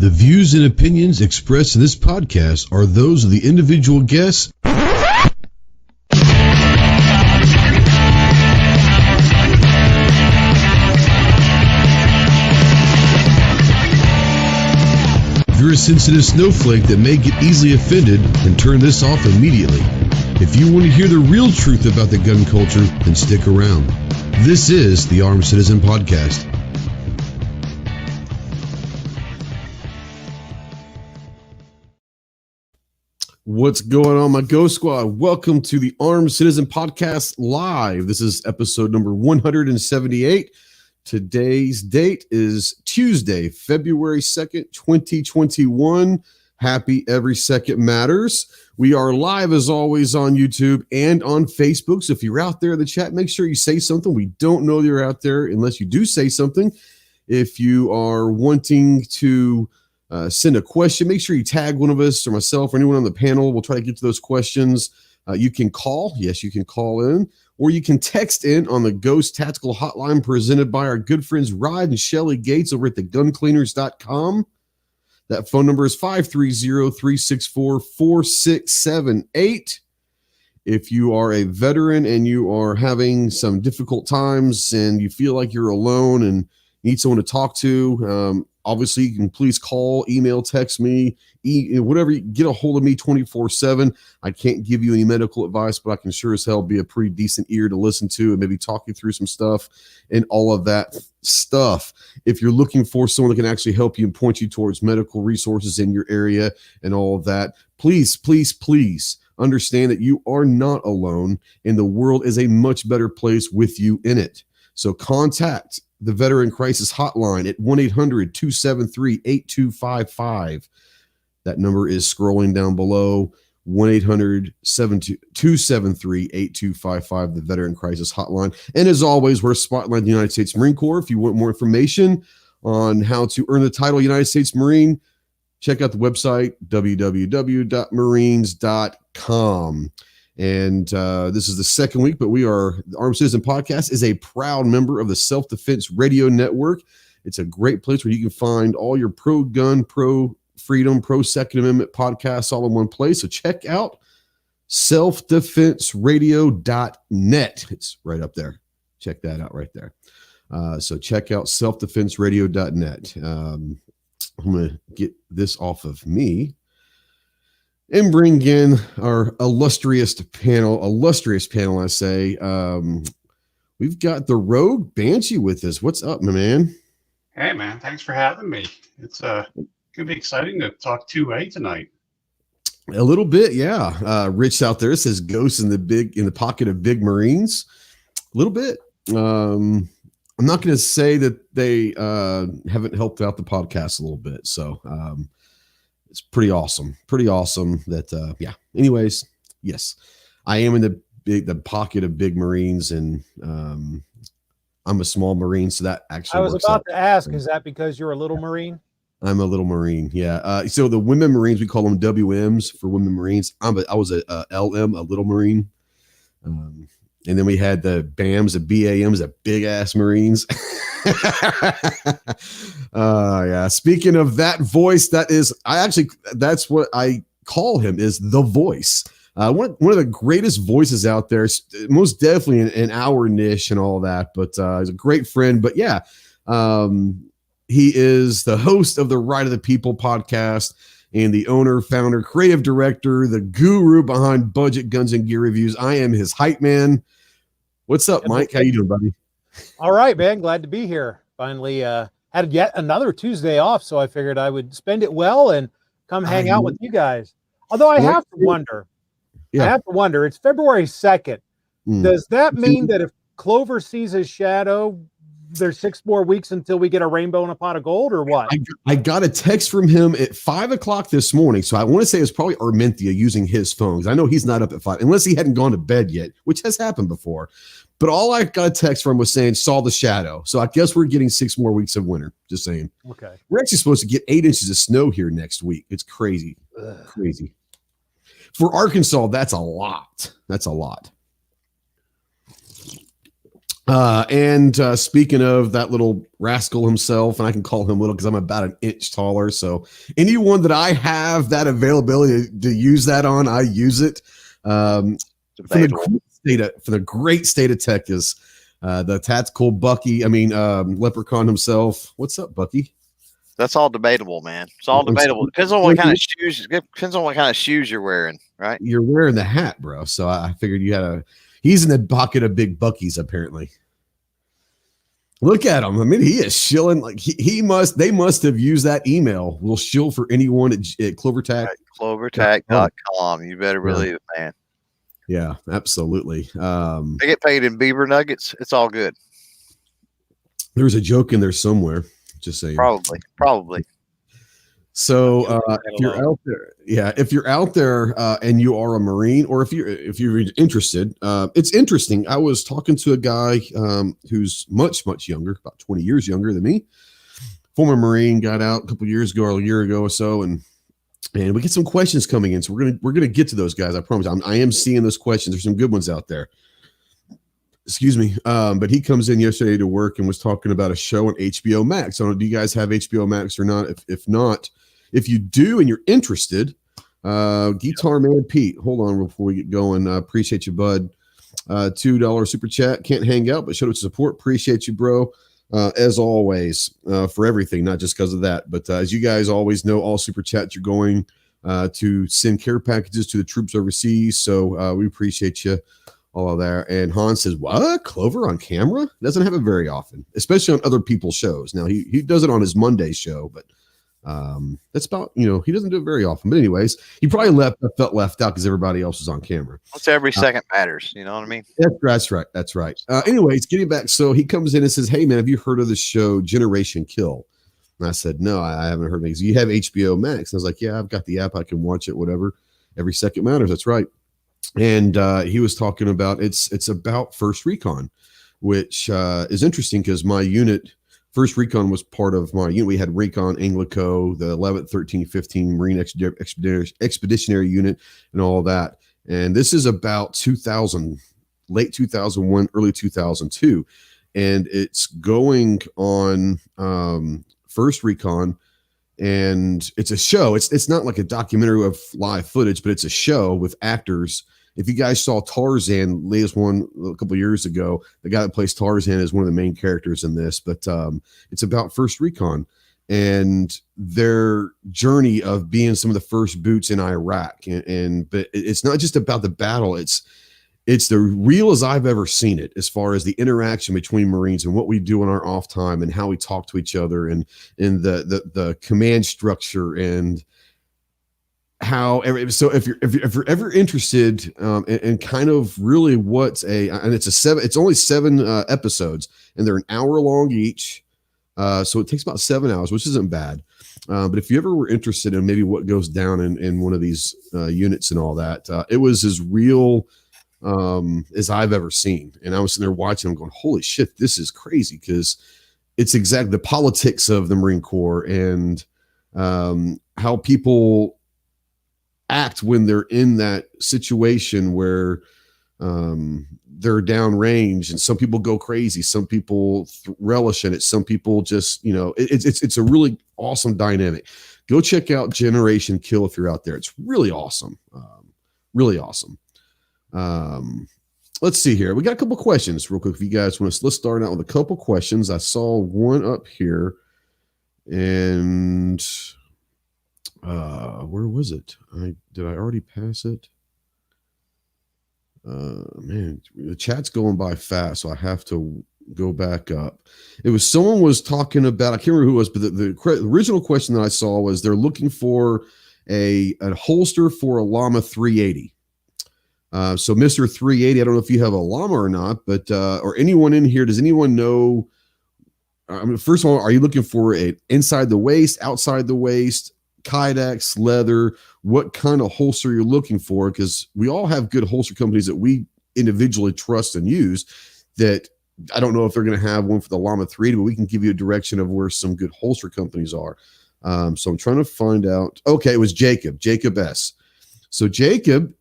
The views and opinions expressed in this podcast are those of the individual guests. If you're a sensitive snowflake that may get easily offended, then turn this off immediately. If you want to hear the real truth about the gun culture, then stick around. This is the Armed Citizen Podcast. What's going on, my Ghost Squad? Welcome to the Armed Citizen Podcast Live. This is episode number 178. Today's date is Tuesday, February 2nd, 2021. Happy Every Second Matters. We are live as always on YouTube and on Facebook. So if you're out there in the chat, make sure you say something. We don't know you're out there unless you do say something. If you are wanting to send a question, make sure you tag one of us or myself or anyone on the panel. We'll try to get to those questions. You can call. Yes, you can call in. Or you can text in on the Ghost Tactical Hotline presented by our good friends Rod and Shelly Gates over at theguncleaners.com. That phone number is 530-364-4678. If you are a veteran and you are having some difficult times and you feel like you're alone and need someone to talk to, obviously you can please call, email, text me, whatever. Get a hold of me 24/7. I can't give you any medical advice, but I can sure as hell be a pretty decent ear to listen to and maybe talk you through some stuff and all of that stuff. If you're looking for someone that can actually help you and point you towards medical resources in your area and all of that, please understand that you are not alone and the world is a much better place with you in it. So contact the Veteran Crisis Hotline at 1-800-273-8255. That number is scrolling down below, 1-800-273-8255, the Veteran Crisis Hotline. And as always, we're spotlighting the United States Marine Corps. If you want more information on how to earn the title United States Marine, check out the website, www.marines.com. And this is the second week, but the Armed Citizen Podcast is a proud member of the Self-Defense Radio Network. It's a great place where you can find all your pro-gun, pro-freedom, pro-Second Amendment podcasts all in one place. So check out selfdefenseradio.net. It's right up there. Check that out right there. So check out selfdefenseradio.net. I'm going to get this off of me and bring in our illustrious panel, I say. We've got the Rogue Banshee with us. What's up, my man? Hey, man. Thanks for having me. It's going to be exciting to talk 2A tonight. A little bit, yeah. Rich out there says ghosts in the pocket of big Marines. A little bit. I'm not going to say that they haven't helped out the podcast a little bit. So, it's pretty awesome that, yeah. Anyways, yes, I am in the pocket of big Marines, and I'm a small Marine, so that actually I was about to ask, is that because you're a little Marine? I'm a little Marine, yeah. So the women Marines, we call them WMs for women Marines. I was a LM, a little Marine. And then we had the BAMs, the BAMs, the big ass Marines. Yeah. Speaking of that voice, that's what I call him, is the voice. One of the greatest voices out there, most definitely in our niche and all that, but he's a great friend. But yeah, he is the host of the Right of the People podcast and the owner, founder, creative director, the guru behind Budget Guns and Gear Reviews. I am his hype man. What's up, Mike? How you doing, buddy? All right, man. Glad to be here. Finally had yet another Tuesday off, so I figured I would spend it well and come hang out with you guys. Although I have to wonder. It's February 2nd. Does that mean that if Clover sees his shadow, there's 6 more weeks until we get a rainbow and a pot of gold, or what? I got a text from him at 5:00 this morning. So I want to say it's probably Armentia using his phone, because I know he's not up at 5 unless he hadn't gone to bed yet, which has happened before. But all I got a text from was saying saw the shadow. So I guess we're getting 6 more weeks of winter. Just saying. Okay. We're actually supposed to get 8 inches of snow here next week. It's crazy. Crazy. For Arkansas, that's a lot. And speaking of that little rascal himself, and I can call him little because I'm about an inch taller. So anyone that I have that availability to use that on, I use it. For the great state of Texas, the tactical Bucky, Leprechaun himself. What's up, Bucky? That's all debatable, man. It's all debatable. Depends on what kind of shoes. Depends on what kind of shoes you're wearing, right? You're wearing the hat, bro. So I figured you had a. He's in the pocket of big Bucky's, apparently. Look at him. I mean, he is shilling like he must. They must have used that email. We'll shill for anyone at CloverTac. CloverTac.com. You better believe it, man. Yeah, absolutely. They get paid in beaver nuggets. It's all good. There's a joke in there somewhere. Just saying. Probably. So if you're out there and you are a Marine, or if you're interested, it's interesting. I was talking to a guy who's much younger, about 20 years younger than me. Former Marine, got out a couple years ago, or a year ago or so, and we get some questions coming in. So we're gonna get to those guys. I promise. I am seeing those questions. There's some good ones out there. Excuse me. But he comes in yesterday to work and was talking about a show on HBO Max. I don't know, do you guys have HBO Max or not? If not, if you do and you're interested, Guitar Man Pete, hold on before we get going. Appreciate you, bud. $2 super chat. Can't hang out, but showed up to support. Appreciate you, bro. As always, for everything, not just because of that. But as you guys always know, all super chats are going to send care packages to the troops overseas. So we appreciate you. All of there. And Hans says, what? Clover on camera? Doesn't have it very often, especially on other people's shows. Now he does it on his Monday show, but that's about, he doesn't do it very often. But anyways, he probably felt left out because everybody else was on camera. What's every second matters? You know what I mean? That's right. Anyways, getting back. So he comes in and says, hey man, have you heard of the show Generation Kill? And I said, no, I haven't heard of it. You have HBO Max. And I was like, yeah, I've got the app. I can watch it, whatever. Every second matters. That's right. And he was talking about it's about First Recon, which is interesting because my unit, First Recon, was part of my unit. We had Recon, Anglico, the 11th, 13th, 15 Marine Expeditionary Unit, and all that. And this is about 2000, late 2001, early 2002, and it's going on First Recon. And it's a show. It's not like a documentary of live footage, but it's a show with actors. If you guys saw Tarzan, latest one a couple of years ago, the guy that plays Tarzan is one of the main characters in this. But it's about First Recon and their journey of being some of the first boots in Iraq. But it's not just about the battle. It's the real as I've ever seen it, as far as the interaction between Marines and what we do in our off time and how we talk to each other and the command structure and how. So if you're ever interested in kind of really it's only 7 episodes and they're an hour long each. So it takes about 7 hours, which isn't bad. But if you ever were interested in maybe what goes down in one of these units and all that, it was as real as I've ever seen. And I was sitting there watching, I'm going, holy shit, this is crazy, because it's exactly the politics of the Marine Corps and how people act when they're in that situation where they're downrange, and some people go crazy, some people relish in it, some people just, it's a really awesome dynamic. Go check out Generation Kill if you're out there. It's really awesome. Really awesome. Let's see here. We got a couple questions real quick. If you guys want to, let's start out with a couple questions. I saw one up here, and where was it? Did I already pass it? Man, the chat's going by fast, so I have to go back up. It was someone was talking about, I can't remember who it was, but the original question that I saw was they're looking for a holster for a Llama 380. So Mr. 380, I don't know if you have a llama or not, but or anyone in here, does anyone know? First of all, are you looking for a inside the waist, outside the waist, Kydex, leather? What kind of holster you're looking for? Because we all have good holster companies that we individually trust and use. That I don't know if they're going to have one for the Llama 380, but we can give you a direction of where some good holster companies are. So I'm trying to find out. Okay, it was Jacob S. So Jacob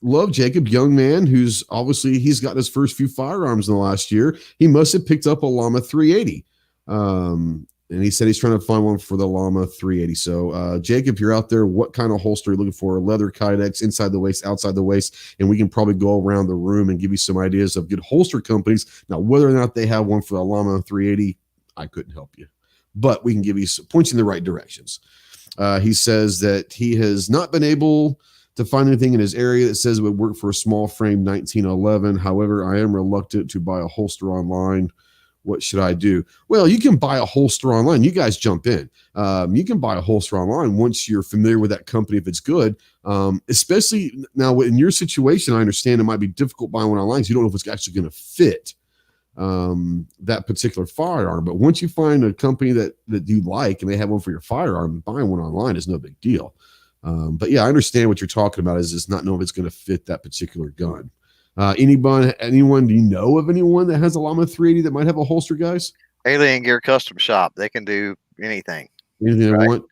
love Jacob, young man who's obviously he's got his first few firearms in the last year. He must have picked up a Llama 380. And he said he's trying to find one for the Llama 380. So, Jacob, if you're out there, what kind of holster are you looking for? Leather, Kydex, inside the waist, outside the waist, and we can probably go around the room and give you some ideas of good holster companies. Now, whether or not they have one for the Llama 380, I couldn't help you, but we can give you some points in the right directions. He says that he has not been able to find anything in his area that says it would work for a small frame 1911. However, I am reluctant to buy a holster online. What should I do? Well, you can buy a holster online. You guys jump in. You can buy a holster online once you're familiar with that company if it's good. Especially now in your situation, I understand it might be difficult buying one online because you don't know if it's actually going to fit that particular firearm. But once you find a company that you like and they have one for your firearm, buying one online is no big deal. But yeah, I understand what you're talking about is just not knowing if it's going to fit that particular gun. Anyone, do you know of anyone that has a Llama 380 that might have a holster, guys? Alien Gear Custom Shop. They can do anything. Anything right? They want?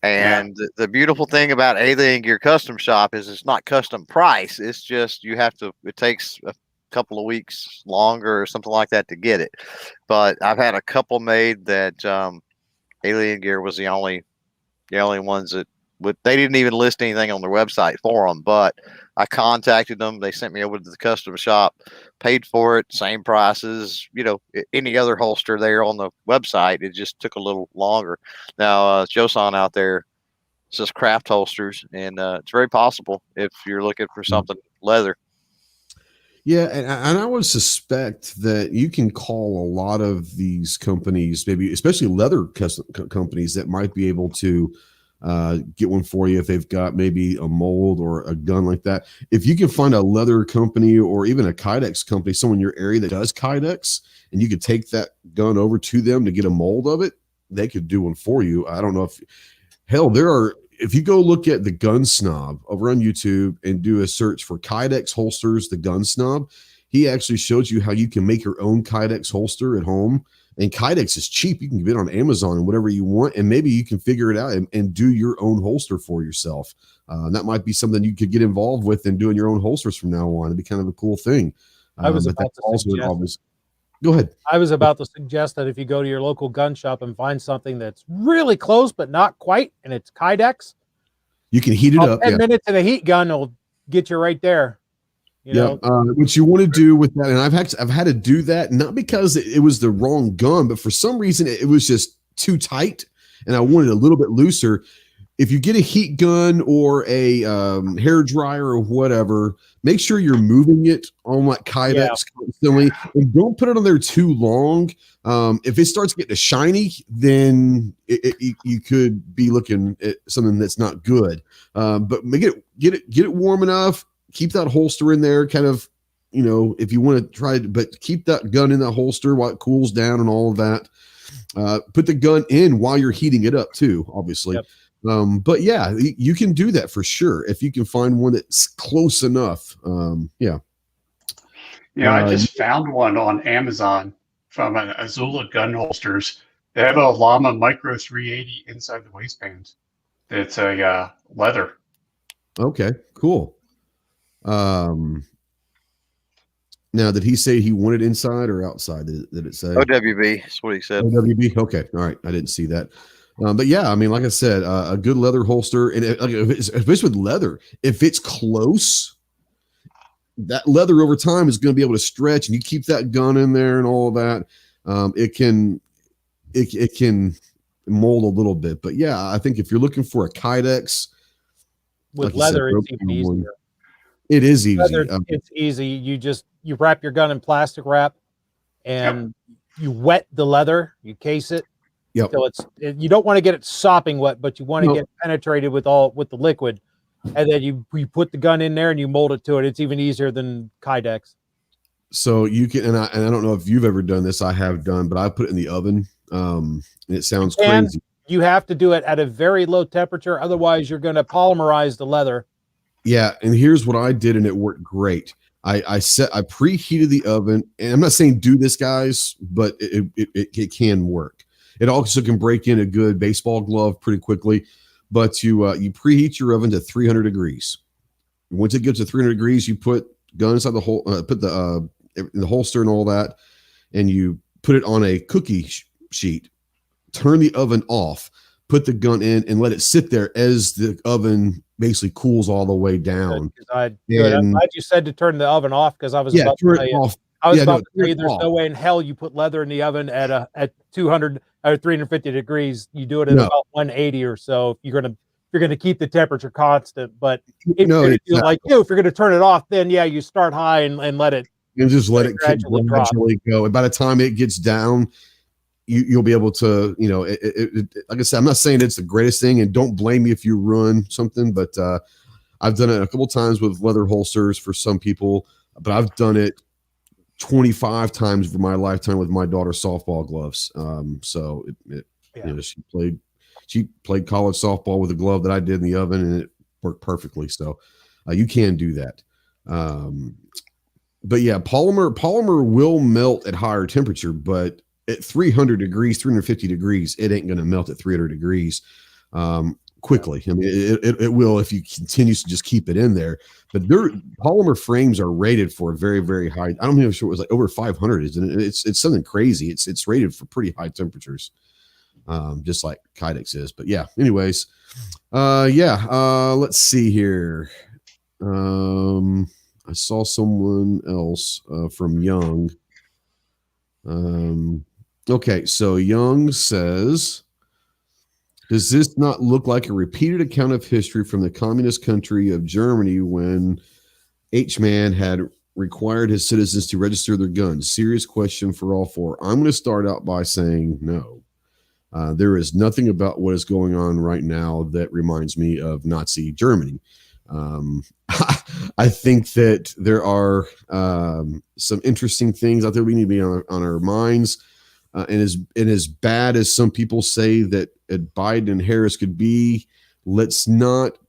And the beautiful thing about Alien Gear Custom Shop is it's not custom price. It's just it takes a couple of weeks longer or something like that to get it. But I've had a couple made that Alien Gear was the only ones that they didn't even list anything on their website for them, but I contacted them. They sent me over to the custom shop, paid for it, same prices, any other holster there on the website. It just took a little longer. Now, Josan out there says craft holsters, and it's very possible if you're looking for something leather. Yeah, and I would suspect that you can call a lot of these companies, maybe especially leather custom companies that might be able to get one for you if they've got maybe a mold or a gun like that. If you can find a leather company or even a Kydex company, someone in your area that does Kydex, and you could take that gun over to them to get a mold of it, they could do one for you. I don't know if you go look at the Gun Snob over on YouTube and do a search for Kydex holsters, the Gun Snob, he actually shows you how you can make your own Kydex holster at home. And Kydex is cheap. You can get it on Amazon and whatever you want, and maybe you can figure it out and do your own holster for yourself. That might be something you could get involved with in doing your own holsters from now on. It'd be kind of a cool thing. Go ahead. I was about to suggest that if you go to your local gun shop and find something that's really close but not quite, and it's Kydex, you can heat it up. 10 minutes in a heat gun will get you right there. What you want to do with that, and I've had to do that, not because it was the wrong gun, but for some reason it was just too tight, and I wanted a little bit looser. If you get a heat gun or a hair dryer or whatever, make sure you're moving it on like Kydex constantly, and don't put it on there too long. If it starts getting shiny, then you could be looking at something that's not good. But get it warm enough. Keep that holster in there, kind of, if you want to try it, but keep that gun in that holster while it cools down and all of that. Put the gun in while you're heating it up too, obviously. Yep. But yeah, you can do that for sure if you can find one that's close enough. I just found one on Amazon from an Azula gun holsters. They have a Llama Micro 380 inside the waistband. It's a leather. Okay, cool. Now, did he say he wanted inside or outside? Did it say OWB? That's what he said. OWB. Okay, all right. I didn't see that. But yeah, I mean, like I said, a good leather holster, and if it's with leather, if it's close, that leather over time is going to be able to stretch, and you keep that gun in there and all of that. It can mold a little bit, but yeah, I think if you're looking for a Kydex with leather, it's even easier. It is easy. It's easy. You wrap your gun in plastic wrap, and you wet the leather. You case it. Yep. So you don't want to get it sopping wet, but you want to get penetrated with the liquid, and then you put the gun in there and you mold it to it. It's even easier than Kydex. So you can, and I don't know if you've ever done this. I have done, but I put it in the oven. And it sounds crazy. You have to do it at a very low temperature, otherwise you're going to polymerize the leather. Yeah, and here's what I did, and it worked great. I preheated the oven, and I'm not saying do this, guys, but it can work. It also can break in a good baseball glove pretty quickly, but you preheat your oven to 300 degrees. once it gets to 300 degrees, you put gun inside the hole, put the holster and all that, and you put it on a cookie sheet, turn the oven off, put the gun in, and let it sit there as the oven basically cools all the way down. I'm glad you said to turn the oven off, because I was about to tell you. Off. I was about to say there's no way in hell you put leather in the oven at 200 or 350 degrees. You do it at about 180 or so if you're gonna keep the temperature constant. But if you're gonna turn it off, then you start high and let it. And just let it gradually go. And by the time it gets down, you'll be able to, like I said, I'm not saying it's the greatest thing, and don't blame me if you ruin something, but I've done it a couple times with leather holsters for some people, but I've done it 25 times for my lifetime with my daughter's softball gloves. So she played college softball with a glove that I did in the oven, and it worked perfectly. So you can do that. But yeah, polymer will melt at higher temperature, but at 300 degrees, 350 degrees, it ain't going to melt at 300 degrees quickly. I mean, it will if you continue to just keep it in there. But polymer frames are rated for a very, very high. I don't know if it was like over 500, isn't it? It's something crazy. It's rated for pretty high temperatures, just like Kydex is. But yeah, anyways, let's see here. I saw someone else from Young. Okay, so Young says, does this not look like a repeated account of history from the communist country of Germany when H-Man had required his citizens to register their guns? Serious question for all four. I'm going to start out by saying no. There is nothing about what is going on right now that reminds me of Nazi Germany. I think that there are some interesting things out there we need to be on our minds. And as bad as some people say that Biden and Harris could be, let's not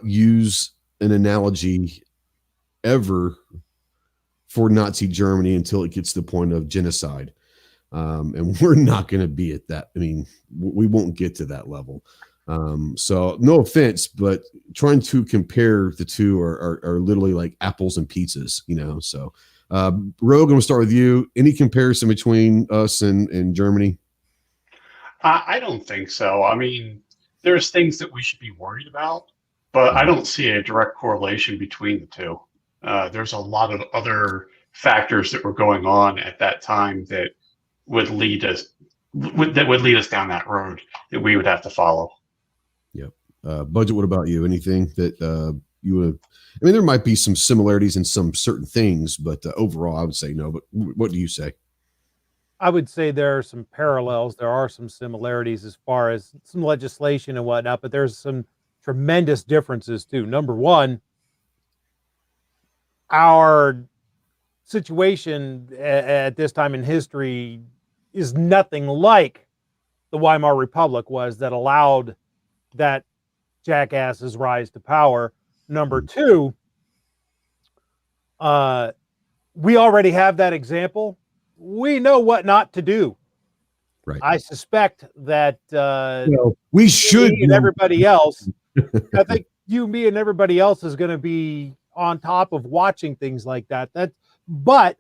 use an analogy ever for Nazi Germany until it gets to the point of genocide. And we're not going to be at that. I mean, we won't get to that level. So no offense, but trying to compare the two are literally like apples and pizzas, so Rogue, I'm gonna start with you. Any comparison between us and Germany? I don't think so. I mean, there's things that we should be worried about, but I don't see a direct correlation between the two. There's a lot of other factors that were going on at that time that would lead us down that road that we would have to follow. Yep. Budget, what about you? Anything that you would? I mean, there might be some similarities in some certain things, but overall, I would say no. But what do you say? I would say there are some parallels. There are some similarities as far as some legislation and whatnot, but there's some tremendous differences too. Number one, our situation at this time in history is nothing like the Weimar Republic was, that allowed that jackass's rise to power. Number two, we already have that example. We know what not to do. Right. I suspect that we should, and everybody else. I think you, me, and everybody else is going to be on top of watching things like that. But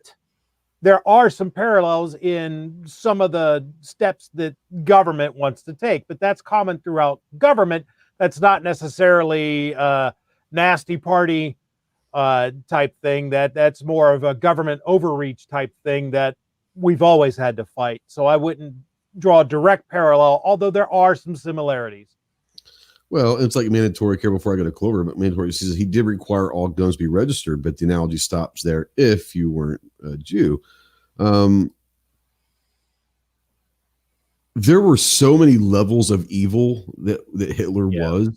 there are some parallels in some of the steps that government wants to take. But that's common throughout government. That's not necessarily nasty party type thing. That's more of a government overreach type thing that we've always had to fight. So I wouldn't draw a direct parallel, although there are some similarities. Well, it's like mandatory care before I go to Clover, but mandatory says he did require all guns be registered, but the analogy stops there if you weren't a Jew. There were so many levels of evil that Hitler was,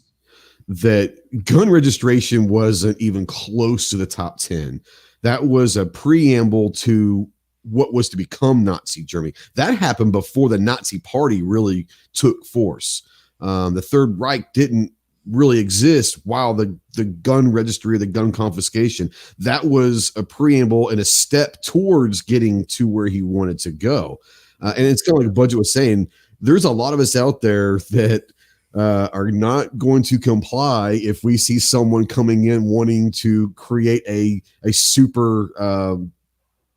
that gun registration wasn't even close to the top 10. That was a preamble to what was to become Nazi Germany. That happened before the Nazi Party really took force. The Third Reich didn't really exist while the gun registry, the gun confiscation, that was a preamble and a step towards getting to where he wanted to go. And it's kind of like Budget was saying, there's a lot of us out there that are not going to comply if we see someone coming in wanting to create a super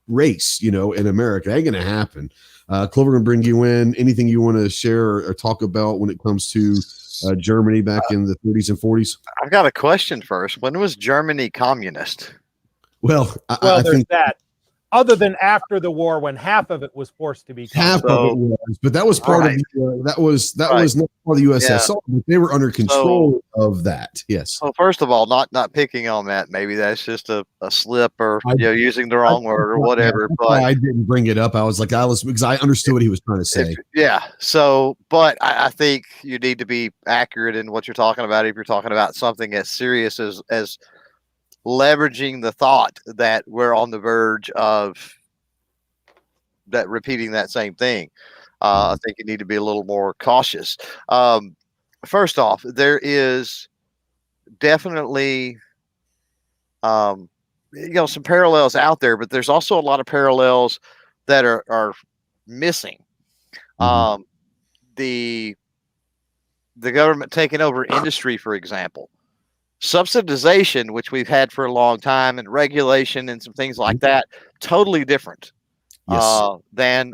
race, in America. That ain't going to happen. Clover, going to bring you in. Anything you want to share or talk about when it comes to Germany back in the 30s and 40s? I've got a question first. When was Germany communist? Well, I think that. Other than after the war, when half of it was forced to be half of it was, but that was part of that was not part of the USSR. Yeah. They were under control of that. Yes. So first of all, not picking on that. Maybe that's just a slip or using the wrong word or whatever. But I didn't bring it up. I was like, because I understood what he was trying to say. So, but I think you need to be accurate in what you're talking about. If you're talking about something as serious as leveraging the thought that we're on the verge of that repeating that same thing. I think you need to be a little more cautious. First off, there is definitely some parallels out there, but there's also a lot of parallels that are missing. The government taking over industry, for example. Subsidization, which we've had for a long time, and regulation and some things like that, totally different than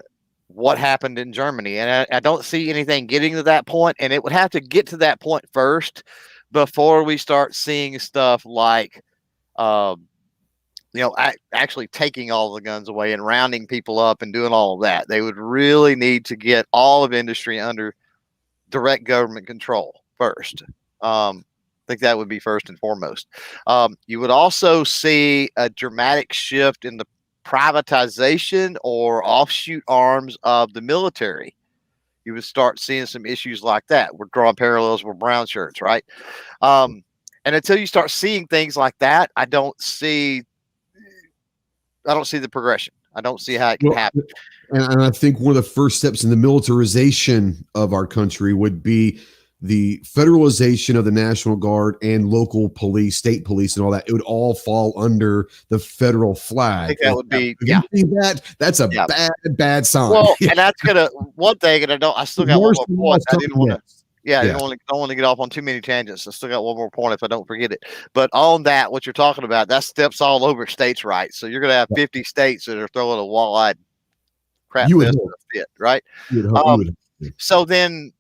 what happened in Germany. And I don't see anything getting to that point, and it would have to get to that point first before we start seeing stuff like, actually taking all the guns away and rounding people up and doing all of that. They would really need to get all of industry under direct government control first. I think that would be first and foremost. You would also see a dramatic shift in the privatization or offshoot arms of the military. You would start seeing some issues like that. We're drawing parallels with brown shirts, right? And until you start seeing things like that, I don't see the progression. I don't see how it can happen. And I think one of the first steps in the militarization of our country would be the federalization of the National Guard and local police, state police, and all that. It would all fall under the federal flag. I think that would be, that's a bad sign. Well, and that's one thing, and I still got one more point. I didn't want to, I don't want to get off on too many tangents. I still got one more point if I don't forget it. But on that, what you're talking about, that steps all over states' rights. So you're going to have 50 states that are throwing a wall-eyed crap fest in a fit, right? So then,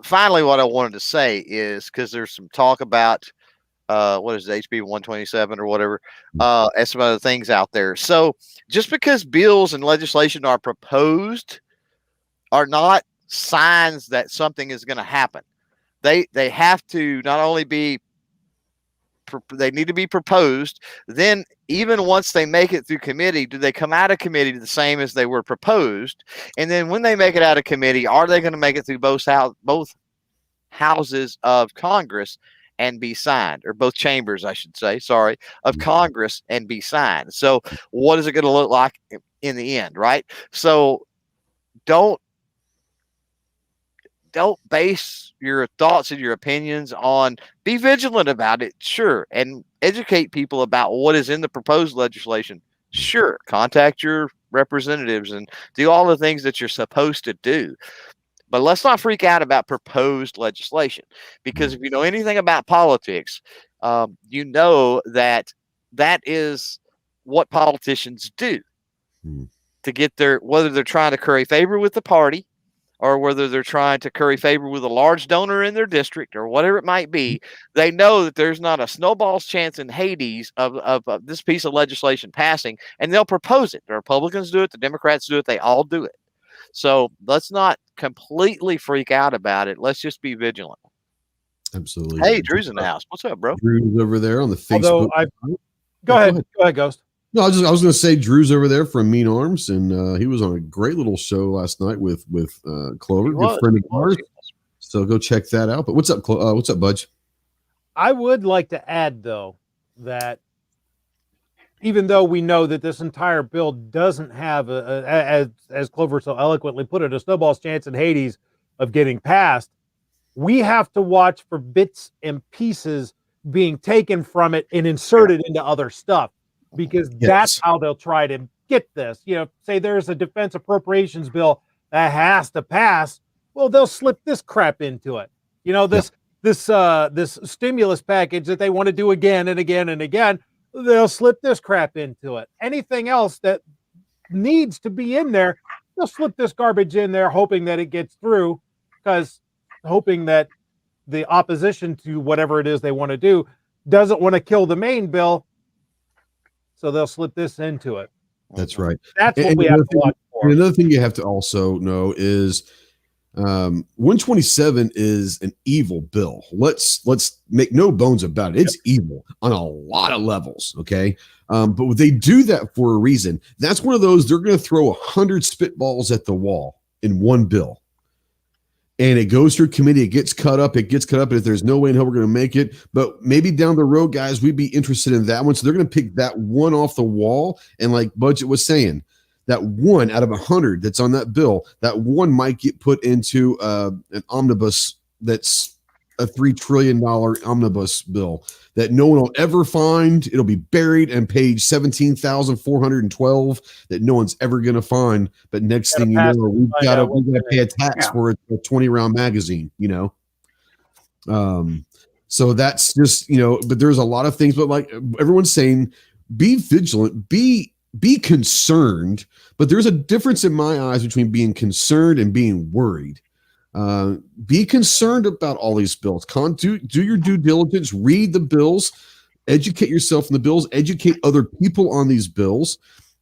finally, what I wanted to say is, because there's some talk about what is it, HB 127 or whatever, and some other things out there. So just because bills and legislation are proposed are not signs that something is going to happen. They have to not only be, they need to be proposed. Then even once they make it through committee, do they come out of committee the same as they were proposed? And then when they make it out of committee, are they going to make it through both houses of Congress and be signed, or both chambers, I should say, of Congress and be signed? So what is it going to look like in the end, right? So don't base your thoughts and your opinions on, be vigilant about it, sure, and educate people about what is in the proposed legislation, sure, contact your representatives and do all the things that you're supposed to do. But let's not freak out about proposed legislation, because if you know anything about politics, you know that is what politicians do to get whether they're trying to curry favor with the party or whether they're trying to curry favor with a large donor in their district or whatever it might be. They know that there's not a snowball's chance in Hades of this piece of legislation passing, and they'll propose it. The Republicans do it. The Democrats do it. They all do it. So let's not completely freak out about it. Let's just be vigilant. Absolutely. Hey, Drew's in the house. What's up, bro? Drew's over there on the Facebook. Go ahead, Ghost. No, I was going to say Drew's over there from Mean Arms, and he was on a great little show last night with Clover, good friend of ours. So go check that out. But what's up, Budge? I would like to add, though, that even though we know that this entire bill doesn't have, as Clover so eloquently put it, a snowball's chance in Hades of getting passed, we have to watch for bits and pieces being taken from it and inserted into other stuff, because that's how they'll try to get this. Say there's a defense appropriations bill that has to pass. Well, they'll slip this crap into it. this stimulus package that they want to do again and again and again, they'll slip this crap into it. Anything else that needs to be in there, they'll slip this garbage in there, hoping that it gets through, because hoping that the opposition to whatever it is they want to do doesn't want to kill the main bill, so they'll slip this into it. That's right. That's what we have to watch for. Another thing you have to also know is 127 is an evil bill. Let's make no bones about it. It's evil on a lot of levels. Okay. But they do that for a reason. That's one of those, they're going to throw 100 spitballs at the wall in one bill. And it goes through committee. It gets cut up. If there's no way in hell we're going to make it, but maybe down the road, guys, we'd be interested in that one. So they're going to pick that one off the wall. And like Budget was saying, that one out of 100 that's on that bill, that one might get put into an omnibus that's a $3 trillion omnibus bill that no one will ever find. It'll be buried on page 17,412 that no one's ever going to find. But next thing you know, we've got to pay a tax for a 20-round magazine, So that's just, but there's a lot of things, but like everyone's saying, be vigilant, be concerned, but there's a difference in my eyes between being concerned and being worried. Be concerned about all these bills. Do your due diligence, read the bills, educate yourself in the bills, educate other people on these bills,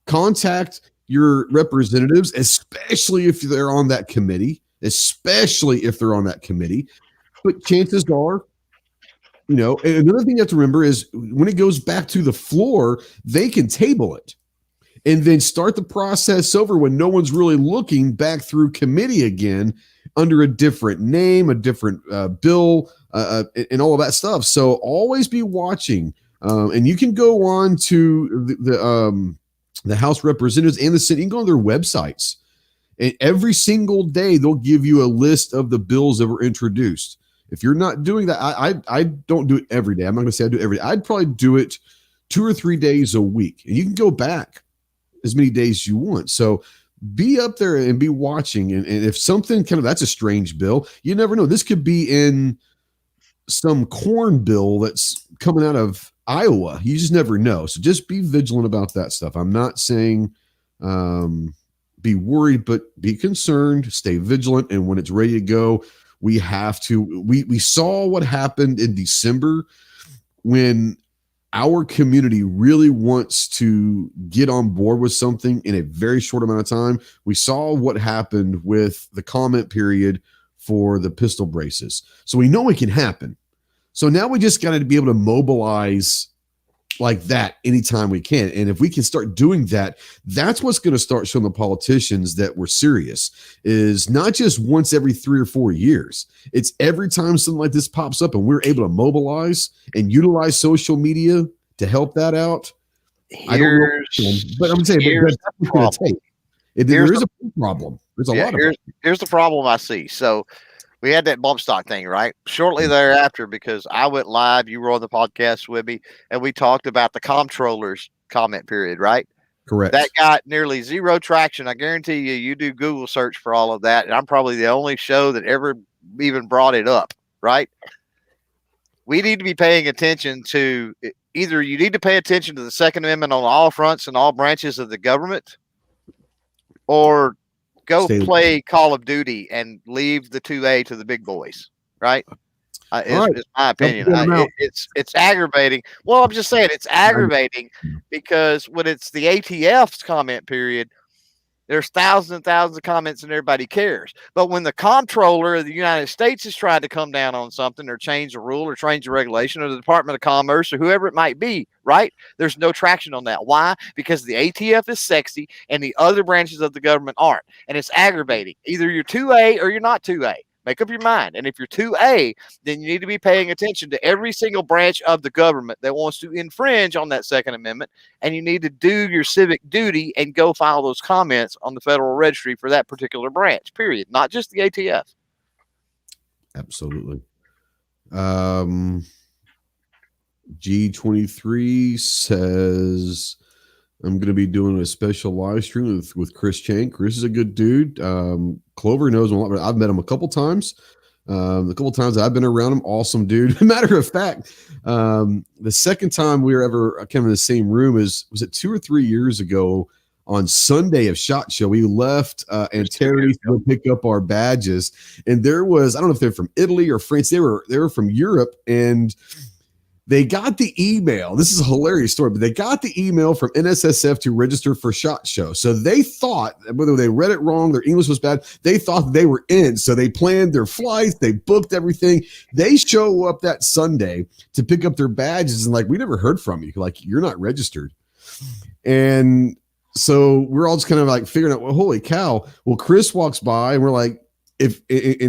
contact your representatives, especially if they're on that committee, But chances are, and another thing you have to remember is when it goes back to the floor, they can table it and then start the process over when no one's really looking back through committee again under a different name, a different bill, and all of that stuff. So always be watching. And you can go on to the House Representatives and the Senate. You can go on their websites. And every single day, they'll give you a list of the bills that were introduced. If you're not doing that, I don't do it every day. I'm not going to say I do it every day. I'd probably do it 2 or 3 days a week. And you can go back as many days as you want. So be up there and be watching. And if something that's a strange bill, you never know. This could be in some corn bill that's coming out of Iowa. You just never know. So just be vigilant about that stuff. I'm not saying be worried, but be concerned, stay vigilant. And when it's ready to go, we have to, we saw what happened in December when our community really wants to get on board with something in a very short amount of time. We saw what happened with the comment period for the pistol braces. So we know it can happen. So now we just got to be able to mobilize like that anytime we can. And if we can start doing that, that's what's going to start showing the politicians that we're serious, is not just once every 3 or 4 years. It's every time something like this pops up and we're able to mobilize and utilize social media to help that out. I don't know, but I'm saying that's what's going to take. There is a problem. There's a lot of it. Here's the problem I see. So we had that bump stock thing, right? Shortly thereafter, because I went live, you were on the podcast with me, and we talked about the comptroller's comment period, right? Correct. That got nearly zero traction. I guarantee you do Google search for all of that, and I'm probably the only show that ever even brought it up, right? We need to be paying attention to, either you need to pay attention to the Second Amendment on all fronts and all branches of the government, or go play Call of Duty and leave the 2A to the big boys, right? It's my opinion. It's aggravating. Well, I'm just saying it's aggravating because when it's the ATF's comment period, there's thousands and thousands of comments and everybody cares. But when the comptroller of the United States is trying to come down on something or change a rule or change a regulation, or the Department of Commerce or whoever it might be, right? There's no traction on that. Why? Because the ATF is sexy and the other branches of the government aren't. And it's aggravating. Either you're 2A or you're not 2A. Make up your mind. And if you're 2A, then you need to be paying attention to every single branch of the government that wants to infringe on that Second Amendment. And you need to do your civic duty and go file those comments on the Federal Registry for that particular branch, period. Not just the ATF. Absolutely. G23 says, I'm going to be doing a special live stream with Chris Chang. Chris is a good dude. Clover knows him a lot. I've met him a couple times. The couple times I've been around him, awesome dude. Matter of fact, the second time we were ever kind of in the same room was it 2 or 3 years ago on Sunday of SHOT Show. We left and Terry to go pick up our badges, and there was, I don't know if they're from Italy or France. They were from Europe, and they got the email. This is a hilarious story, but they got the email from NSSF to register for SHOT Show. So they thought, whether they read it wrong, their English was bad, they thought they were in. So they planned their flights, they booked everything. They show up that Sunday to pick up their badges and like, we never heard from you. Like, you're not registered. And so we're all just kind of like figuring out, well, holy cow. Well, Chris walks by and we're like,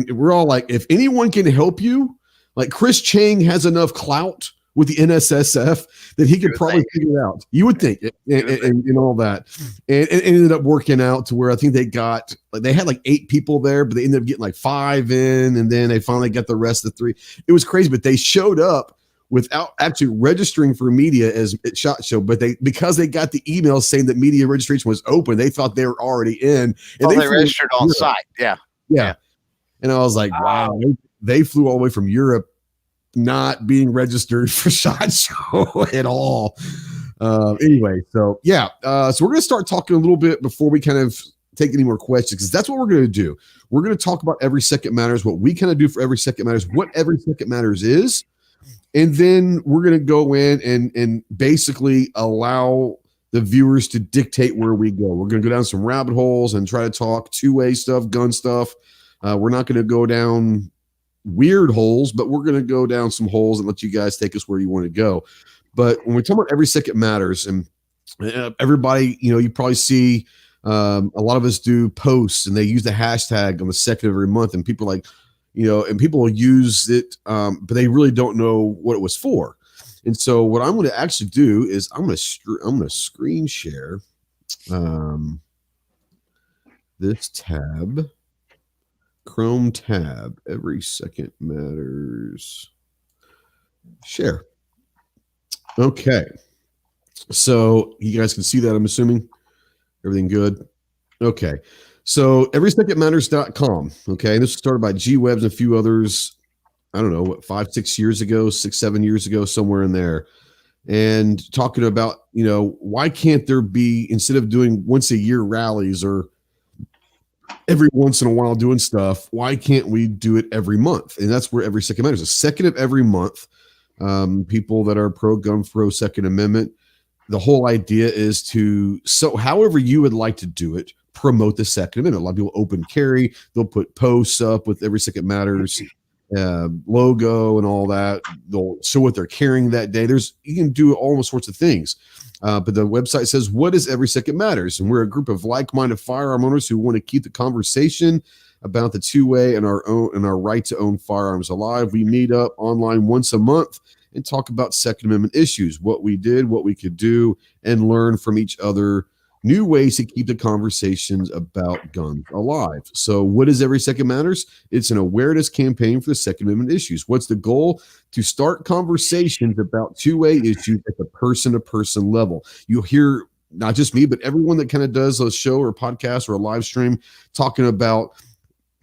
we're all like, if anyone can help you, like Chris Chang has enough clout with the NSSF that he could probably figure it out. You would think, and all that. And it ended up working out to where I think they had like 8 people there, but they ended up getting like 5 in, and then they finally got the rest of the 3. It was crazy, but they showed up without actually registering for media at SHOT Show, but because they got the email saying that media registration was open, they thought they were already in. And they registered on site. Yeah. And I was like, wow, they flew all the way from Europe, not being registered for SHOT Show at all. Anyway, so yeah. So we're going to start talking a little bit before we kind of take any more questions, because that's what we're going to do. We're going to talk about Every Second Matters, what we kind of do for Every Second Matters, what Every Second Matters is. And then we're going to go in and basically allow the viewers to dictate where we go. We're going to go down some rabbit holes and try to talk two-way stuff, gun stuff. We're not going to go down weird holes, but we're going to go down some holes and let you guys take us where you want to go. But when we talk about Every Second Matters, and everybody, you probably see a lot of us do posts, and they use the hashtag on the second of every month, and people are like, and people use it, but they really don't know what it was for. And so what I'm going to actually do is I'm going to screen share this tab. Chrome tab, Every Second Matters, share. Okay. So you guys can see that, I'm assuming. Everything good? Okay. So everysecondmatters.com. Okay. And this was started by G Webs and a few others. I don't know, 5, 6 years ago, 6, 7 years ago, somewhere in there. And talking about, why can't there be, instead of doing once a year rallies or every once in a while doing stuff, why can't we do it every month? And that's where Every Second Matters. The second of every month, people that are pro-gun, pro-Second Amendment, the whole idea is so however you would like to do it, promote the Second Amendment. A lot of people open carry. They'll put posts up with Every Second Matters logo and all that. They'll show what they're carrying that day. You can do all sorts of things. But the website says, what is Every Second Matters? And we're a group of like-minded firearm owners who want to keep the conversation about the two-way and our right to own firearms alive. We meet up online once a month and talk about Second Amendment issues, what we did, what we could do, and learn from each other new ways to keep the conversations about guns alive. So what is Every Second Matters? It's an awareness campaign for the Second Amendment issues. What's the goal? To start conversations about two-way issues at the person-to-person level. You'll hear not just me, but everyone that kind of does a show or a podcast or a live stream talking about,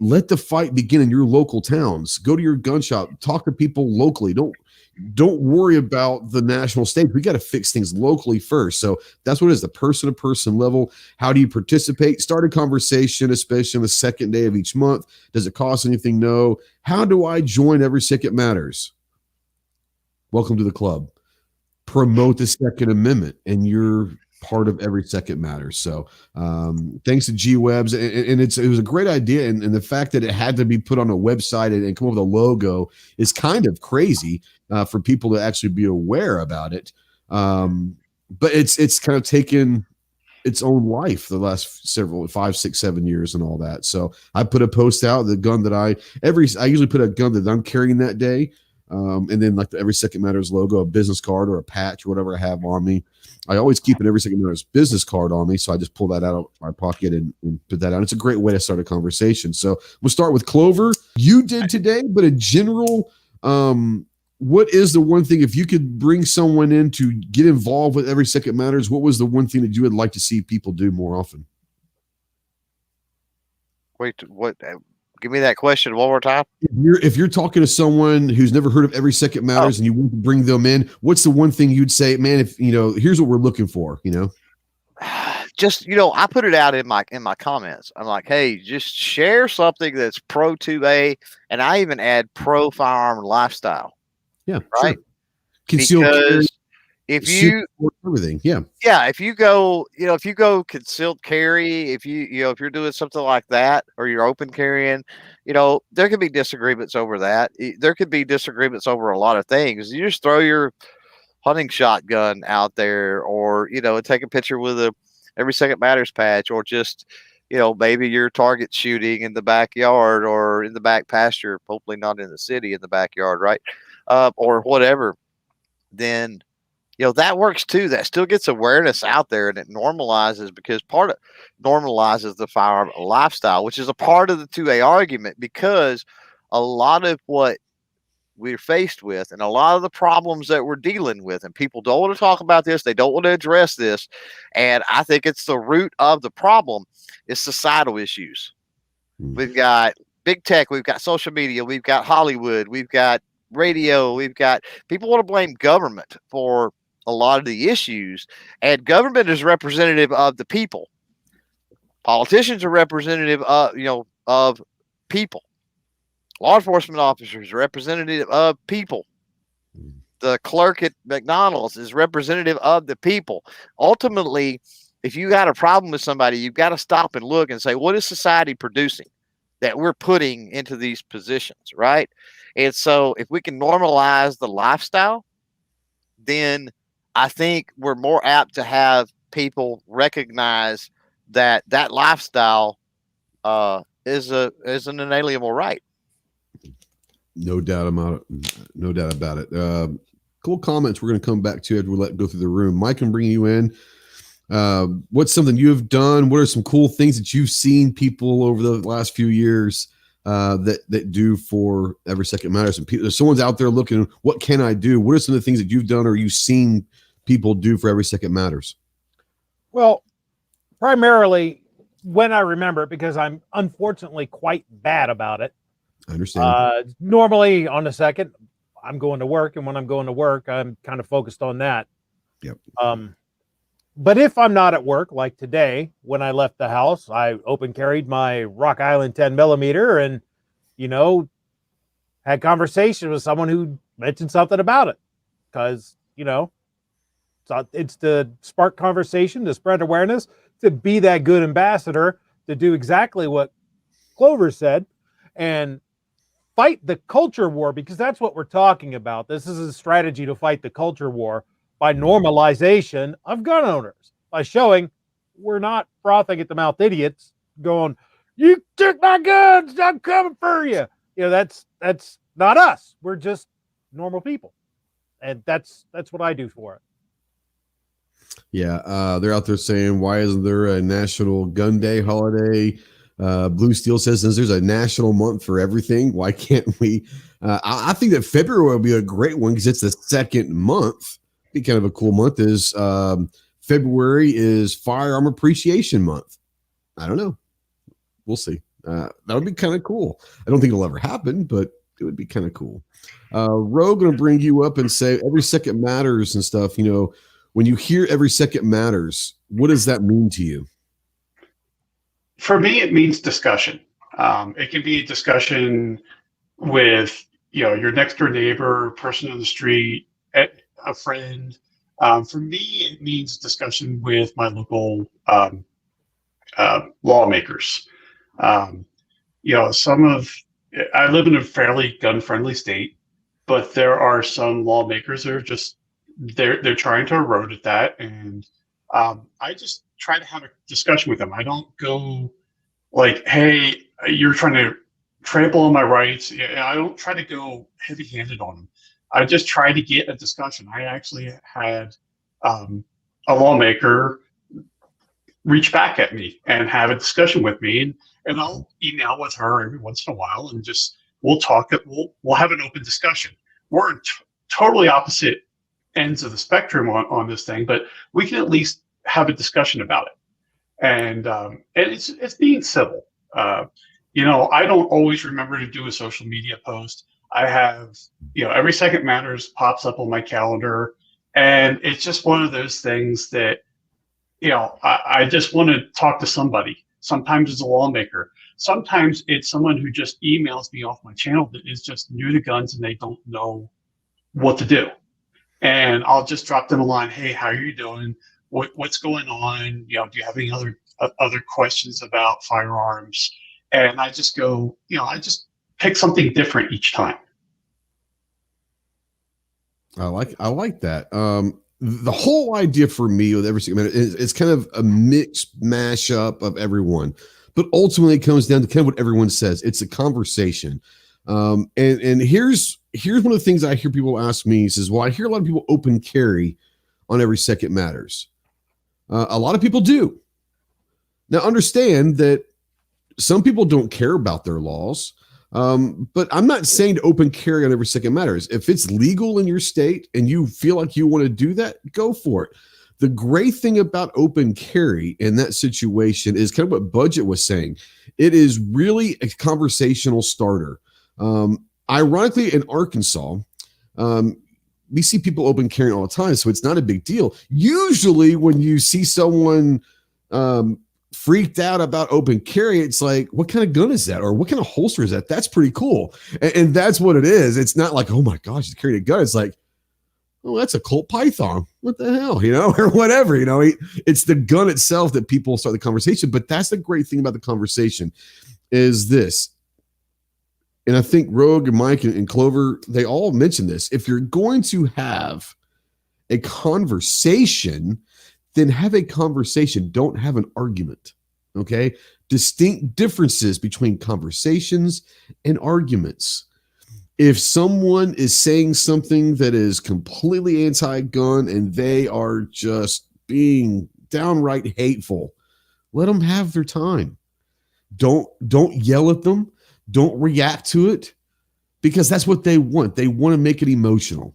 let the fight begin in your local towns. Go to your gun shop. Talk to people locally. Don't worry about the national stage. We got to fix things locally first. So that's what it is, the person-to-person level. How do you participate? Start a conversation, especially on the second day of each month. Does it cost anything? No. How do I join Every Second Matters? Welcome to the club. Promote the Second Amendment, and you're part of Every Second Matters. So thanks to G Webs, and it was a great idea, and the fact that it had to be put on a website and come up with a logo is kind of crazy for people to actually be aware about it. But it's kind of taken its own life the last 5, 6, 7 years and all that. So I put a post out, the gun that I usually put a gun that I'm carrying that day. And then like the Every Second Matters logo, a business card or a patch or whatever I have on me. I always keep an Every Second Matters business card on me. So I just pull that out of my pocket and put that out. It's a great way to start a conversation. So we'll start with Clover. You did today, but in general, what is the one thing, if you could bring someone in to get involved with Every Second Matters, what was the one thing that you would like to see people do more often? Wait, what? Give me that question one more time. If you're talking to someone who's never heard of Every Second Matters and you want to bring them in, what's the one thing you'd say, man, if here's what we're looking for, Just, I put it out in my comments. I'm like, hey, just share something that's pro 2A, and I even add pro firearm lifestyle. Yeah, right. Sure. Concealed carry, if you everything, if you go concealed carry, if you're doing something like that, or you're open carrying, there could be disagreements over that. There could be disagreements over a lot of things. You just throw your hunting shotgun out there, or take a picture with a Every Second Matters patch, or just maybe you're target shooting in the backyard or in the back pasture, hopefully not in the city, in the backyard, right? Or whatever. Then that works too. That still gets awareness out there, and it normalizes, because normalizes the firearm lifestyle, which is a part of the 2A argument, because a lot of what we're faced with, and a lot of the problems that we're dealing with, and people don't want to talk about this, they don't want to address this, and I think it's the root of the problem is societal issues. We've got big tech, we've got social media, we've got Hollywood, we've got radio, we've got people want to blame government for a lot of the issues, and government is representative of the people. Politicians are representative of people. Law enforcement officers are representative of people. The clerk at McDonald's is representative of the people. Ultimately, if you got a problem with somebody, you've got to stop and look and say, what is society producing that we're putting into these positions, right? And so if we can normalize the lifestyle, then I think we're more apt to have people recognize that lifestyle is an inalienable right. No doubt about it. Cool comments. We're going to come back to after we go through the room. Mike, can bring you in. What's something you have done? What are some cool things that you've seen people over the last few years that do for Every Second Matters? And if someone's out there looking, what can I do? What are some of the things that you've done or you've seen people do for Every Second Matters? Well, primarily when I remember it, because I'm unfortunately quite bad about it. I understand. Normally on the second, I'm going to work, and when I'm going to work, I'm kind of focused on that. Yep. But if I'm not at work, like today, when I left the house, I open carried my Rock Island 10 millimeter and, had conversation with someone who mentioned something about it, because, it's to spark conversation, to spread awareness, to be that good ambassador, to do exactly what Clover said, and fight the culture war, because that's what we're talking about. This is a strategy to fight the culture war by normalization of gun owners, by showing we're not frothing at the mouth idiots going, you took my guns, I'm coming for you. That's not us. We're just normal people. And that's what I do for it. Yeah. They're out there saying, why isn't there a National Gun Day holiday? Blue Steel says, since there's a national month for everything, why can't we? I think that February will be a great one because it's the second month. Be kind of a cool month. Is February is Firearm Appreciation Month. I don't know. We'll see. That would be kind of cool. I don't think it'll ever happen, but it would be kind of cool. Ro, going to bring you up and say Every Second Matters and stuff. When you hear Every Second Matters, what does that mean to you? For me, it means discussion. It can be a discussion with your next door neighbor, person on the street, a friend. For me, it means discussion with my local lawmakers. I live in a fairly gun-friendly state, but there are some lawmakers that are just they're trying to erode at that, and I just try to have a discussion with them. I don't go like, hey, you're trying to trample on my rights. I don't try to go heavy-handed on them. I just try to get a discussion. I actually had a lawmaker reach back at me and have a discussion with me, and I'll email with her every once in a while, and just we'll talk. We'll have an open discussion. We're in totally opposite ends of the spectrum on this thing, but we can at least have a discussion about it. And it's being civil. I don't always remember to do a social media post. I have, every second matters pops up on my calendar. And it's just one of those things that, I just want to talk to somebody. Sometimes it's a lawmaker. Sometimes it's someone who just emails me off my channel that is just new to guns and they don't know what to do. And I'll just drop them a line. Hey, how are you doing? What's going on? Do you have any other questions about firearms? And I just go, I just pick something different each time. I like that. The whole idea for me with every single minute is it's kind of a mixed mashup of everyone, but ultimately it comes down to kind of what everyone says. It's a conversation. And here's one of the things I hear people ask me. He says, well, I hear a lot of people open carry on Every Second Matters. A lot of people do. Now understand that some people don't care about their laws. But I'm not saying to open carry on Every Second Matters. If it's legal in your state and you feel like you want to do that, go for it. The great thing about open carry in that situation is kind of what Budget was saying. It is really a conversational starter. Ironically, in Arkansas, we see people open carry all the time, so it's not a big deal. Usually when you see someone freaked out about open carry, it's like, what kind of gun is that? Or what kind of holster is that? That's pretty cool. And that's what it is. It's not like, oh my gosh, he's carrying a gun. It's like, oh, that's a Colt Python. What the hell, or whatever, it's the gun itself that people start the conversation. But that's the great thing about the conversation is this. And I think Rogue and Mike and Clover, they all mentioned this. If you're going to have a conversation, then have a conversation. Don't have an argument. Okay. Distinct differences between conversations and arguments. If someone is saying something that is completely anti-gun and they are just being downright hateful, let them have their time. Don't yell at them. Don't react to it because that's what they want. They want to make it emotional.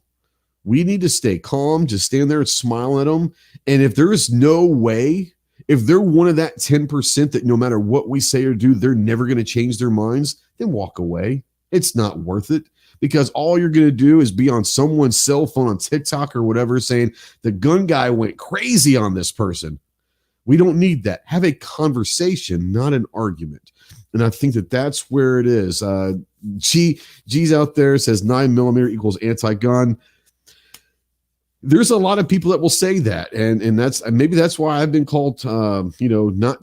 We need to stay calm, just stand there and smile at them. And if there is no way, if they're one of that 10% that no matter what we say or do, they're never going to change their minds, then walk away. It's not worth it because all you're going to do is be on someone's cell phone on TikTok or whatever saying the gun guy went crazy on this person. We don't need that. Have a conversation, not an argument. And I think that that's where it is. G's out there says 9mm equals anti-gun. There's a lot of people that will say that, and that's maybe that's why I've been called, not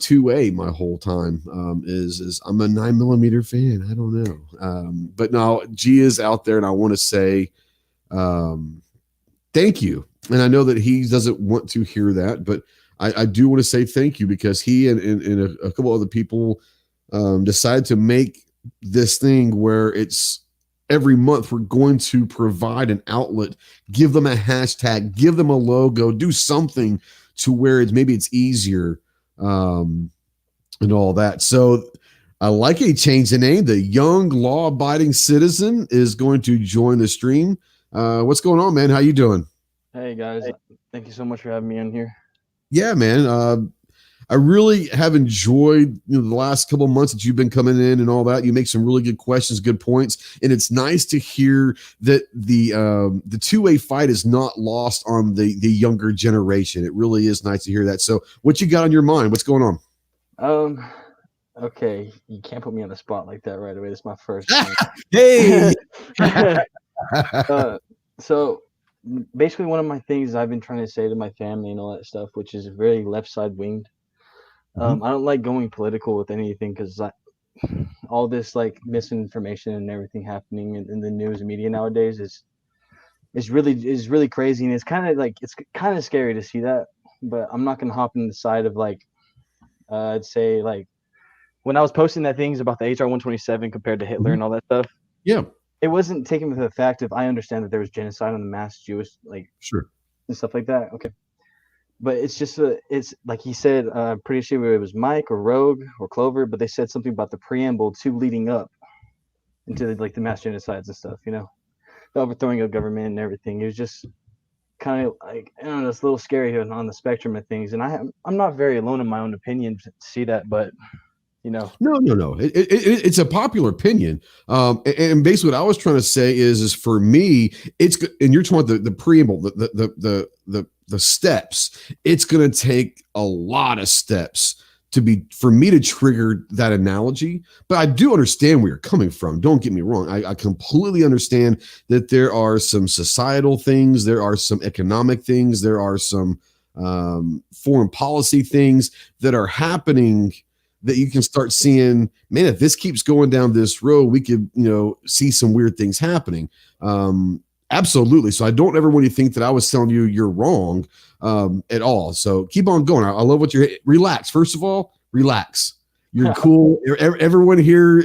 2A my whole time. Is I'm a 9mm fan. I don't know, but no, G is out there, and I want to say, thank you. And I know that he doesn't want to hear that, but I do want to say thank you because he and a couple other people decided to make this thing where it's every month we're going to provide an outlet, give them a hashtag, give them a logo, do something to where it's easier and all that. So I like a change the name. The Young Law-Abiding Citizen is going to join the stream. What's going on, man? How you doing? Hey, guys. Thank you so much for having me in here. Yeah, man. I really have enjoyed the last couple of months that you've been coming in and all that. You make some really good questions, good points, and it's nice to hear that the two-way fight is not lost on the younger generation. It really is nice to hear that. So, what you got on your mind? What's going on? Okay, you can't put me on the spot like that right away. This is my first. Hey. So basically, one of my things I've been trying to say to my family and all that stuff, which is very left side winged. I don't like going political with anything because all this like misinformation and everything happening in the news and media nowadays is really crazy, and it's kind of scary to see that. But I'm not gonna hop in the side of like I'd say like when I was posting that things about the HR 127 compared to Hitler and all that stuff. Yeah, it wasn't taken with the fact of I understand that there was genocide on the mass Jewish sure and stuff like that. Okay. But it's just it's like he said, I'm pretty sure it was Mike or Rogue or Clover, but they said something about the preamble to leading up into the mass genocides and stuff, the overthrowing of government and everything. It was just kind of like, I don't know, it's a little scary on the spectrum of things. And I'm not very alone in my own opinion to see that, but No. It's a popular opinion. And basically what I was trying to say is for me, and you're talking about the preamble, the steps. It's going to take a lot of steps for me to trigger that analogy. But I do understand where you're coming from. Don't get me wrong. I completely understand that there are some societal things, there are some economic things, there are some foreign policy things that are happening that you can start seeing, man, if this keeps going down this road, we could, see some weird things happening. Absolutely. So I don't ever want you to think that I was telling you you're wrong at all. So keep on going. I love what relax. First of all, relax. You're cool. Everyone here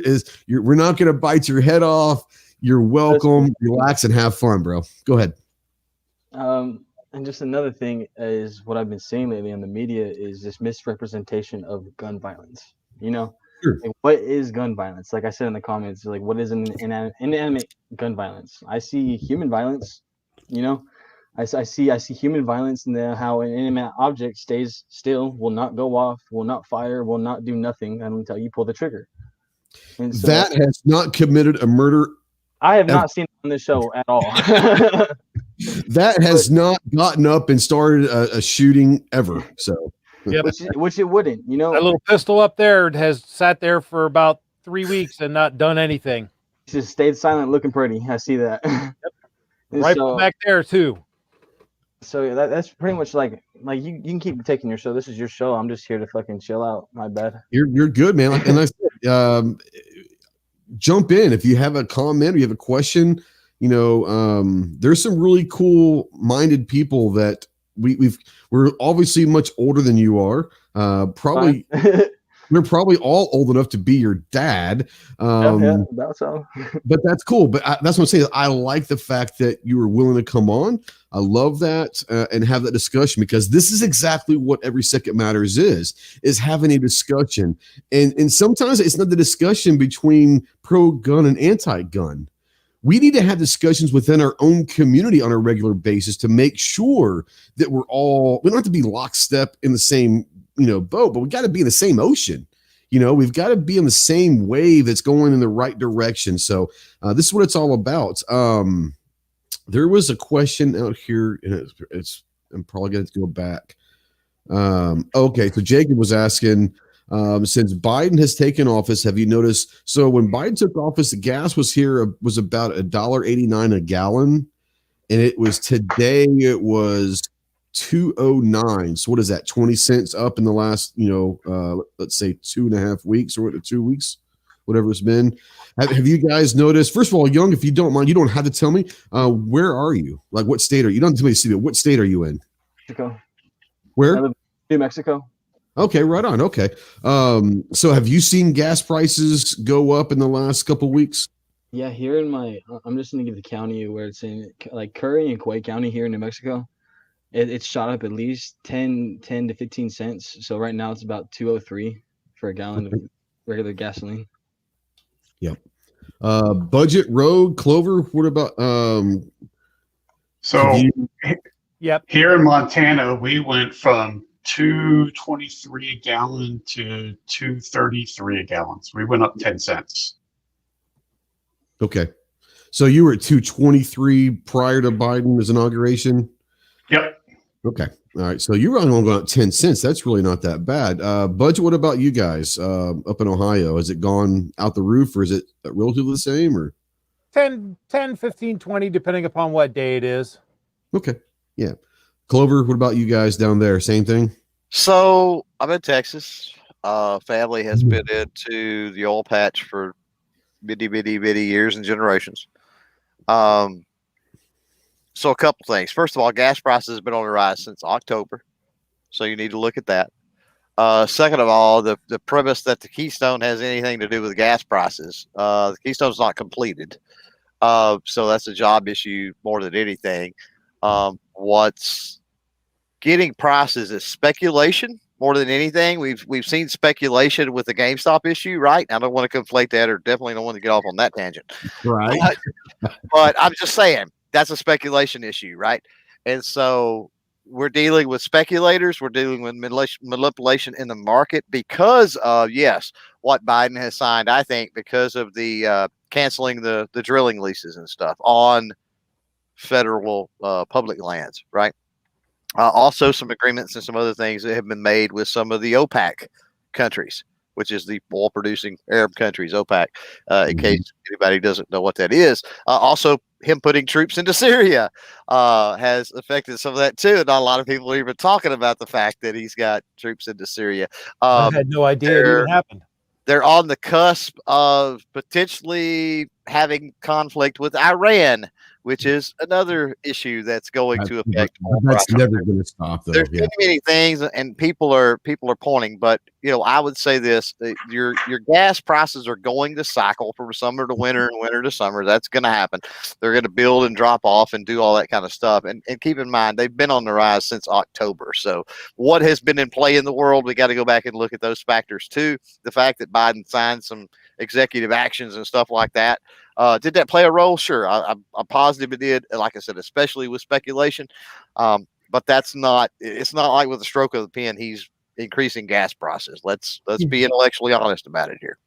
we're not going to bite your head off. You're welcome. Relax and have fun, bro. Go ahead. And just another thing is what I've been seeing lately in the media is this misrepresentation of gun violence. Sure. Like, what is gun violence? Like I said in the comments, like what is an inanimate gun violence? I see human violence. I see human violence in how an inanimate object stays still, will not go off, will not fire, will not do nothing until you pull the trigger. And so that has not committed a murder. I have not seen it on this show at all. That has not gotten up and started a shooting ever. So, which it wouldn't, That little pistol up there has sat there for about 3 weeks and not done anything. Just stayed silent, looking pretty. I see that. Yep. Right back there too. So that's pretty much like you can keep taking your show. This is your show. I'm just here to fucking chill out. My bad. You're good, man. And I said, jump in if you have a comment or you have a question. There's some really cool minded people that we're obviously much older than you are. Probably we're probably all old enough to be your dad. That's all. But that's cool. But that's what I'm saying. I like the fact that you were willing to come on. I love that and have that discussion, because this is exactly what Every Second Matters is having a discussion. And sometimes it's not the discussion between pro-gun and anti-gun. We need to have discussions within our own community on a regular basis to make sure that we don't have to be lockstep in the same, boat, but we got to be in the same ocean. We've got to be in the same wave that's going in the right direction. So this is what it's all about. There was a question out here, and I'm probably going to go back. Okay, so Jacob was asking, since Biden has taken office, have you noticed? So when Biden took office, the gas was about $1.89 a gallon, and it was $2.09. So what is that? 20 cents up in the last, let's say 2.5 weeks or 2 weeks, whatever it's been. Have you guys noticed? First of all, Young, if you don't mind, you don't have to tell me. Where are you? Like, what state are you? You don't have to tell me the city. What state are you in? Mexico. Where? New Mexico. Okay, right on. Okay. So have you seen gas prices go up in the last couple of weeks? Yeah, here I'm just going to give the county where it's in, like Curry and Quay County here in New Mexico. It's shot up at least 10 to 15 cents. So right now it's about $2.03 for a gallon of regular gasoline. Yep. Budget Road, Clover, what about Yep. Here in Montana, we went from $2.23 a gallon to $2.33 a gallon. So we went up 10 cents. Okay. So you were at $2.23 prior to Biden's inauguration? Yep. Okay. All right. So you're only going up 10 cents. That's really not that bad. Budget, what about you guys up in Ohio? Has it gone out the roof, or is it relatively the same? Or 10, 15, 20, depending upon what day it is. Okay. Yeah. Clover, what about you guys down there? Same thing? So I'm in Texas. Family has been into the oil patch for many years and generations. So a couple things. First of all, gas prices have been on the rise since October, so you need to look at that. Second of all, the premise that the Keystone has anything to do with gas prices. The Keystone's not completed, so that's a job issue more than anything. What's getting prices is speculation more than anything. We've seen speculation with the GameStop issue, right? I don't want to conflate that, or definitely don't want to get off on that tangent. Right. But I'm just saying that's a speculation issue, right? And so we're dealing with speculators. We're dealing with manipulation in the market because of, yes, what Biden has signed, I think, because of the canceling the drilling leases and stuff on federal public lands, right? Also, some agreements and some other things that have been made with some of the OPEC countries, which is the oil-producing Arab countries, OPEC, in case anybody doesn't know what that is. Also, him putting troops into Syria has affected some of that too. Not a lot of people are even talking about the fact that he's got troops into Syria. I had no idea it even happened. They're on the cusp of potentially having conflict with Iran, which is another issue that's going to affect. That's never going to stop, though. There's many things, and people are pointing, but I would say this: your gas prices are going to cycle from summer to winter and winter to summer. That's going to happen. They're going to build and drop off and do all that kind of stuff. And keep in mind, they've been on the rise since October. So what has been in play in the world? We got to go back and look at those factors too. The fact that Biden signed some executive actions and stuff like that. Did that play a role? Sure. I'm positive it did. Like I said, especially with speculation. But it's not like with the stroke of the pen, he's increasing gas prices. Let's be intellectually honest about it here.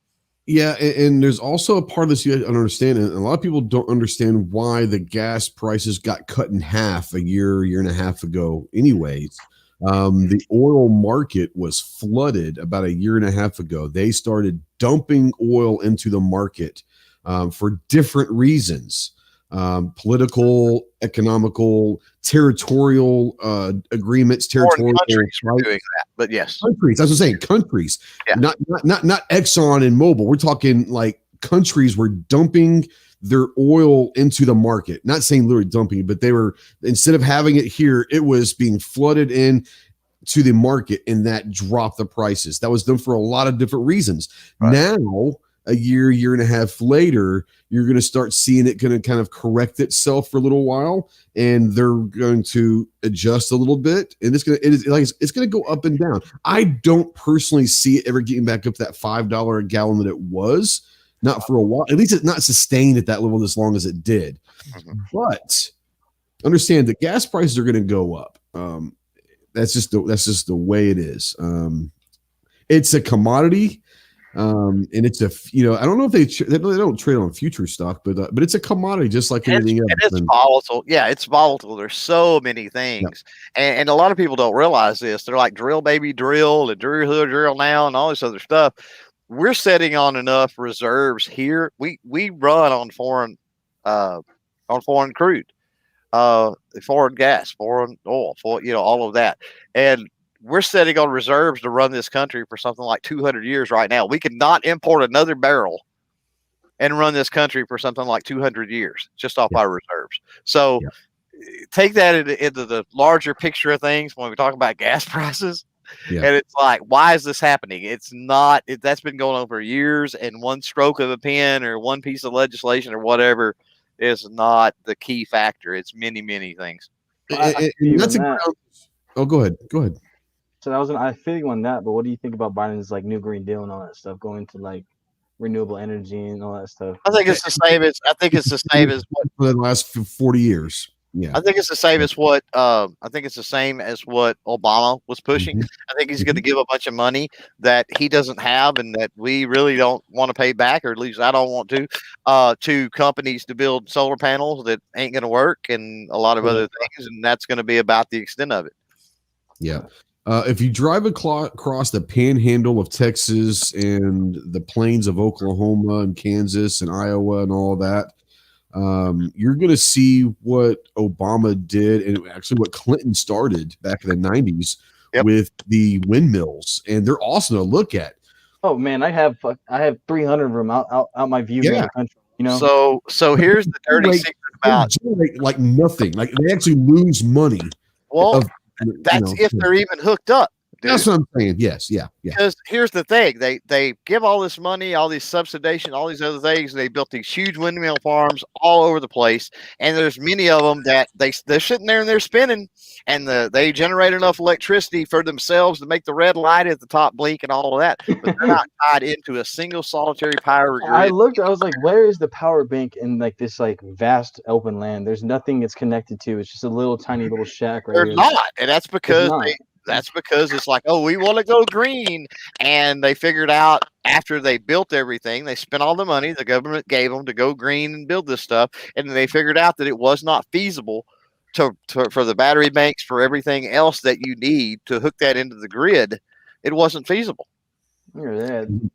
Yeah. And there's also a part of this you don't understand. And a lot of people don't understand why the gas prices got cut in half a year and a half ago anyways. The oil market was flooded about a year and a half ago. They started dumping oil into the market for different reasons, political, economical, territorial agreements, territorial countries right? Doing that, but yes, countries. That's what I'm saying. Countries, not Exxon and Mobil. We're talking like countries were dumping their oil into the market. Not saying literally dumping, but they were, instead of having it here, it was being flooded in to the market, and that dropped the prices. That was done for a lot of different reasons. Right. Now, a year and a half later, you're going to start seeing it going to kind of correct itself for a little while, and they're going to adjust a little bit, and it's going to go up and down. I don't personally see it ever getting back up to that $5 a gallon that it was, not for a while. At least it's not sustained at that level as long as it did. But understand that gas prices are going to go up. That's just the way it is. It's a commodity. And it's I don't know if they don't trade on future stock, but it's a commodity just like anything else. And it's volatile. Yeah, it's volatile. There's so many things, and a lot of people don't realize this. They're like drill, baby, drill, and drill now, and all this other stuff. We're sitting on enough reserves here. We run on foreign crude, foreign gas, foreign oil, all of that, and we're sitting on reserves to run this country for something like 200 years right now. We could not import another barrel and run this country for something like 200 years just off our reserves. So take that into the larger picture of things when we talk about gas prices. Yeah. And it's like, why is this happening? It's not, that's been going on for years, and one stroke of a pen or one piece of legislation or whatever is not the key factor. It's many, many things. Go ahead. So I feel you on that, but what do you think about Biden's like new Green Deal and all that stuff, going to like renewable energy and all that stuff? I think it's the same as what for the last 40 years. Yeah, I think it's the same as what Obama was pushing. I think he's going to give a bunch of money that he doesn't have and that we really don't want to pay back, or at least I don't want to companies to build solar panels that ain't going to work and a lot of other things, and that's going to be about the extent of it. Yeah. If you drive across the panhandle of Texas and the plains of Oklahoma and Kansas and Iowa and all that, you're going to see what Obama did, and actually what Clinton started back in the 90s with the windmills, and they're awesome to look at. Oh man, I have 300 of them out my view in the country. So here's the dirty secret about like nothing. Like they actually lose money. Well. That's if they're even hooked up. That's what I'm saying. Yes, yeah. Because here's the thing: they give all this money, all these subsidization, all these other things. They built these huge windmill farms all over the place, and there's many of them that they're sitting there and they're spinning, and they generate enough electricity for themselves to make the red light at the top blink and all of that. But they're not tied into a single solitary power grid. I was like, where is the power bank in like this like vast open land? There's nothing it's connected to. It's just a little tiny little shack right They're here. not, and that's because it's like, oh, we want to go green. And they figured out after they built everything, they spent all the money the government gave them to go green and build this stuff. And they figured out that it was not feasible for the battery banks, for everything else that you need to hook that into the grid. It wasn't feasible.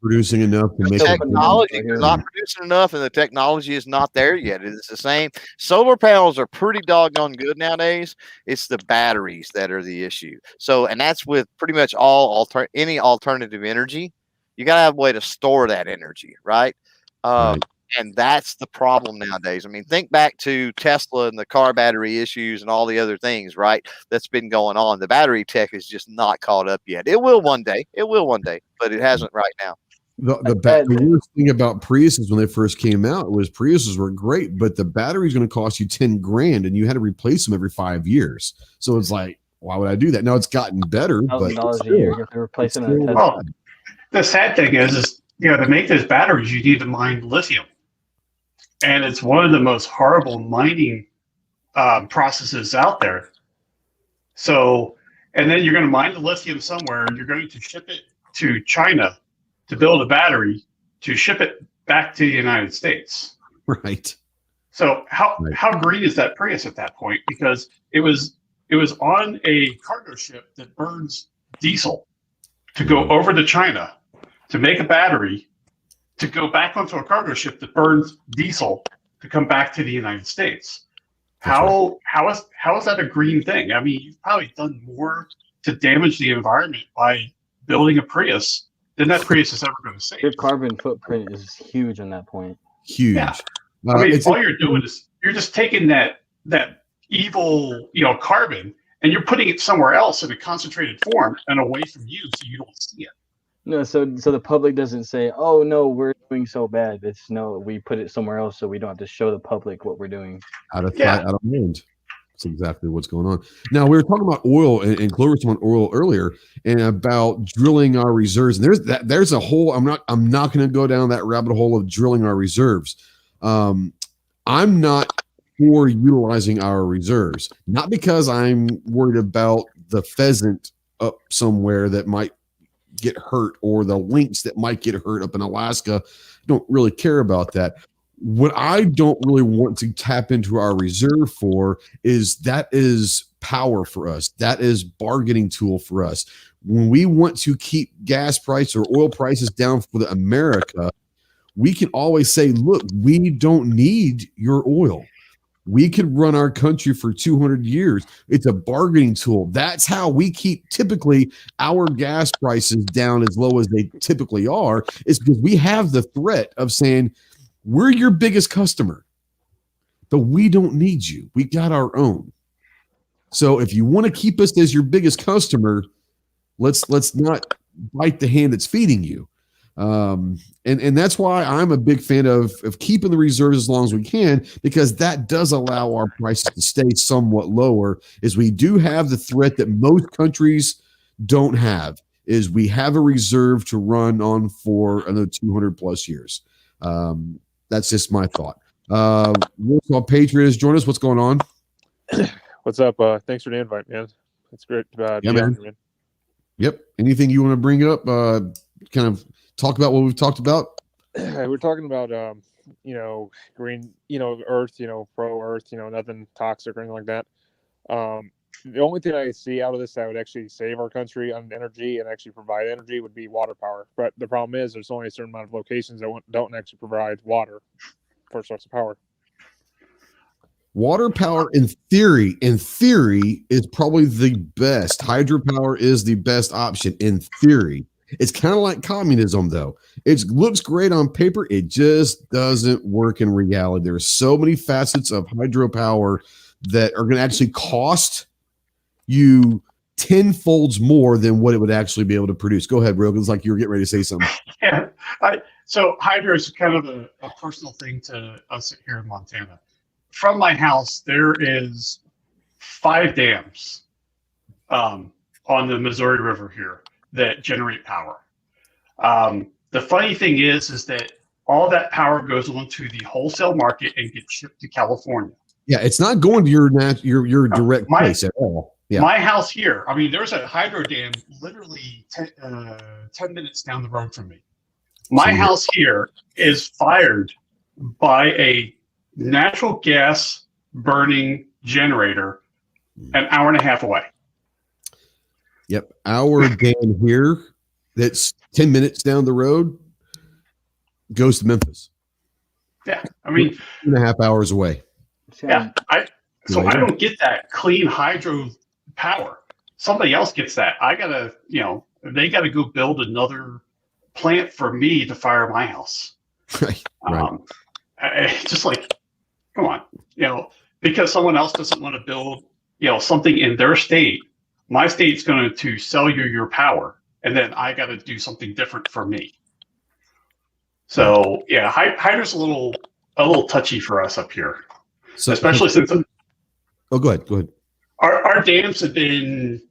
Producing enough to make technology. They're not producing enough, and the technology is not there yet. It's the same. Solar panels are pretty doggone good nowadays. It's the batteries that are the issue. So, and that's with pretty much any alternative energy. You got to have a way to store that energy, right? And that's the problem nowadays. I mean, think back to Tesla and the car battery issues and all the other things, right? That's been going on. The battery tech is just not caught up yet. It will one day, but it hasn't right now. The worst thing about Priuses when they first came out was Priuses were great, but the battery's going to cost you $10,000 and you had to replace them every 5 years. So it's like, why would I do that? Now it's gotten better, but $1,000 a year you have to replace them. Well, the sad thing is, to make those batteries, you need to mine lithium. And it's one of the most horrible mining processes out there. So, and then you're going to mine the lithium somewhere, and you're going to ship it to China to build a battery to ship it back to the United States. Right. So how green is that Prius at that point? Because it was on a cargo ship that burns diesel to go over to China to make a battery, to go back onto a cargo ship that burns diesel to come back to the United States. How is that a green thing? I mean, you've probably done more to damage the environment by building a Prius than that Prius is ever going to save. Your carbon footprint is huge on that point. Huge. Yeah. I mean, all you're doing is you're just taking that evil, carbon, and you're putting it somewhere else in a concentrated form and away from you, so you don't see it. No, so the public doesn't say, "Oh no, we're doing so bad." It's no, we put it somewhere else so we don't have to show the public what we're doing. Out of mind. That's exactly what's going on. Now we were talking about oil, and Clovis on oil earlier, and about drilling our reserves. And there's a whole. I'm not going to go down that rabbit hole of drilling our reserves. I'm not for utilizing our reserves, not because I'm worried about the pheasant up somewhere that might get hurt, or the lynx that might get hurt up in Alaska. Don't really care about that. What I don't really want to tap into our reserve for is power for us. That is bargaining tool for us. When we want to keep gas price or oil prices down for America, we can always say, look, we don't need your oil. We could run our country for 200 years. It's a bargaining tool. That's how we keep typically our gas prices down as low as they typically are, is because we have the threat of saying, we're your biggest customer, but we don't need you. We got our own. So if you want to keep us as your biggest customer, let's not bite the hand that's feeding you. And that's why I'm a big fan of keeping the reserves as long as we can, because that does allow our prices to stay somewhat lower, as we do have the threat that most countries don't have, is we have a reserve to run on for another 200 plus years. That's just my thought. Warsaw Patriots, join us. What's going on? What's up? Thanks for the invite, man. It's great to be man. Here, man. Yep. Anything you want to bring up? Kind of talk about what we've talked about. We're talking about green, earth, pro earth, nothing toxic or anything like that. The only thing I see out of this that would actually save our country on energy and actually provide energy would be water power. But the problem is there's only a certain amount of locations that don't actually provide water for a source of power. Water power, in theory, is probably the best. Hydropower is the best option in theory. It's kind of like communism, though. It looks great on paper. It just doesn't work in reality. There are so many facets of hydropower that are going to actually cost you tenfolds more than what it would actually be able to produce. Go ahead, Rogan. It's like you were getting ready to say something. Yeah. So hydro is kind of a personal thing to us here in Montana. From my house, there is 5 dams on the Missouri River here that generate power. The funny thing is that all that power goes onto the wholesale market and gets shipped to California. Yeah, it's not going to your direct place at all. Yeah. My house here, I mean, there's a hydro dam literally 10 minutes down the road from me. My house here is fired by a natural gas burning generator an hour and a half away. Yep. Our dam here that's 10 minutes down the road goes to Memphis. Yeah. I mean, 2.5 hours away. Yeah. I don't get that clean hydro power. Somebody else gets that. I gotta, they gotta go build another plant for me to fire my house. Right. Just like, come on, because someone else doesn't want to build, something in their state. My state's going to sell you your power, and then I got to do something different for me. So yeah, hydro's a little touchy for us up here, especially since. Oh, go ahead. Our dams have been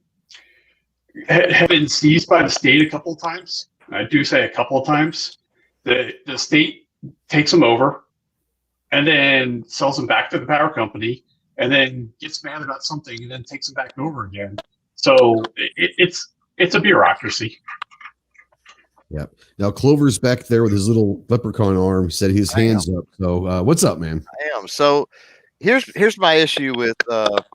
seized by the state a couple of times. I do say a couple of times. The state takes them over and then sells them back to the power company and then gets mad about something and then takes them back over again. So it's a bureaucracy. Yeah. Now Clover's back there with his little leprechaun arm. He said his hands up. So what's up, man? I am. So here's my issue with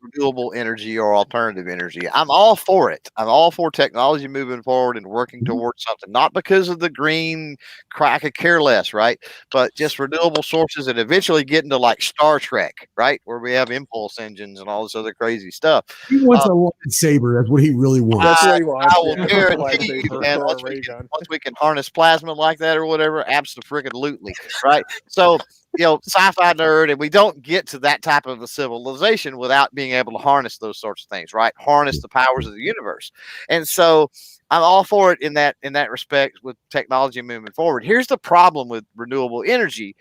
renewable energy or alternative energy. I'm all for it. I'm all for technology moving forward and working towards something, not because of the green crack of care less, right? But just renewable sources and eventually get into like Star Trek, right? Where we have impulse engines and all this other crazy stuff. He wants a lightsaber. That's what he really wants. That's what he wants. I will guarantee you, man, once we can harness plasma like that or whatever, absolutely, right? So, sci-fi nerd, and we don't get to that type of a civilization without being able to harness those sorts of things, right? Harness the powers of the universe. And so I'm all for it in that respect with technology moving forward. Here's the problem with renewable energy.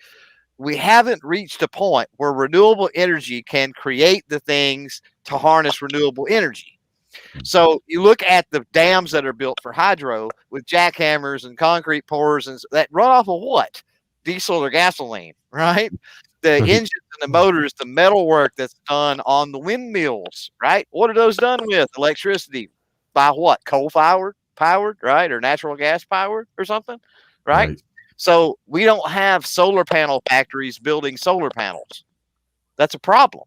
We haven't reached a point where renewable energy can create the things to harness renewable energy. So you look at the dams that are built for hydro with jackhammers and concrete pours and that run off of what? Diesel or gasoline, right? The engines and the motors, the metal work that's done on the windmills, right? What are those done with? Electricity by what? Coal powered, right? Or natural gas powered or something, right? So we don't have solar panel factories building solar panels. That's a problem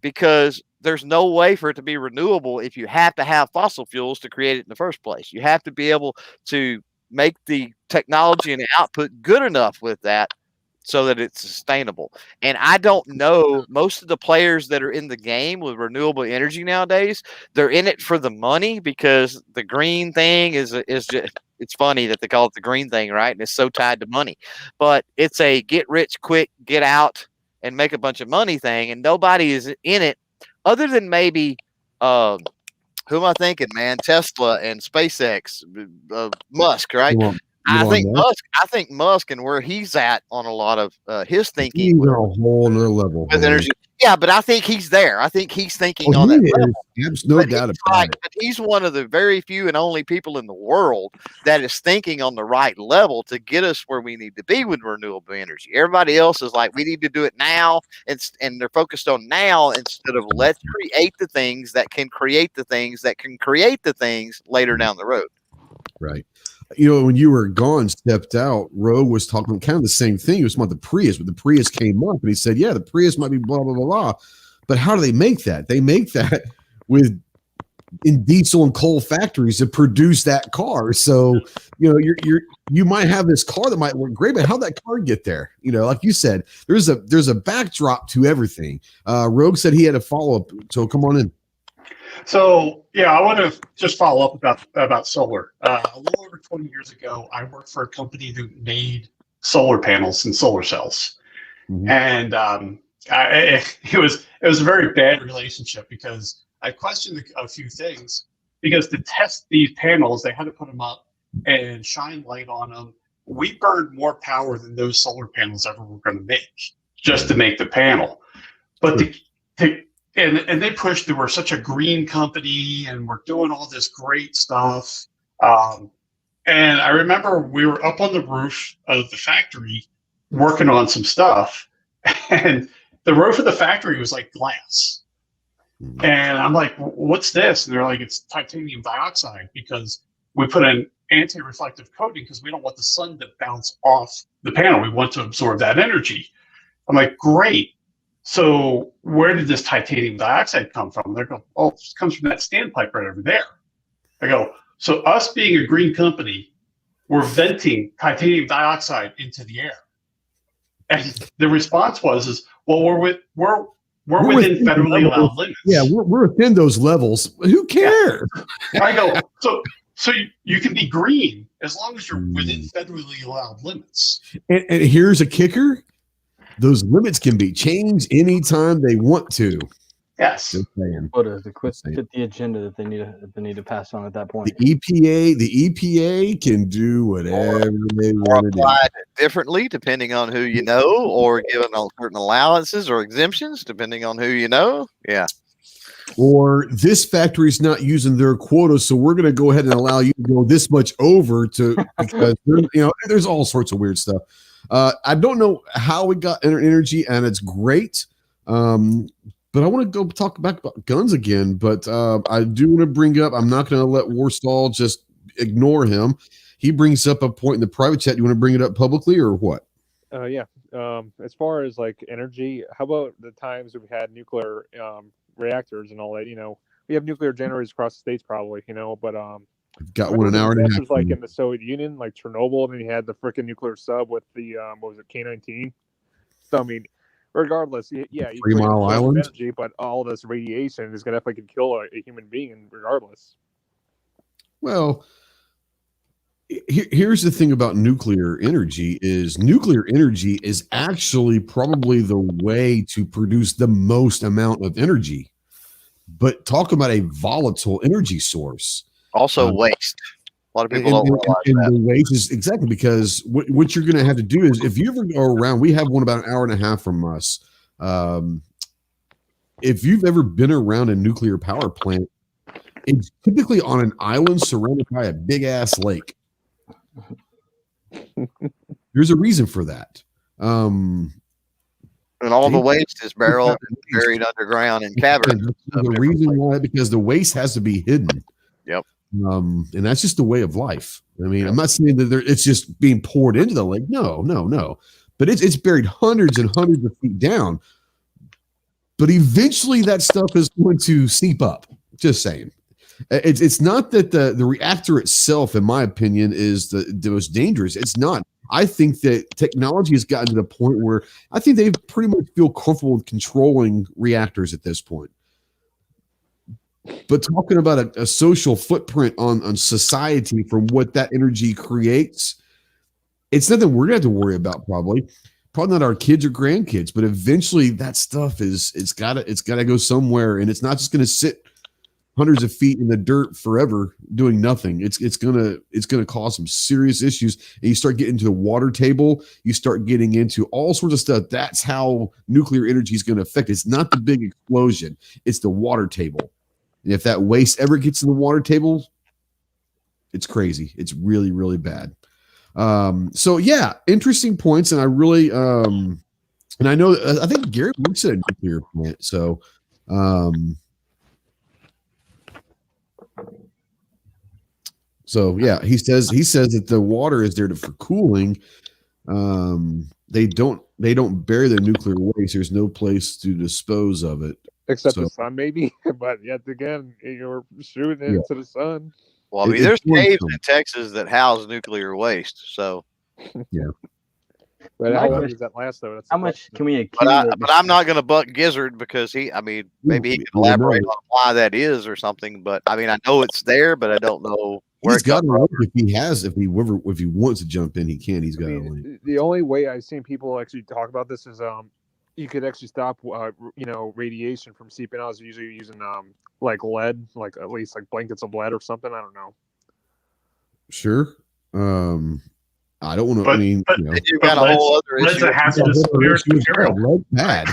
because there's no way for it to be renewable if you have to have fossil fuels to create it in the first place. You have to be able to make the technology and the output good enough with that so that it's sustainable. And I don't know, most of the players that are in the game with renewable energy nowadays, they're in it for the money because the green thing is just, it's funny that they call it the green thing, right? And it's so tied to money, but it's a get rich quick, get out and make a bunch of money thing. And nobody is in it other than maybe, who am I thinking, man? Tesla and SpaceX, Musk, right? I think Musk and where he's at on a lot of his thinking. He's on a whole other level with energy. Yeah, but I think he's there. I think he's thinking on that level. There's no doubt about it. But he's one of the very few and only people in the world that is thinking on the right level to get us where we need to be with renewable energy. Everybody else is like, we need to do it now, and they're focused on now instead of let's create the things that can create the things that can create the things later down the road. Right. When you were gone, stepped out, Rogue was talking kind of the same thing. He was about the Prius, but the Prius came up and he said, yeah, the Prius might be blah, blah, blah, blah. But how do they make that? They make that in diesel and coal factories to produce that car. So, you might have this car that might work great, but how'd that car get there? Like you said, there's a backdrop to everything. Rogue said he had a follow-up. So come on in. So, yeah, I want to just follow up about solar. A little over 20 years ago, I worked for a company that made solar panels and solar cells. Mm-hmm. And it was a very bad relationship because I questioned a few things. because to test these panels, they had to put them up and shine light on them. We burned more power than those solar panels ever were going to make just to make the panel. But and they pushed that we're such a green company and we're doing all this great stuff. And I remember we were up on the roof of the factory working on some stuff, and the roof of the factory was like glass. And I'm like, what's this? And they're like, it's titanium dioxide because we put an anti-reflective coating because we don't want the sun to bounce off the panel. We want to absorb that energy. I'm like, great. So where did this titanium dioxide come from? They go, oh, it comes from that standpipe right over there. I go, so us being a green company, we're venting titanium dioxide into the air. And the response was, well, we're within federally allowed limits. Yeah, we're within those levels. Who cares? Yeah. I go, so you can be green as long as you're within federally allowed limits. And here's a kicker. Those limits can be changed anytime they want to. Yes. Quotas to fit the agenda that they need to pass on at that point. The EPA can do whatever they want to do. Apply it differently depending on who you know, or given certain allowances or exemptions depending on who you know. Yeah. Or this factory's not using their quota, so we're going to go ahead and allow you to go this much over because there's all sorts of weird stuff. I don't know how we got energy, and it's great. But I want to go talk back about guns again. But I do want to bring up, I'm not going to let Warstall just ignore him. He brings up a point in the private chat. You want to bring it up publicly or what? Yeah. As far as like energy, how about the times that we had nuclear reactors and all that? We have nuclear generators across the states probably, but I've got one an hour and a half. Like in the Soviet Union, like Chernobyl, and then you had the freaking nuclear sub with the what was it, K-19. So I mean, regardless, you 3 Mile Island energy, but all this radiation is gonna fucking kill a human being regardless. Well, here's the thing about nuclear energy is actually probably the way to produce the most amount of energy. But talk about a volatile energy source. Also waste. A lot of people don't realize that. The waste is exactly because what you're going to have to do is if you ever go around, we have one about an hour and a half from us. If you've ever been around a nuclear power plant, it's typically on an island surrounded by a big ass lake. There's a reason for that. And all the waste is buried underground in caverns. The reason why, because the waste has to be hidden. Yep. And that's just the way of life. I mean, I'm not saying that it's just being poured into the lake. No. But it's buried hundreds and hundreds of feet down. But eventually that stuff is going to seep up. Just saying. It's not that the reactor itself, in my opinion, is the most dangerous. It's not. I think that technology has gotten to the point where I think they pretty much feel comfortable with controlling reactors at this point. But talking about a social footprint on society from what that energy creates, it's nothing we're going to have to worry about probably not our kids or grandkids, but eventually that stuff it's got to go somewhere, and it's not just going to sit hundreds of feet in the dirt forever doing nothing. It's gonna cause some serious issues, and you start getting to the water table, you start getting into all sorts of stuff. That's how nuclear energy is going to affect. It's not the big explosion, it's the water table. And if that waste ever gets in the water table, it's crazy. It's really, really bad. So yeah, interesting points. And I really, and I know, I think Gary works at a nuclear plant. So, yeah, he says that the water is there for cooling. They don't bury their nuclear waste. There's no place to dispose of it. Except the sun, maybe. But yet again, you're shooting it into the sun. Well, I mean, there's caves in Texas that house nuclear waste. So, yeah. But how long does that last, though? How much can we? But I'm not going to buck Gizzard because maybe he can elaborate on why that is or something. But I mean, I know it's there, but I don't know where he's got to. If he wants to jump in, he can. He's got to. The only way I've seen people actually talk about this is, you could actually stop, radiation from seeping out. Is usually using like lead, like at least like blankets of lead or something. I don't know. Sure. I don't want to. But, I mean, you got a whole other lead's issue. a hazardous material. Bad.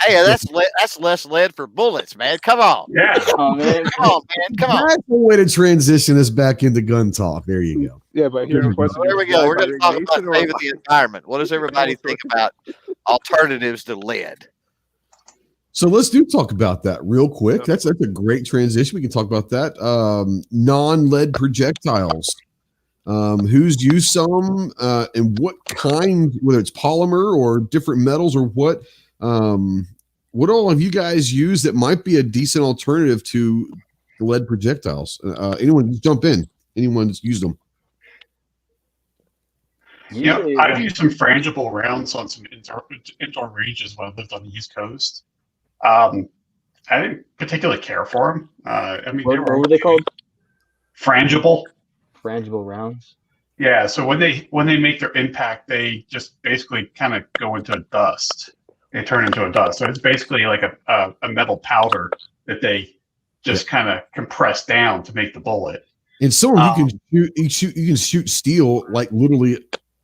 Hey, that's less lead for bullets, man. Come on. Yeah. Oh man, Come on, man. Come on. That's a way to transition us back into gun talk. There you go. Yeah, but here's the question. There we go. We're going to talk about saving the environment. What does everybody think about alternatives to lead? So let's talk about that real quick. That's a great transition. We can talk about that. Non-lead projectiles. Who's used some and what kind, whether it's polymer or different metals or what all have you guys used that might be a decent alternative to lead projectiles? Anyone just jump in. Anyone that's used them. I've used some frangible rounds on some indoor ranges when I lived on the East Coast. I didn't particularly care for them. what were they called? Frangible rounds. Yeah, so when they make their impact, they just basically kind of go into dust. They turn into a dust. So it's basically like a metal powder that they just kind of compress down to make the bullet. And some you can shoot steel like literally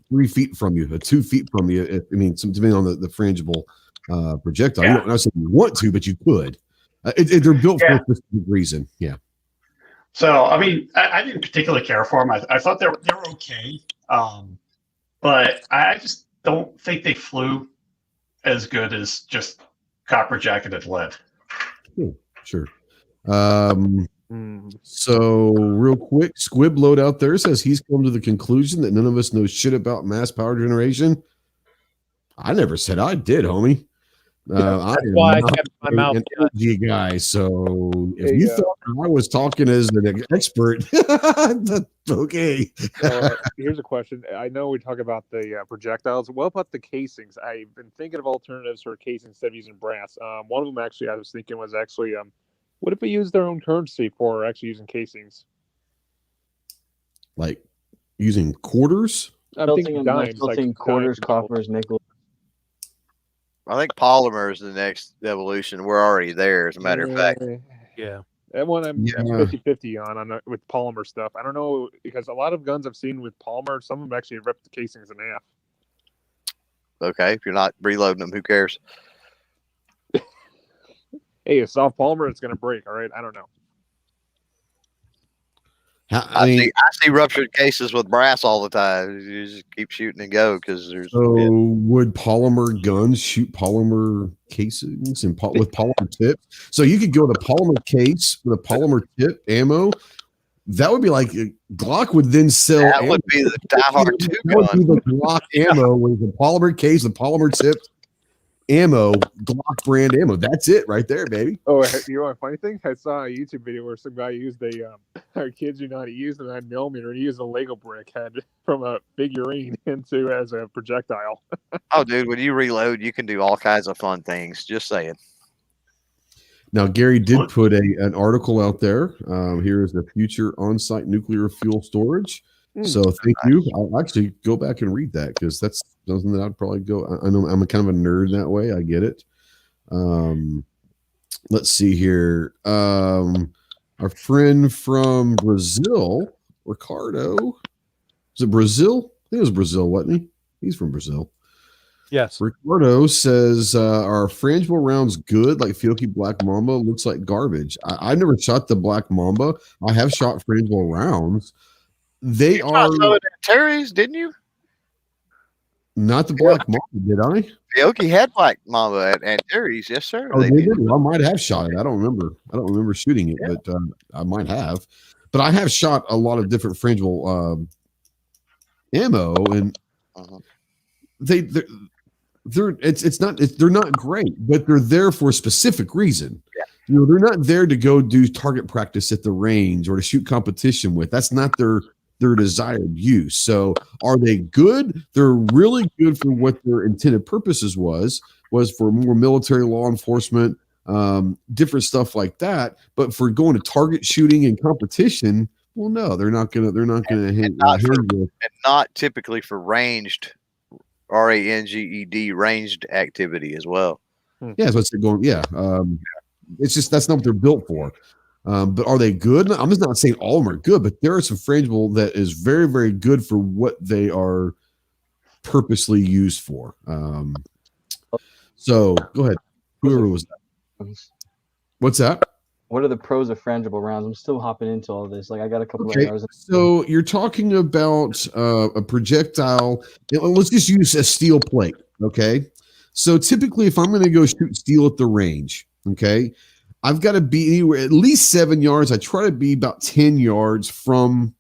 3 feet from you, or 2 feet from you. Depending on the frangible projectile. Yeah. You don't necessarily want to, but you could. They're built for a specific reason. Yeah. So, I didn't particularly care for them. I thought they were okay. But I just don't think they flew as good as just copper jacketed lead. Sure. So real quick, Squib Load out there says he's come to the conclusion that none of us know shit about mass power generation. I never said I did, homie. That's why I kept my mouth shut. Energy guy. So if you thought I was talking as an expert, that's okay. Here's a question. I know we talk about the projectiles. What about the casings? I've been thinking of alternatives for casings instead of using brass. One of them actually I was thinking was actually, what if we use their own currency for actually using casings? Like using quarters? I'm thinking dimes, quarters, coppers, nickels. I think polymer is the next evolution. We're already there, as a matter of fact. Yeah. That one I'm 50-50 on with polymer stuff. I don't know, because a lot of guns I've seen with polymer, some of them actually rip the casings in half. Okay, if you're not reloading them, who cares? Hey, a soft polymer, it's going to break, all right? I don't know. I see ruptured cases with brass all the time. You just keep shooting and go because there's. So would polymer guns shoot polymer casings and with polymer tips? So you could go with a polymer case with a polymer tip ammo. That would be like Glock would then sell. That would be the diehard 2 gun. That would be the Glock ammo with a polymer case, the polymer tipped ammo, Glock brand ammo. That's it right there, baby. Oh, you know a funny thing? I saw a YouTube video where some guy used our kids do know how to use the 9mm. He used a Lego brick head from a figurine as a projectile. Oh, dude, when you reload, you can do all kinds of fun things. Just saying. Now, Gary did put an article out there. Here is the future on-site nuclear fuel storage. So thank you. I'll actually go back and read that because that's something that I'd probably go. I know I'm kind of a nerd that way. I get it. Let's see here. Our friend from Brazil, Ricardo. Was it Brazil? I think it was Brazil, wasn't he? He's from Brazil. Yes. Ricardo says, are frangible rounds good? Like Fiocchi Black Mamba looks like garbage. I never shot the Black Mamba. I have shot frangible rounds. They are Terry's, didn't you? Not the Black Mamba, did I? Fiocchi had Black Mamba at Terry's, yes, sir. Oh, they did. Well, I might have shot it. I don't remember shooting it, but I might have. But I have shot a lot of different frangible ammo, and they're not great, but they're there for a specific reason. Yeah. You know, they're not there to go do target practice at the range or to shoot competition with. That's not their desired use. So are they good? They're really good for what their intended purposes was for more military law enforcement, different stuff like that. But for going to target shooting and competition, well, no, they're not gonna hit. And not typically for ranged RANGED, ranged activity as well. Yeah, so it's going. Yeah, it's just that's not what they're built for. But are they good? I'm just not saying all of them are good, but there are some frangible that is very, very good for what they are purposely used for. So go ahead. Whoever was that? What's that? What are the pros of frangible rounds? I'm still hopping into all this. Like I got a couple of hours. So you're talking about a projectile. Let's just use a steel plate. Okay. So typically, if I'm going to go shoot steel at the range, okay, I've got to be anywhere at least 7 yards. I try to be about 10 yards from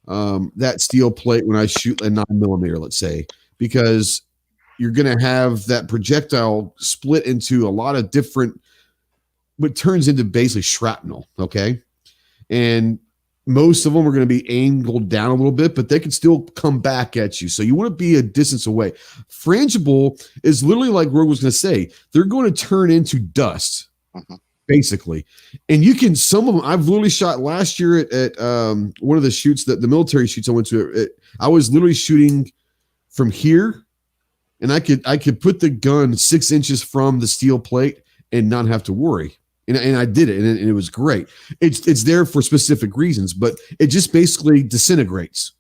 that steel plate when I shoot a 9mm, let's say, because you're going to have that projectile split into a lot of different, what turns into basically shrapnel. Okay. And most of them are going to be angled down a little bit, but they can still come back at you. So you want to be a distance away. Frangible is literally like Rogue was going to say, they're going to turn into dust, basically. And you can, some of them, I've literally shot last year at one of the shoots, that the military shoots I went to. I was literally shooting from here, and I could put the gun 6 inches from the steel plate and not have to worry. And I did it, and it was great. It's there for specific reasons, but it just basically disintegrates.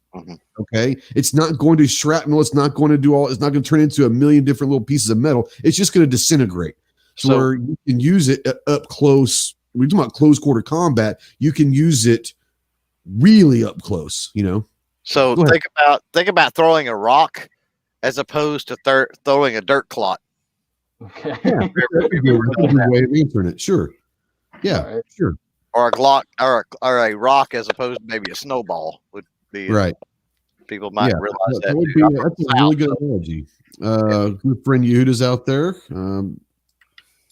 Okay, it's not going to shrapnel. It's not going to do all. It's not going to turn into a million different little pieces of metal. It's just going to disintegrate. So where you can use it up close. We're talking about close quarter combat. You can use it really up close. You know. So think about throwing a rock as opposed to throwing a dirt clot. Okay. Yeah, that's a good way of answering it. Sure. Yeah, right. Sure. Or a Glock, or a rock as opposed to maybe a snowball would be right. People might realize that. Would be, that's a really good analogy. Good friend Yehuda's out there. I'm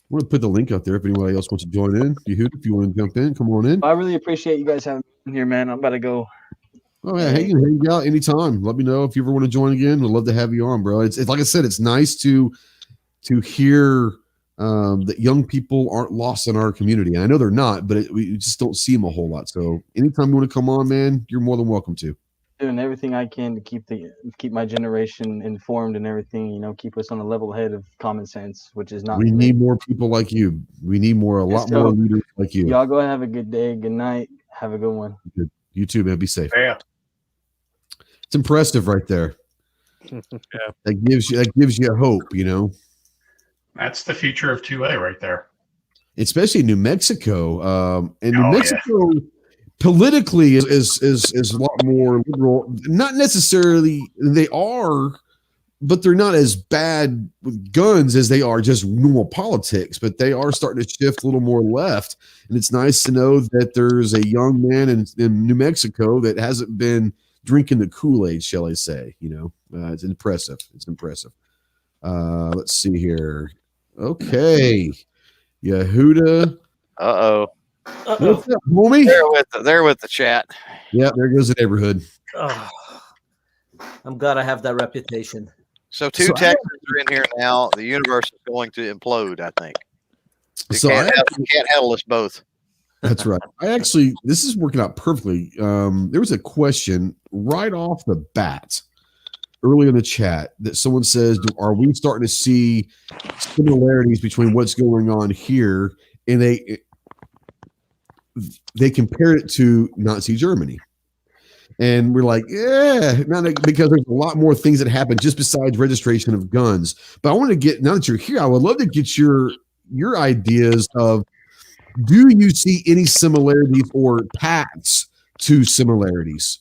going to put the link out there if anybody else wants to join in. Yehuda, if you want to jump in, come on in. I really appreciate you guys having me here, man. I'm about to go. Oh yeah, hang out anytime. Let me know if you ever want to join again. We'd love to have you on, bro. It's like I said, it's nice to hear that young people aren't lost in our community. And I know they're not, but we just don't see them a whole lot. So anytime you want to come on, man, you're more than welcome to. Doing everything I can to keep my generation informed and everything, you know, keep us on a level head of common sense, which is not. We need more people like you. We need a lot more leaders like you. Y'all go have a good day. Good night. Have a good one. Good. You too, man. Be safe. Yeah. It's impressive right there. Yeah. That gives you hope, you know. That's the future of 2A right there. Especially New Mexico. And New Mexico politically is a lot more liberal. Not necessarily they are, but they're not as bad with guns as they are just normal politics. But they are starting to shift a little more left. And it's nice to know that there's a young man in New Mexico that hasn't been drinking the Kool-Aid, shall I say. You know, it's impressive. It's impressive. Let's see here. Okay. Yehuda. Uh-oh. What's up, homie? There with the chat. Yeah, there goes the neighborhood. Oh, I'm glad I have that reputation. So Texans are in here now. The universe is going to implode, I think. You can't handle us both. That's right. This is working out perfectly. There was a question right off the bat early in the chat that someone says, are we starting to see similarities between what's going on here? And they compared it to Nazi Germany. And we're like, yeah, because there's a lot more things that happen just besides registration of guns. But I want to get, now that you're here, I would love to get your ideas of, do you see any similarities or paths to similarities?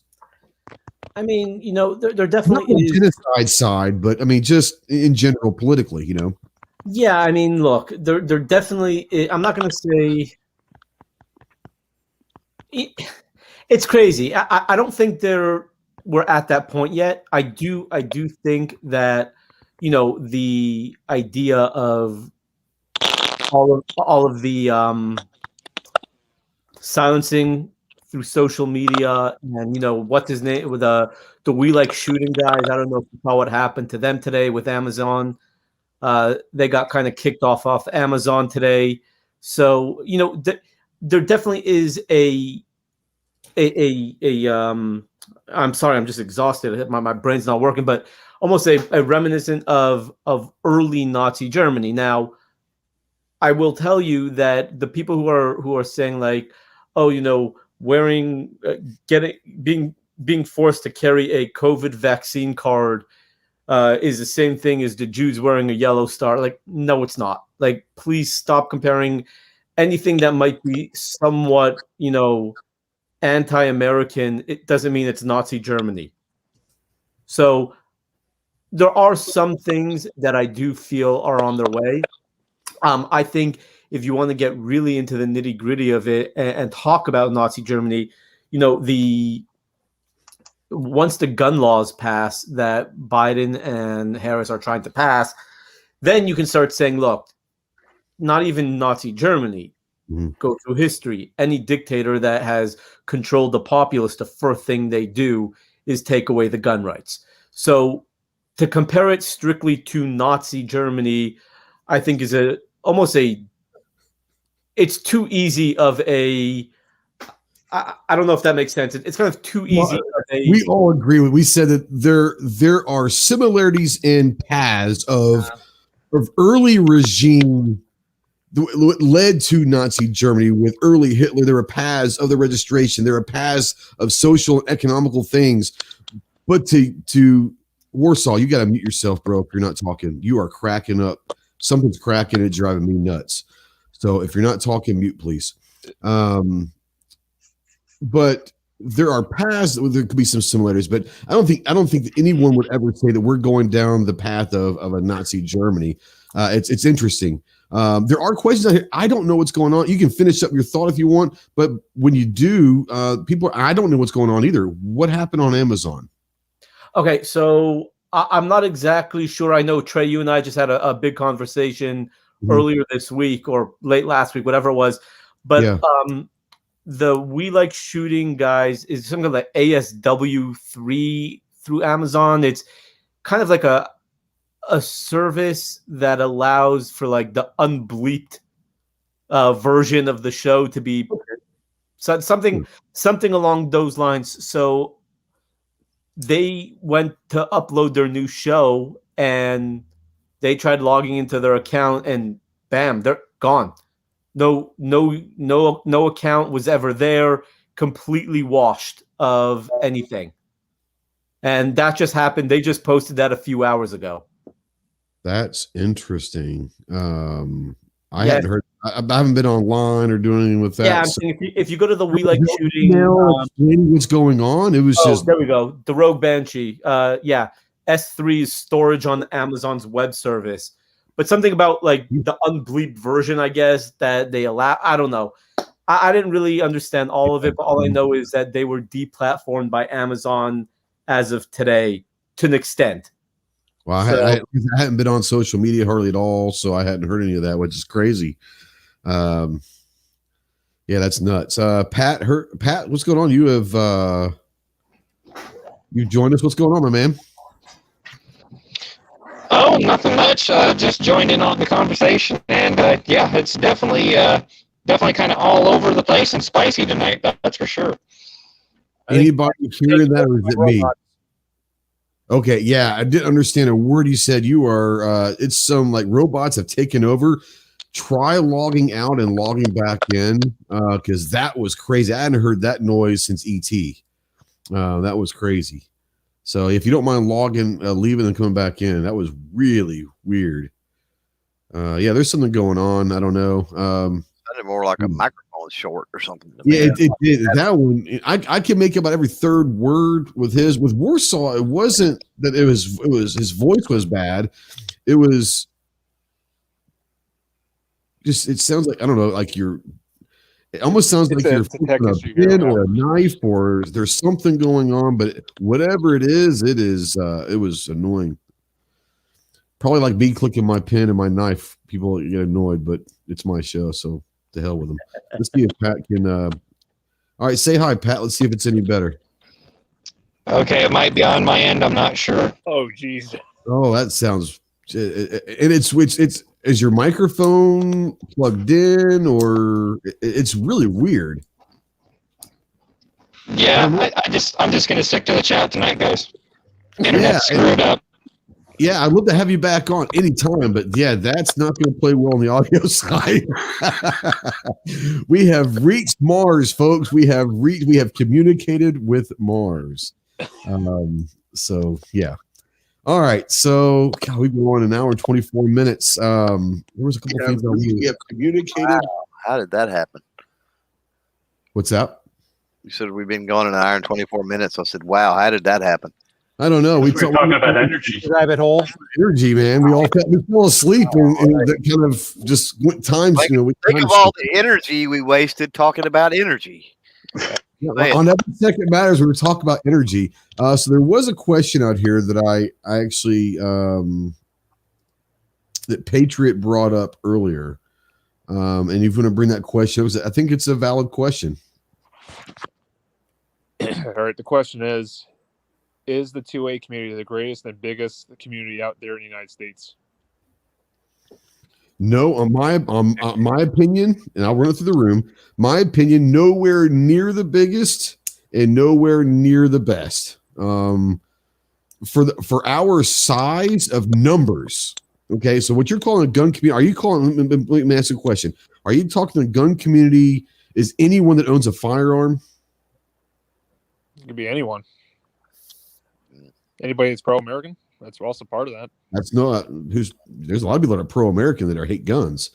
I mean, you know, there definitely is genocide side, but I mean, just in general, politically, you know. Yeah, I mean, look, there definitely. I'm not going to say it's crazy. I don't think we're at that point yet. I do think that, you know, the idea of all of the silencing through social media, and, you know, what's his name with the We Like Shooting guys. I don't know if you saw what happened to them today with Amazon. They got kind of kicked off Amazon today. So, you know, there definitely is I'm sorry, I'm just exhausted. My brain's not working, but almost a reminiscent of early Nazi Germany. Now, I will tell you that the people who are saying like, oh, wearing being forced to carry a COVID vaccine card is the same thing as the Jews wearing a yellow star. Like, no, it's not. Like, please stop comparing anything that might be somewhat, anti-American. It doesn't mean it's Nazi Germany. So there are some things that I do feel are on their way. I think if you want to get really into the nitty gritty of it and talk about Nazi Germany, once the gun laws pass that Biden and Harris are trying to pass, then you can start saying, look, not even Nazi Germany, go through history. Any dictator that has controlled the populace, the first thing they do is take away the gun rights. So to compare it strictly to Nazi Germany, I think is it's too easy of a, I don't know if that makes sense. It's kind of too easy. We all agree with. We said that there are similarities in paths of early regime what led to Nazi Germany with early Hitler. There were paths of the registration. There are paths of social and economical things. But to Warsaw, you got to mute yourself, bro. If you're not talking, you are cracking up. Something's cracking. It's driving me nuts. So if you're not talking, mute, please. But there are paths. There could be some similarities, but I don't think that anyone would ever say that we're going down the path of a Nazi Germany. It's interesting. There are questions out here. I don't know what's going on. You can finish up your thought if you want, but when you do, I don't know what's going on either. What happened on Amazon? Okay, so I'm not exactly sure. I know, Trey, you and I just had a big conversation earlier this week or late last week, whatever it was. But the We Like Shooting guys is something like ASW3 through Amazon. It's kind of like a service that allows for like the unbleeped version of the show to be something along those lines. So they went to upload their new show and they tried logging into their account and bam, they're gone. No account was ever there, completely washed of anything. And that just happened. They just posted that a few hours ago. That's interesting. I haven't heard. I haven't been online or doing anything with that. Yeah, I'm saying if you go to the We Like Shooting, what's going on? It was just there we go. The Rogue Banshee. S3's storage on Amazon's web service, but something about like the unbleeped version, I guess, that they allow. I don't know. I didn't really understand all of it, but all I know is that they were deplatformed by Amazon as of today to an extent. Well, I hadn't been on social media hardly at all, so I hadn't heard any of that, which is crazy. Yeah, that's nuts. Pat, what's going on? You have you joined us. What's going on, my man? Oh, nothing much. Just joined in on the conversation, and it's definitely kind of all over the place and spicy tonight. That's for sure. Anybody hearing that, or is it me? Okay, yeah, I didn't understand a word you said. You are, it's some like robots have taken over. Try logging out and logging back in because that was crazy. I hadn't heard that noise since ET. That was crazy. So if you don't mind logging, leaving and coming back in, that was really weird. Yeah, there's something going on. I don't know. Sounded more like a microphone short or something. Yeah, it did. That one, I can make about every third word with Warsaw. It wasn't that it was his voice was bad. It was just, it sounds like, I don't know, like it almost sounds like you're flipping a pin or a knife, or there's something going on, but whatever it is, it was annoying. Probably like me clicking my pen and my knife. People get annoyed, but it's my show, so to hell with them. Let's see if Pat can. All right, say hi, Pat. Let's see if it's any better. Okay, it might be on my end. I'm not sure. Oh, geez. Oh, that sounds. And it's is your microphone plugged in, or it's really weird? Yeah, I'm just gonna stick to the chat tonight, guys. Internet's screwed up. Yeah, I'd love to have you back on anytime, but yeah, that's not going to play well on the audio side. We have reached Mars, folks. We have communicated with Mars. So yeah. All right. So God, we've been on an hour and 24 minutes. There was a couple things we have communicated. Wow. How did that happen? What's that? You said we've been going an hour and 24 minutes. I said, wow, how did that happen? I don't know. We're talking about energy. Rabbit hole. Energy, man. We fell asleep and that kind of just went times. Think of all the energy we wasted talking about energy. On Every Second Matters, we were talking about energy. So there was a question out here that I actually that Patriot brought up earlier. And if you want to bring that question, I think it's a valid question. All right. The question is the 2A community the greatest and biggest community out there in the United States? No, on my opinion, and I'll run it through the room. My opinion, nowhere near the biggest and nowhere near the best. For our size of numbers. Okay, so what you're calling a gun community? Are you calling? Let me ask you a question. Are you talking a gun community? Is anyone that owns a firearm? It could be anyone. Anybody that's pro-American, that's also part of that. That's not there's a lot of people that are pro-American that hate guns.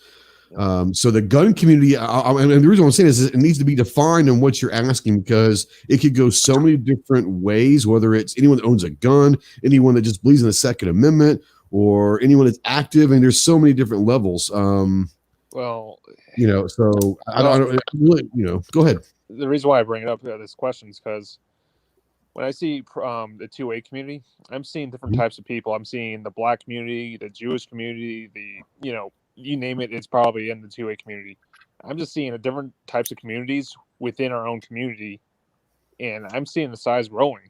So the gun community, and the reason I'm saying is it needs to be defined on what you're asking, because it could go so many different ways, whether it's anyone that owns a gun, anyone that just believes in the Second Amendment, or anyone that's active. And there's so many different levels. So I don't really, go ahead. The reason why I bring it up, this question, is because when I see the 2A community, I'm seeing different types of people. I'm seeing the Black community, the Jewish community, you name it, it's probably in the 2A community. I'm just seeing different types of communities within our own community, and I'm seeing the size growing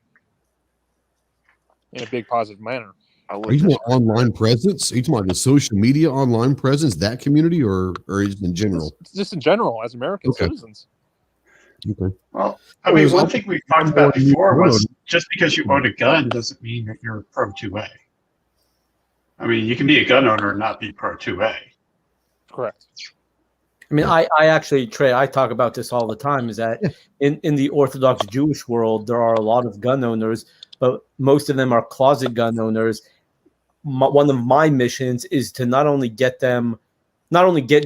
in a big positive manner. Are you talking about online presence? Are you talking about the social media online presence, that community, or in general? Just in general, as American citizens. Okay. Well, I mean, one thing we talked about before was just because you own a gun doesn't mean that you're pro 2A. I mean, you can be a gun owner and not be pro 2A. Correct. I mean, I actually, Trey, I talk about this all the time, is that in the Orthodox Jewish world, there are a lot of gun owners, but most of them are closet gun owners. One of my missions is to not only get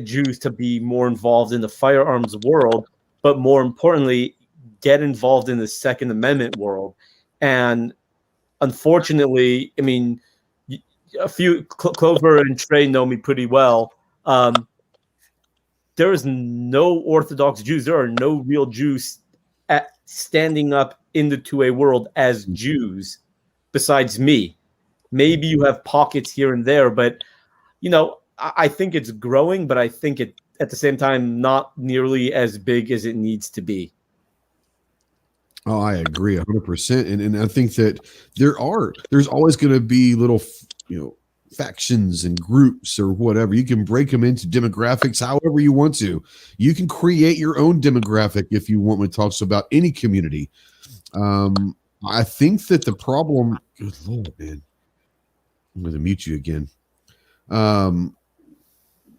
Jews to be more involved in the firearms world, but more importantly, get involved in the Second Amendment world. And unfortunately, I mean, a few Clover and Trey know me pretty well. There is no Orthodox Jews. There are no real Jews standing up in the 2A world as Jews besides me. Maybe you have pockets here and there, but, I think it's growing, but I think it, at the same time, not nearly as big as it needs to be. Oh, I agree 100%. And I think that there's always going to be little, factions and groups or whatever. You can break them into demographics however you want to. You can create your own demographic if you want, when it talks about any community. I think that the problem, good Lord, man, I'm going to mute you again.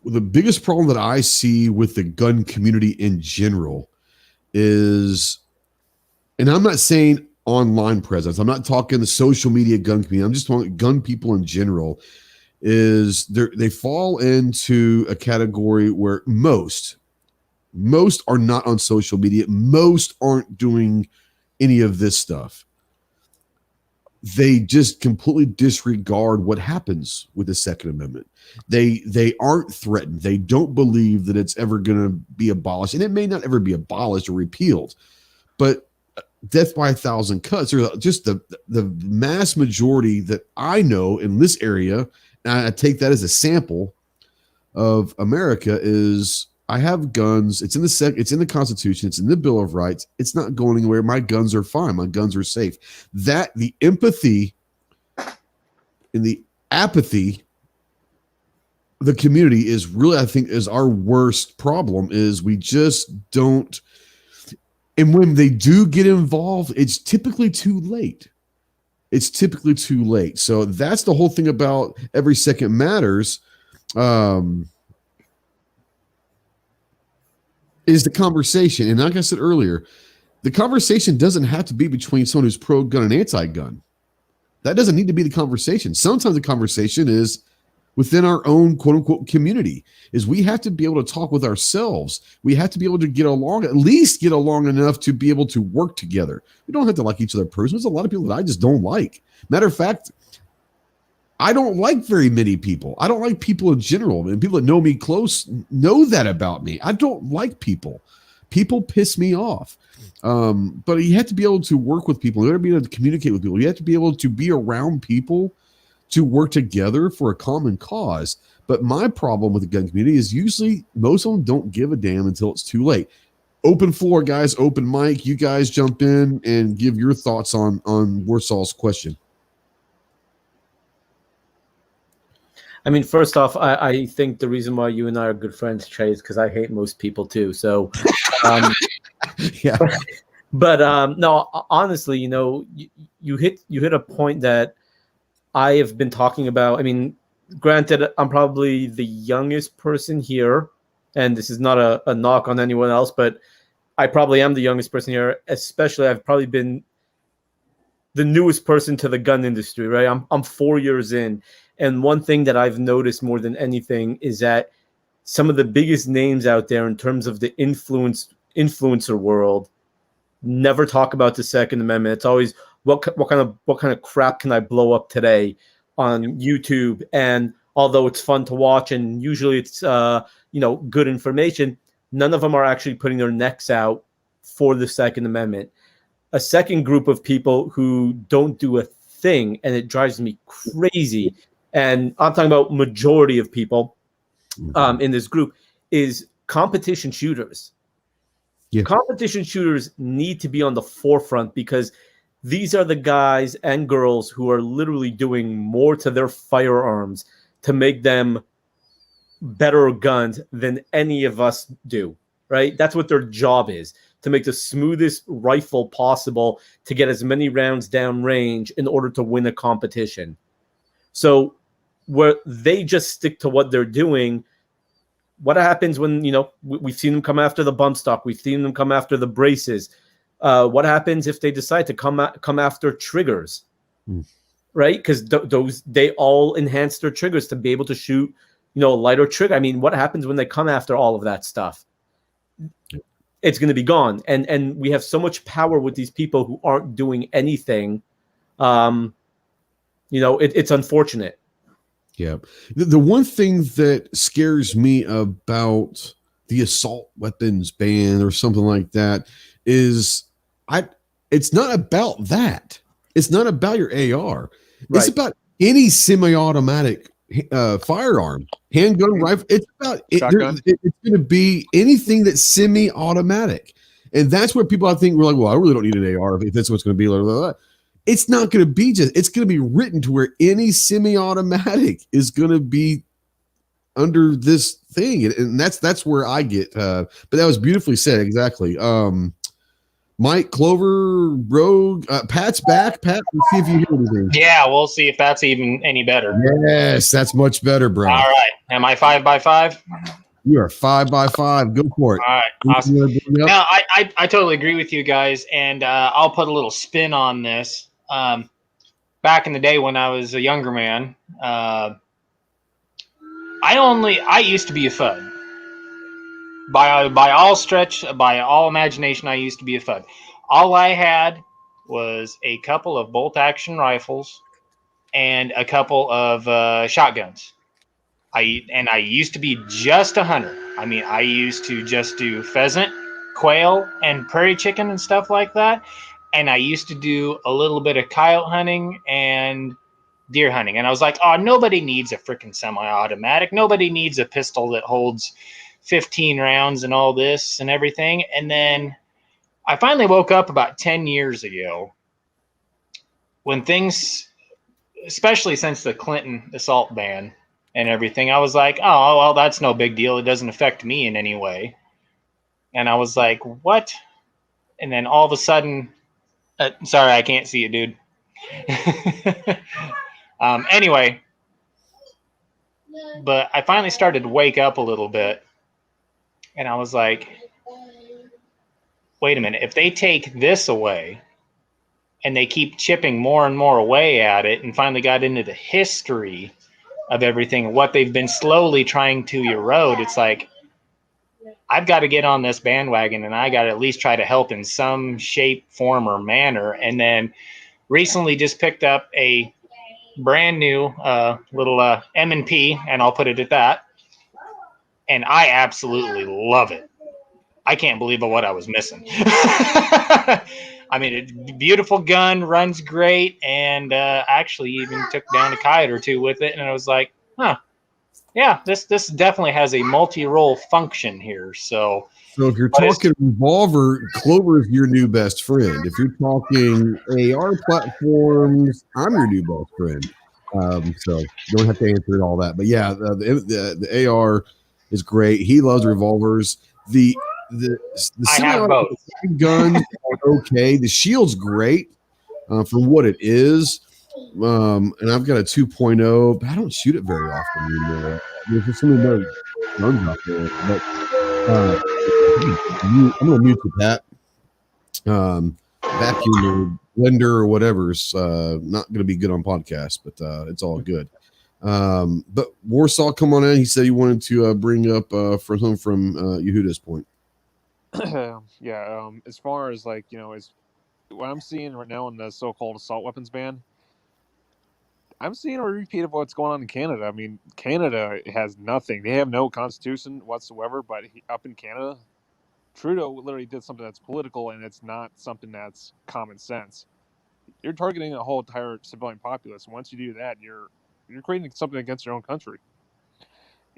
The biggest problem that I see with the gun community in general is, and I'm not saying online presence, I'm not talking the social media gun community, I'm just talking gun people in general, is they fall into a category where most are not on social media, most aren't doing any of this stuff. They just completely disregard what happens with the Second Amendment. They aren't threatened. They don't believe that it's ever going to be abolished, and it may not ever be abolished or repealed. But death by 1,000 cuts, or just the mass majority that I know in this area, and I take that as a sample of America, is I have guns. It's in the Constitution. It's in the Bill of Rights. It's not going anywhere. My guns are fine. My guns are safe. That the empathy and the apathy, the community is really, I think, is our worst problem. Is we just don't. And when they do get involved, it's typically too late. it's typically too late. So that's the whole thing about Every Second Matters. Is the conversation. And like I said earlier, the conversation doesn't have to be between someone who's pro-gun and anti-gun. That doesn't need to be the conversation. Sometimes the conversation is within our own quote-unquote community, is we have to be able to talk with ourselves. We have to be able to get along, at least get along enough to be able to work together. We don't have to like each other personally. There's a lot of people that I just don't like. Matter of fact, I don't like very many people. I don't like people in general. And people that know me close know that about me. I don't like people. People piss me off. But you have to be able to work with people. You have to be able to communicate with people. You have to be able to be around people to work together for a common cause. But my problem with the gun community is usually most of them don't give a damn until it's too late. Open floor, guys. Open mic. You guys jump in and give your thoughts on Warsaw's question. I mean, first off, I think the reason why you and I are good friends, Trey, is because I hate most people too. So, yeah. But no, honestly, you know, you hit a point that I have been talking about. I mean, granted, I'm probably the youngest person here, and this is not a knock on anyone else, but I probably am the youngest person here. Especially, I've probably been the newest person to the gun industry, right? I'm 4 years in. And one thing that I've noticed more than anything is that some of the biggest names out there in terms of the influencer world never talk about the Second Amendment. It's always what kind of crap can I blow up today on YouTube? And although it's fun to watch and usually it's good information, none of them are actually putting their necks out for the Second Amendment. A second group of people who don't do a thing, and it drives me crazy, and I'm talking about majority of people in this group, is competition shooters. Yeah. Competition shooters need to be on the forefront because these are the guys and girls who are literally doing more to their firearms to make them better guns than any of us do, right? That's what their job is, to make the smoothest rifle possible to get as many rounds down range in order to win a competition. So where they just stick to what they're doing, what happens when, we've seen them come after the bump stock, we've seen them come after the braces. What happens if they decide to come after triggers, right? Because they all enhance their triggers to be able to shoot, lighter trigger. I mean, what happens when they come after all of that stuff? It's going to be gone. And we have so much power with these people who aren't doing anything. It's unfortunate. Yeah. The one thing that scares me about the assault weapons ban or something like that is it's not about that. It's not about your AR. Right. It's about any semi-automatic firearm, handgun, rifle. It's about it's going to be anything that's semi-automatic. And that's where people, I think, were like, well, I really don't need an AR if that's what's going to be. Blah, blah, blah. It's not going to be it's going to be written to where any semi-automatic is going to be under this thing. And that's where I get, but that was beautifully said. Exactly. Mike, Clover, Rogue, Pat's back. Pat, let's see if you hear anything. Yeah, we'll see if that's even any better. Yes, that's much better, bro. All right. Am I 5x5? You are 5x5. Go for it. All right. Awesome. No, I totally agree with you guys, and I'll put a little spin on this. Back in the day when I was a younger man, I used to be a FUD. By all imagination, I used to be a FUD. All I had was a couple of bolt-action rifles and a couple of shotguns. I used to be just a hunter. I mean, I used to just do pheasant, quail, and prairie chicken and stuff like that. And I used to do a little bit of coyote hunting and deer hunting. And I was like, oh, nobody needs a freaking semi-automatic. Nobody needs a pistol that holds 15 rounds and all this and everything. And then I finally woke up about 10 years ago when things, especially since the Clinton assault ban and everything, I was like, oh, well, that's no big deal. It doesn't affect me in any way. And I was like, what? And then all of a sudden, sorry, I can't see it, dude. Anyway, but I finally started to wake up a little bit, and I was like, wait a minute, if they take this away and they keep chipping more and more away at it, and finally got into the history of everything, what they've been slowly trying to erode, it's like, I've got to get on this bandwagon, and I got to at least try to help in some shape, form, or manner. And then recently just picked up a brand new little M&P, and I'll put it at that. And I absolutely love it. I can't believe what I was missing. I mean, it's a beautiful gun, runs great, and actually even took down a coyote or two with it. And I was like, huh, yeah, this definitely has a multi-role function here. So if you're talking revolver, Clover is your new best friend. If you're talking AR platforms, I'm your new best friend. So you don't have to answer all that. But yeah, the AR is great. He loves revolvers. The I have both. Guns are okay. The shield's great for what it is. And I've got a 2.0, but I don't shoot it very often anymore. There's just so many more guns out there. But I'm gonna mute you, Pat. Vacuum or blender or whatever's not gonna be good on podcast, but it's all good. But Warsaw, come on in. He said he wanted to bring up from Yehuda's point. Yeah, as far as like, is what I'm seeing right now in the so-called assault weapons ban, I'm seeing a repeat of what's going on in Canada. I mean, Canada has nothing. They have no constitution whatsoever, but up in Canada, Trudeau literally did something that's political, and it's not something that's common sense. You're targeting a whole entire civilian populace. Once you do that, you're creating something against your own country.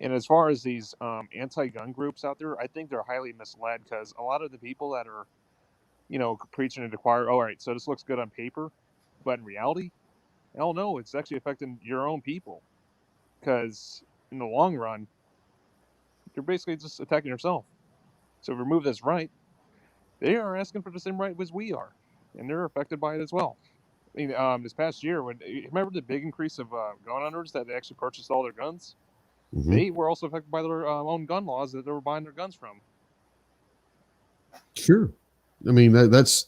And as far as these anti-gun groups out there, I think they're highly misled, because a lot of the people that are, preaching to the choir, all right, so this looks good on paper, but in reality, hell no, it's actually affecting your own people, because in the long run, you're basically just attacking yourself. So remove this right, they are asking for the same right as we are, and they're affected by it as well. I mean, this past year, remember the big increase of gun owners that actually purchased all their guns? Mm-hmm. They were also affected by their own gun laws that they were buying their guns from. Sure, I mean that's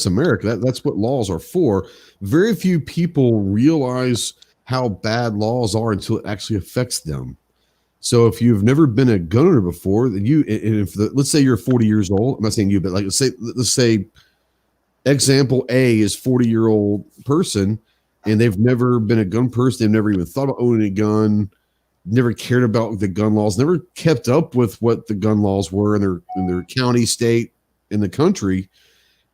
America. That's what laws are for. Very few people realize how bad laws are until it actually affects them. So if you've never been a gun owner before, then let's say you're 40 years old. I'm not saying you, but like let's say example A is 40-year-old person, and they've never been a gun person. They've never even thought about owning a gun. Never cared about the gun laws. Never kept up with what the gun laws were in their county, state, in the country.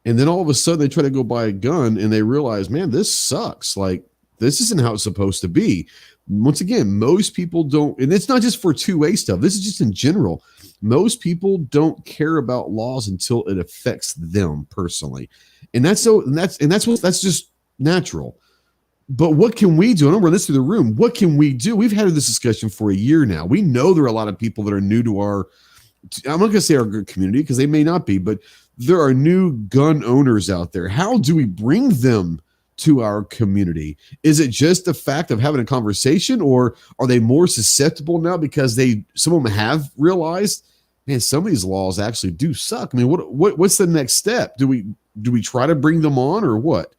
And then all of a sudden they try to go buy a gun and they realize, man, this sucks. Like, this isn't how it's supposed to be. Once again, most people don't, and it's not just for two-way stuff. This is just in general. Most people don't care about laws until it affects them personally. And that's just natural. But what can we do? And I'm running this through the room. What can we do? We've had this discussion for a year now. We know there are a lot of people that are new to I'm not going to say our community, because they may not be, but there are new gun owners out there. How do we bring them to our community? Is it just the fact of having a conversation, or are they more susceptible now because some of them have realized, man, some of these laws actually do suck? I mean, what's the next step? Do we try to bring them on, or what?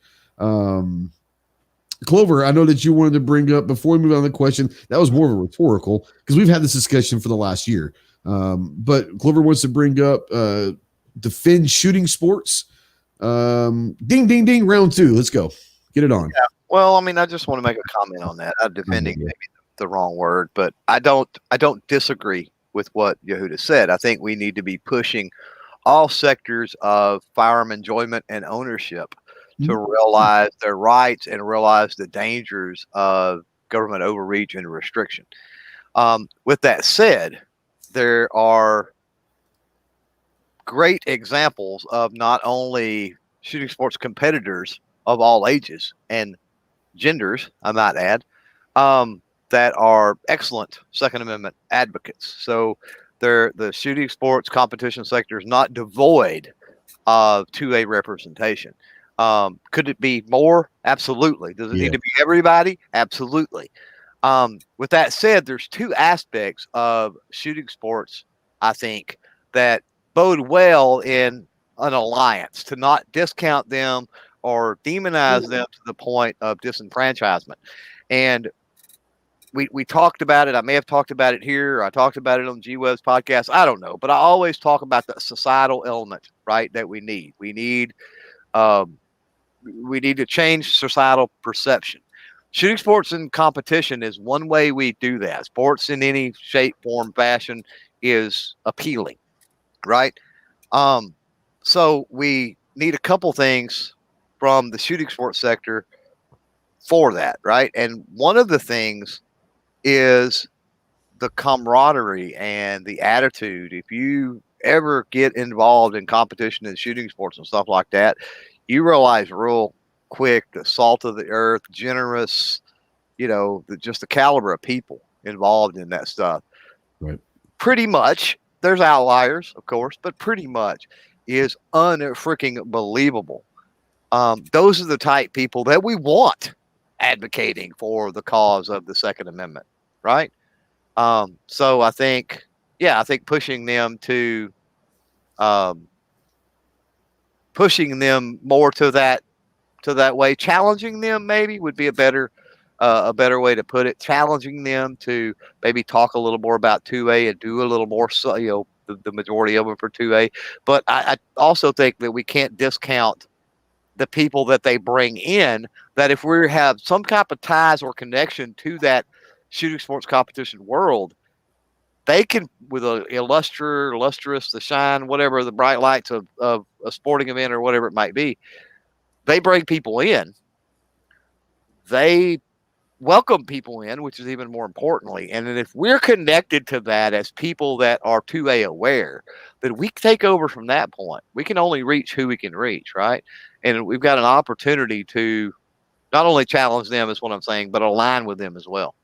Clover, I know that you wanted to bring up, before we move on to the question, that was more of a rhetorical, because we've had this discussion for the last year. But Clover wants to bring up defend shooting sports. Ding, ding, ding, round 2. Let's go. Get it on. Yeah. Well, I mean, I just want to make a comment on that. Defending maybe the wrong word, but I don't disagree with what Yehuda said. I think we need to be pushing all sectors of firearm enjoyment and ownership to realize their rights and realize the dangers of government overreach and restriction. With that said, there are great examples of not only shooting sports competitors of all ages and genders, I might add, that are excellent Second Amendment advocates. So the shooting sports competition sector is not devoid of 2A representation. Could it be more? Absolutely. Does it need to be everybody? Absolutely. With that said, there's two aspects of shooting sports, I think, that bode well in an alliance, to not discount them or demonize them to the point of disenfranchisement. And we talked about it. I may have talked about it here. I talked about it on G-Web's podcast. I don't know. But I always talk about the societal element, right, that we need. We need to change societal perception. Shooting sports in competition is one way we do that. Sports in any shape, form, fashion is appealing, right? So we need a couple things from the shooting sports sector for that, right? And one of the things is the camaraderie and the attitude. If you ever get involved in competition in shooting sports and stuff like that, you realize real quick the salt of the earth, generous, just the caliber of people involved in that stuff. Right. Pretty much, there's outliers, of course, but pretty much is unfreaking believable. Those are the type people that we want advocating for the cause of the Second Amendment, right? So I think pushing them more to that way, challenging them maybe would be a better way to put it. Challenging them to maybe talk a little more about 2A and do a little more, the majority of them for 2A. But I also think that we can't discount the people that they bring in, that if we have some type of ties or connection to that shooting sports competition world, they can, with a illustrious, the shine, whatever, the bright lights of a sporting event or whatever it might be, they bring people in. They welcome people in, which is even more importantly. And then if we're connected to that as people that are 2A aware, then we take over from that point. We can only reach who we can reach, right? And we've got an opportunity to not only challenge them, is what I'm saying, but align with them as well.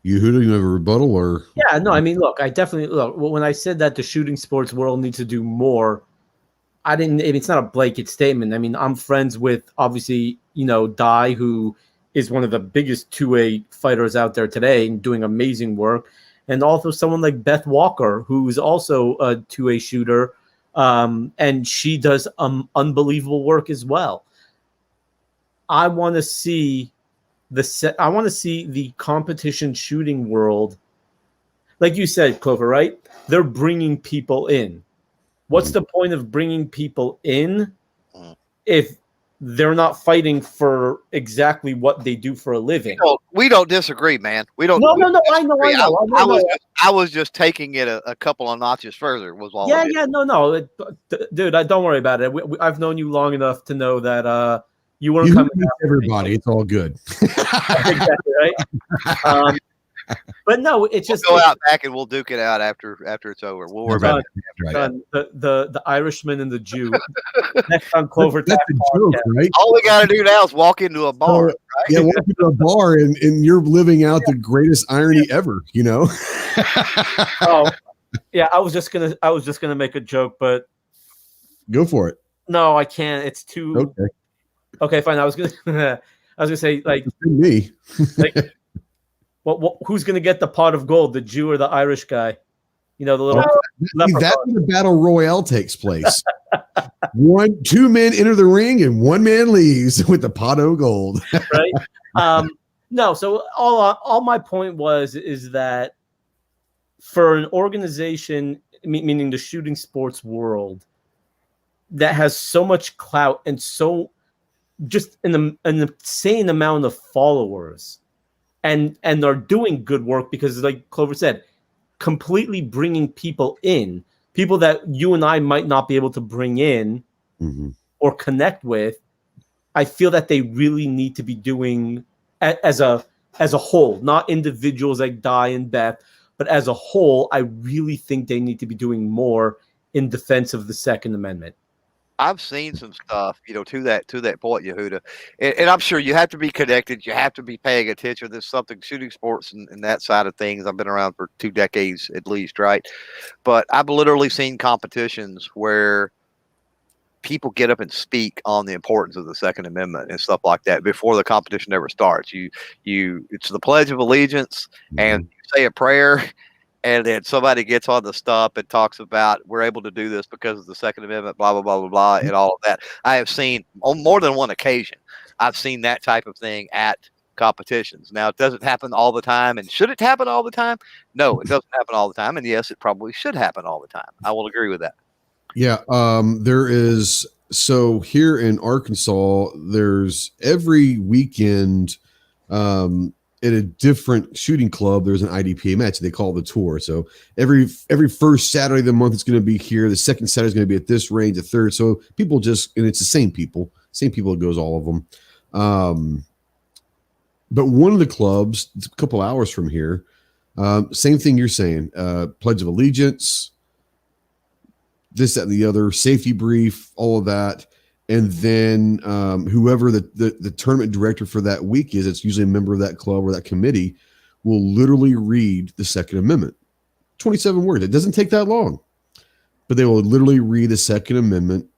Who do you have a rebuttal or? Yeah, no, I mean, look, when I said that the shooting sports world needs to do more, it's not a blanket statement. I mean, I'm friends with, obviously, Dai, who is one of the biggest 2A fighters out there today and doing amazing work. And also someone like Beth Walker, who's also a 2A shooter. And she does unbelievable work as well. I want to see the competition shooting world. Like you said, Clover, right? They're bringing people in. What's the point of bringing people in if they're not fighting for exactly what they do for a living? We don't disagree, man. We don't. No. I know. I was just taking it a couple of notches further. Was all. Yeah. No. Dude, don't worry about it. I've known you long enough to know that you weren't coming. Everybody, it's all good. Exactly right. But no, it's just go out back and we'll duke it out after it's over. We'll worry about it. The Irishman and the Jew. Next on Clover. That's a joke, right? All we got to do now is walk into a bar. Right? Yeah, walk into a bar and you're living out the greatest irony ever. Oh, yeah. I was just gonna make a joke, but go for it. No, I can't. It's too. Okay, fine. I was gonna say like me. Like. Who's going to get the pot of gold, the Jew or the Irish guy? The little. That's when the battle royale takes place. 2 men enter the ring and 1 man leaves with the pot of gold. Right. No. So all my point is that for an organization, meaning the shooting sports world, that has so much clout and so just an insane amount of followers. And they're doing good work because, like Clover said, completely bringing people in, people that you and I might not be able to bring in or connect with. I feel that they really need to be doing as a whole, not individuals like Di and Beth, but as a whole, I really think they need to be doing more in defense of the Second Amendment. I've seen some stuff, to that point, Yehuda, and I'm sure you have to be connected. You have to be paying attention. There's something shooting sports and that side of things. I've been around for 2 decades at least, right? But I've literally seen competitions where people get up and speak on the importance of the Second Amendment and stuff like that before the competition ever starts. It's the Pledge of Allegiance, and you say a prayer. And then somebody gets on the stuff and talks about we're able to do this because of the Second Amendment, blah, blah, blah, blah, blah, and all of that. I have seen on more than one occasion, I've seen that type of thing at competitions. Now, it doesn't happen all the time. And should it happen all the time? No, it doesn't happen all the time. And yes, it probably should happen all the time. I will agree with that. Yeah. There is. So here in Arkansas, there's every weekend, at a different shooting club, there's an IDPA match. They call it the tour. So every first Saturday of the month, it's going to be here. The second Saturday is going to be at this range. The third. So people and it's the same people that goes all of them. But one of the clubs, it's a couple hours from here, same thing you're saying, Pledge of Allegiance, this, that, and the other, safety brief, all of that. And then whoever the tournament director for that week is, it's usually a member of that club or that committee, will literally read the Second Amendment. 27 words. It doesn't take that long. But they will literally read the Second Amendment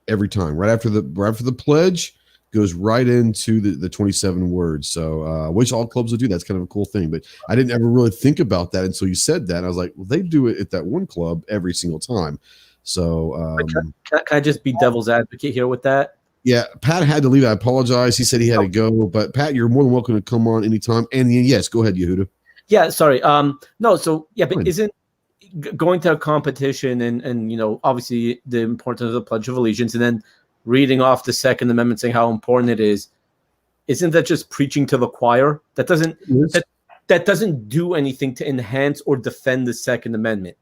every time. Right after the pledge, goes right into the 27 words. So I wish all clubs would do that. That's kind of a cool thing. But I didn't ever really think about that until you said that. I was like, well, they do it at that one club every single time. So can I just be devil's advocate here with that? Yeah, Pat had to leave. I apologize. He said he had to go, but Pat, you're more than welcome to come on anytime. And yes, go ahead, Yehuda. Yeah, sorry. No, so yeah, but isn't going to a competition and obviously the importance of the Pledge of Allegiance and then reading off the Second Amendment saying how important it is, isn't that just preaching to the choir? That doesn't do anything to enhance or defend the Second Amendment.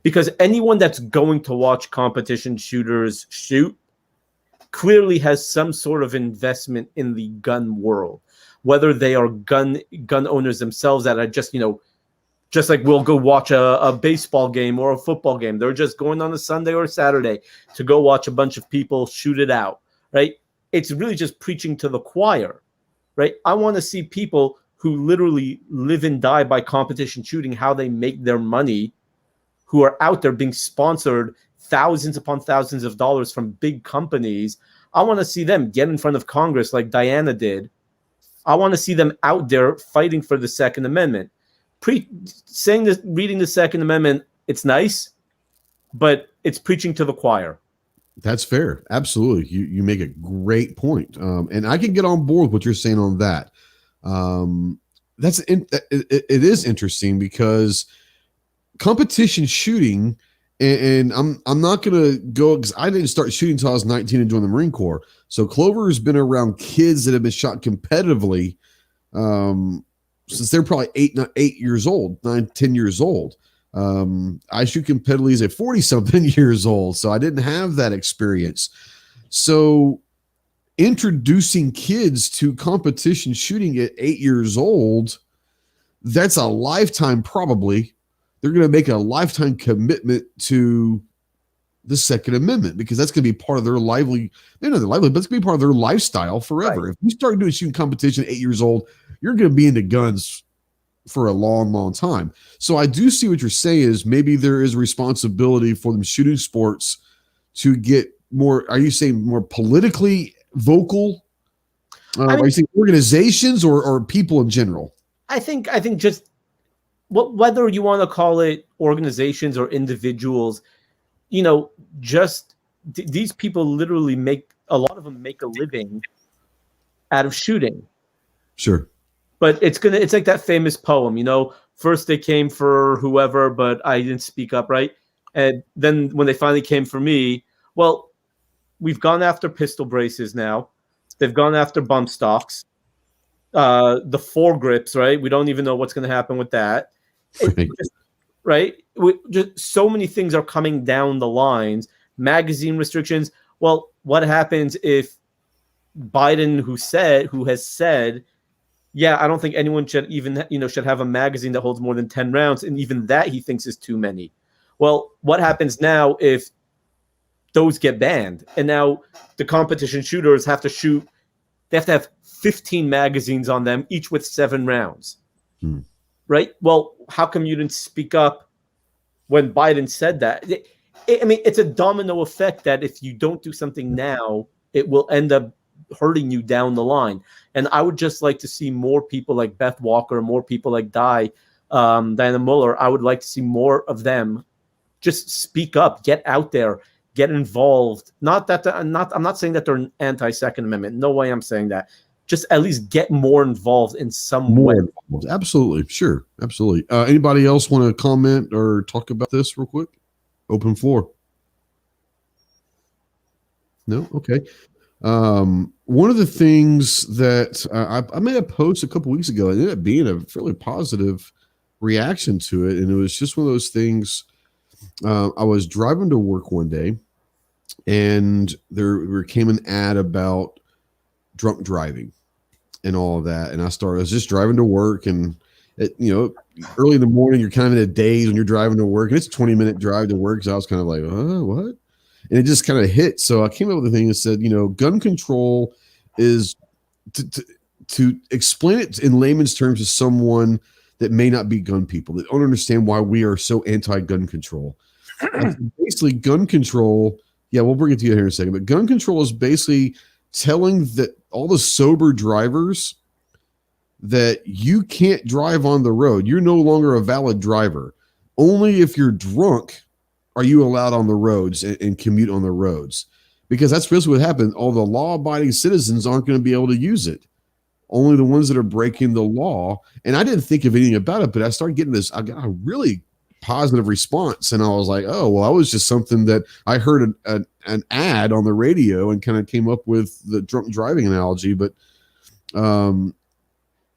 Because anyone that's going to watch competition shooters shoot clearly has some sort of investment in the gun world, whether they are gun owners themselves that are just like we'll go watch a baseball game or a football game. They're just going on a Sunday or a Saturday to go watch a bunch of people shoot it out, right? It's really just preaching to the choir, right? I want to see people who literally live and die by competition shooting, how they make their money, who are out there being sponsored thousands upon thousands of dollars from big companies. I want to see them get in front of Congress like Diana did. I want to see them out there fighting for the Second Amendment. Reading the Second Amendment, it's nice, but it's preaching to the choir. That's fair. Absolutely. You make a great point. And I can get on board with what you're saying on that. It is interesting because competition shooting, and I'm not gonna go because I didn't start shooting until I was 19 and joined the Marine Corps. So Clover has been around kids that have been shot competitively since they're probably 8 years old, 9-10 years old. I shoot competitively as a 40-something years old, so I didn't have that experience. So introducing kids to competition shooting at 8 years old, that's a lifetime probably. They're going to make a lifetime commitment to the Second Amendment because that's going to be part of their but it's going to be part of their lifestyle forever. Right. If you start doing shooting competition at 8 years old, you're going to be into guns for a long, long time. So I do see what you're saying is maybe there is a responsibility for them shooting sports to get more, are you saying more politically vocal? Are you saying organizations or people in general? I think just whether you want to call it organizations or individuals, these people literally a lot of them make a living out of shooting. Sure. But it's like that famous poem, first they came for whoever, but I didn't speak up, right? And then when they finally came for me, well, we've gone after pistol braces now. They've gone after bump stocks, the foregrips, right? We don't even know what's going to happen with that. Right? Just so many things are coming down the lines. Magazine restrictions. Well, what happens if Biden, who has said, yeah, I don't think anyone should even, should have a magazine that holds more than 10 rounds, and even that he thinks is too many. Well, what happens now if those get banned. And now the competition shooters have to have 15 magazines on them, each with 7 rounds. Right? Well, how come you didn't speak up when Biden said that? I mean, it's a domino effect that if you don't do something now, it will end up hurting you down the line. And I would just like to see more people like Beth Walker, more people like Diana Muller. I would like to see more of them just speak up, get out there, get involved. I'm not saying that they're an anti-Second Amendment. No way I'm saying that. Just at least get more involved in some way. Involved. Absolutely. Sure. Absolutely. Anybody else want to comment or talk about this real quick? Open floor. No? Okay. One of the things that I made a post a couple weeks ago, it ended up being a fairly positive reaction to it. And it was just one of those things. I was driving to work one day and there came an ad about drunk driving and all of that. And I was just driving to work, and early in the morning, you're kind of in a daze when you're driving to work, and it's a 20-minute drive to work. So I was kind of like, what? And it just kind of hit. So I came up with a thing that said, gun control is to explain it in layman's terms to someone that may not be gun people, that don't understand why we are so anti-gun control. Basically, gun control, we'll bring it to you here in a second, but gun control is basically telling that all the sober drivers that you can't drive on the road. You're no longer a valid driver. Only if you're drunk are you allowed on the roads and commute on the roads, because that's basically what happened. All the law-abiding citizens aren't going to be able to use it. Only the ones that are breaking the law. And I didn't think of anything about it, but I started getting I got a really positive response. And I was like, oh, well, that was just something that I heard an ad on the radio and kind of came up with the drunk driving analogy. But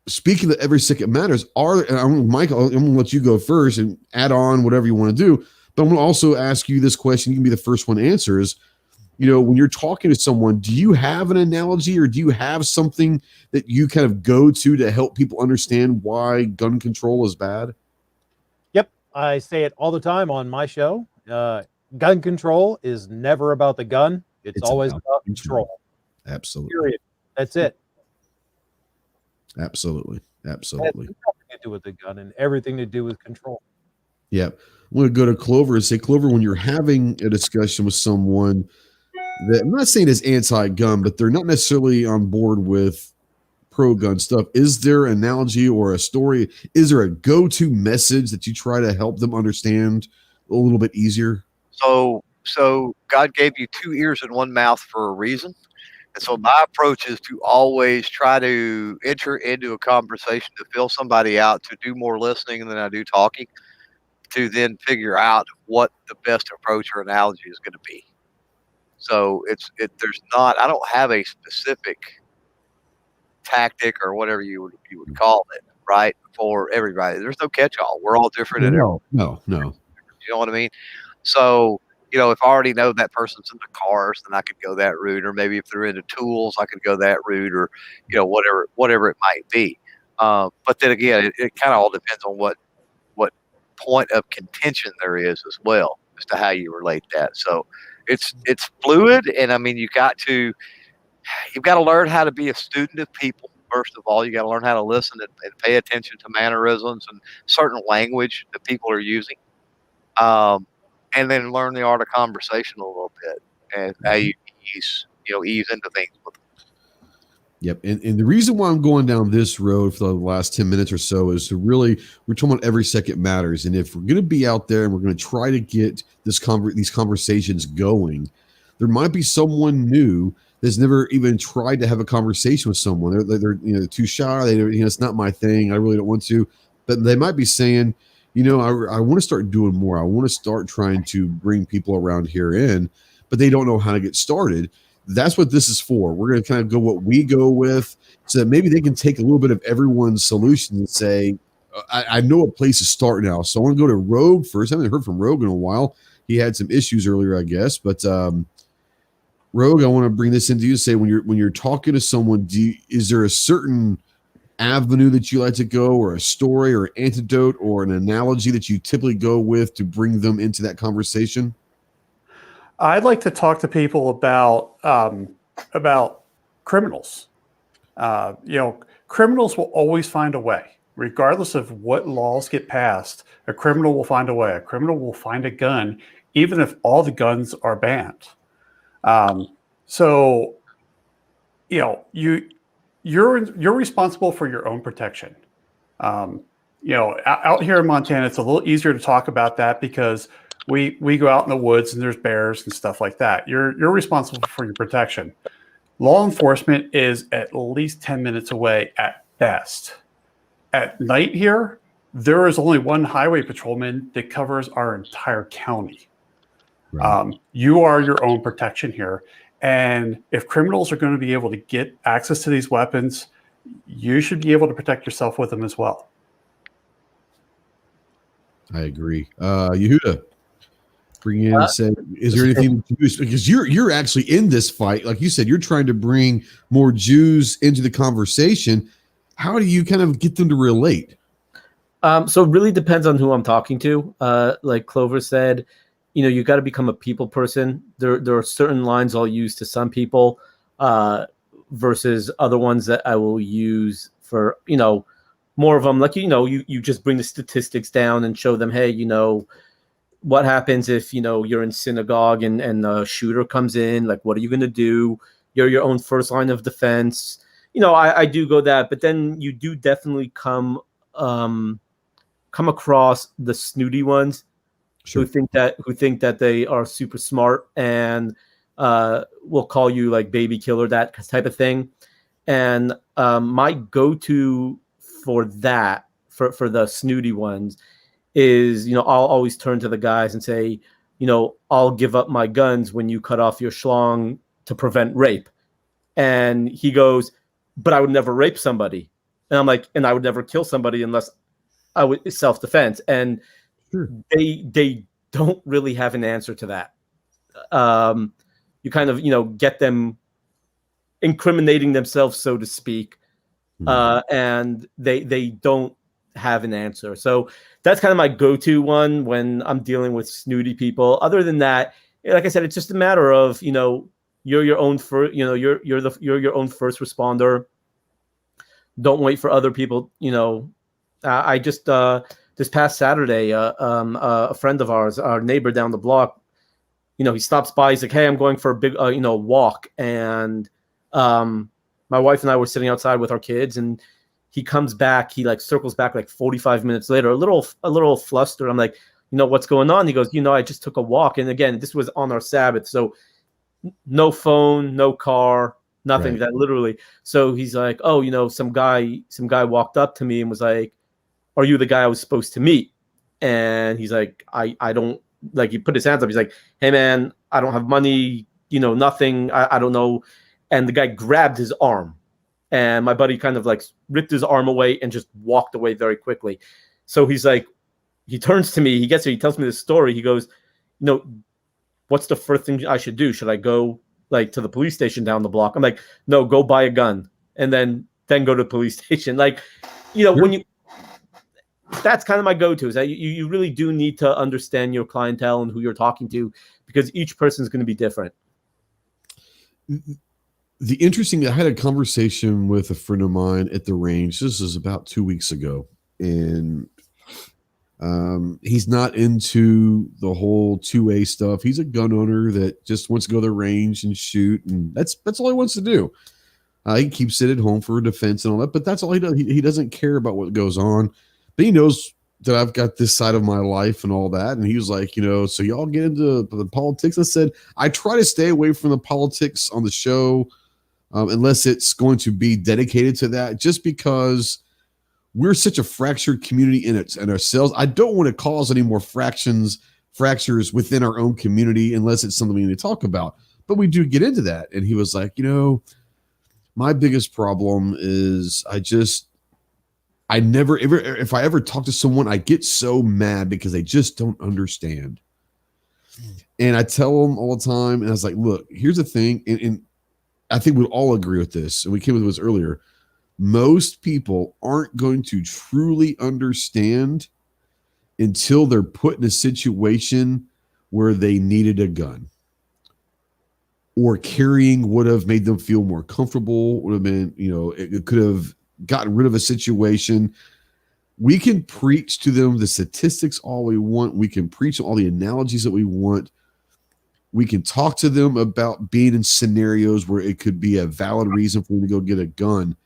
speaking of every second matters, Michael, I'm going to let you go first and add on whatever you want to do. But I'm going to also ask you this question. You can be the first one to answer is, when you're talking to someone, do you have an analogy or do you have something that you kind of go to help people understand why gun control is bad? Yep. I say it all the time on my show. Gun control is never about the gun. It's always about control. Absolutely. Period. That's it. Absolutely. It has nothing to do with the gun and everything to do with control. Yeah. I'm going to go to Clover and say, Clover, when you're having a discussion with someone that, I'm not saying is anti-gun, but they're not necessarily on board with pro-gun stuff, is there an analogy or a story? Is there a go-to message that you try to help them understand a little bit easier? So God gave you 2 ears and 1 mouth for a reason. And so my approach is to always try to enter into a conversation to fill somebody out, to do more listening than I do talking, to then figure out what the best approach or analogy is going to be. So I don't have a specific tactic or whatever you would call it, right, for everybody. There's no catch-all. We're all different. No. You know what I mean? So, if I already know that person's into cars, then I could go that route. Or maybe if they're into tools, I could go that route, or, whatever it might be. But then again, it kind of all depends on what point of contention there is as well as to how you relate that. So it's fluid. And I mean, you've got to learn how to be a student of people. First of all, you got to learn how to listen and pay attention to mannerisms and certain language that people are using. And then learn the art of conversation a little bit and how you ease into things with them. Yep. And the reason why I'm going down this road for the last 10 minutes or so is to really, we're talking about every second matters. And if we're going to be out there and we're going to try to get these conversations going, there might be someone new that's never even tried to have a conversation with someone. They're too shy. It's not my thing. I really don't want to. But they might be saying, I want to start doing more. I want to start trying to bring people around here in, but they don't know how to get started. That's what this is for. We're going to kind of go what we go with so that maybe they can take a little bit of everyone's solution and say, I know a place to start now. So I want to go to Rogue first. I haven't heard from Rogue in a while. He had some issues earlier, I guess. But Rogue, I want to bring this into you. Say when you're talking to someone, is there a certain avenue that you like to go, or a story or anecdote or an analogy that you typically go with to bring them into that conversation? I'd like to talk to people about criminals. Criminals will always find a way, regardless of what laws get passed. A criminal will find a way. A criminal will find a gun, even if all the guns are banned. You're responsible for your own protection. Out here in Montana, it's a little easier to talk about that because we go out in the woods and there's bears and stuff like that. You're responsible for your protection. Law enforcement is at least 10 minutes away at best. At night here, there is only one highway patrolman that covers our entire county. Right. You are your own protection here. And if criminals are going to be able to get access to these weapons, you should be able to protect yourself with them as well. I agree. Yehuda, bring in and say, is there anything Jews, because you're actually in this fight, like you said, you're trying to bring more Jews into the conversation. How do you kind of get them to relate? So it really depends on who I'm talking to. Like Clover said, you got to become a people person. There are certain lines I'll use to some people versus other ones that I will use for, more of them. Like, you just bring the statistics down and show them, hey, what happens if, you're in synagogue and the shooter comes in? Like, what are you going to do? You're your own first line of defense. I do go that, but then you do definitely come across the snooty ones. Sure. who think that they are super smart and will call you like baby killer, that type of thing. And my go-to for that, for the snooty ones, is I'll always turn to the guys and say, I'll give up my guns when you cut off your schlong to prevent rape. And he goes, but I would never rape somebody. And I'm like, and I would never kill somebody unless I would self-defense. And sure. They don't really have an answer to that. You kind of, get them incriminating themselves, so to speak. And they don't have an answer. So that's kind of my go-to one when I'm dealing with snooty people. Other than that, like I said, it's just a matter of, you're your own you're your own first responder. Don't wait for other people. I just this past Saturday, a friend of ours, our neighbor down the block, he stops by. He's like, hey, I'm going for a big, walk. And my wife and I were sitting outside with our kids, and he comes back. He circles back 45 minutes later, a little flustered. I'm like, what's going on? He goes, I just took a walk. And again, this was on our Sabbath. So no phone, no car, nothing. Right. That literally. So he's like, oh, some guy walked up to me and was like, are you the guy I was supposed to meet? And he's like, I don't, he put his hands up. He's like, hey man, I don't have money, nothing. I don't know. And the guy grabbed his arm, and my buddy kind of ripped his arm away and just walked away very quickly. So he's like, he turns to me, he gets it, he tells me this story. He goes, what's the first thing I should do? Should I go to the police station down the block? I'm like, no, go buy a gun and then go to the police station. When you, that's kind of my go-to, is that you really do need to understand your clientele and who you're talking to, because each person is going to be different. I had a conversation with a friend of mine at the range. This is about 2 weeks ago. And he's not into the whole 2A stuff. He's a gun owner that just wants to go to the range and shoot. And that's all he wants to do. He keeps it at home for defense and all that, but that's all he does. He doesn't care about what goes on. But he knows that I've got this side of my life and all that. And he was like, so y'all get into the politics. I said, I try to stay away from the politics on the show unless it's going to be dedicated to that, just because we're such a fractured community in it and ourselves. I don't want to cause any more fractures within our own community unless it's something we need to talk about. But we do get into that. And he was like, my biggest problem is I never ever, if I ever talk to someone, I get so mad because they just don't understand. And I tell them all the time, and I was like, look, here's the thing. And I think we'll all agree with this. And we came with this earlier. Most people aren't going to truly understand until they're put in a situation where they needed a gun. or carrying would have made them feel more comfortable, would have been, it could have gotten rid of a situation. We can preach to them the statistics all we want. We can preach all the analogies that we want. We can talk to them about being in scenarios where it could be a valid reason for them to go get a gun.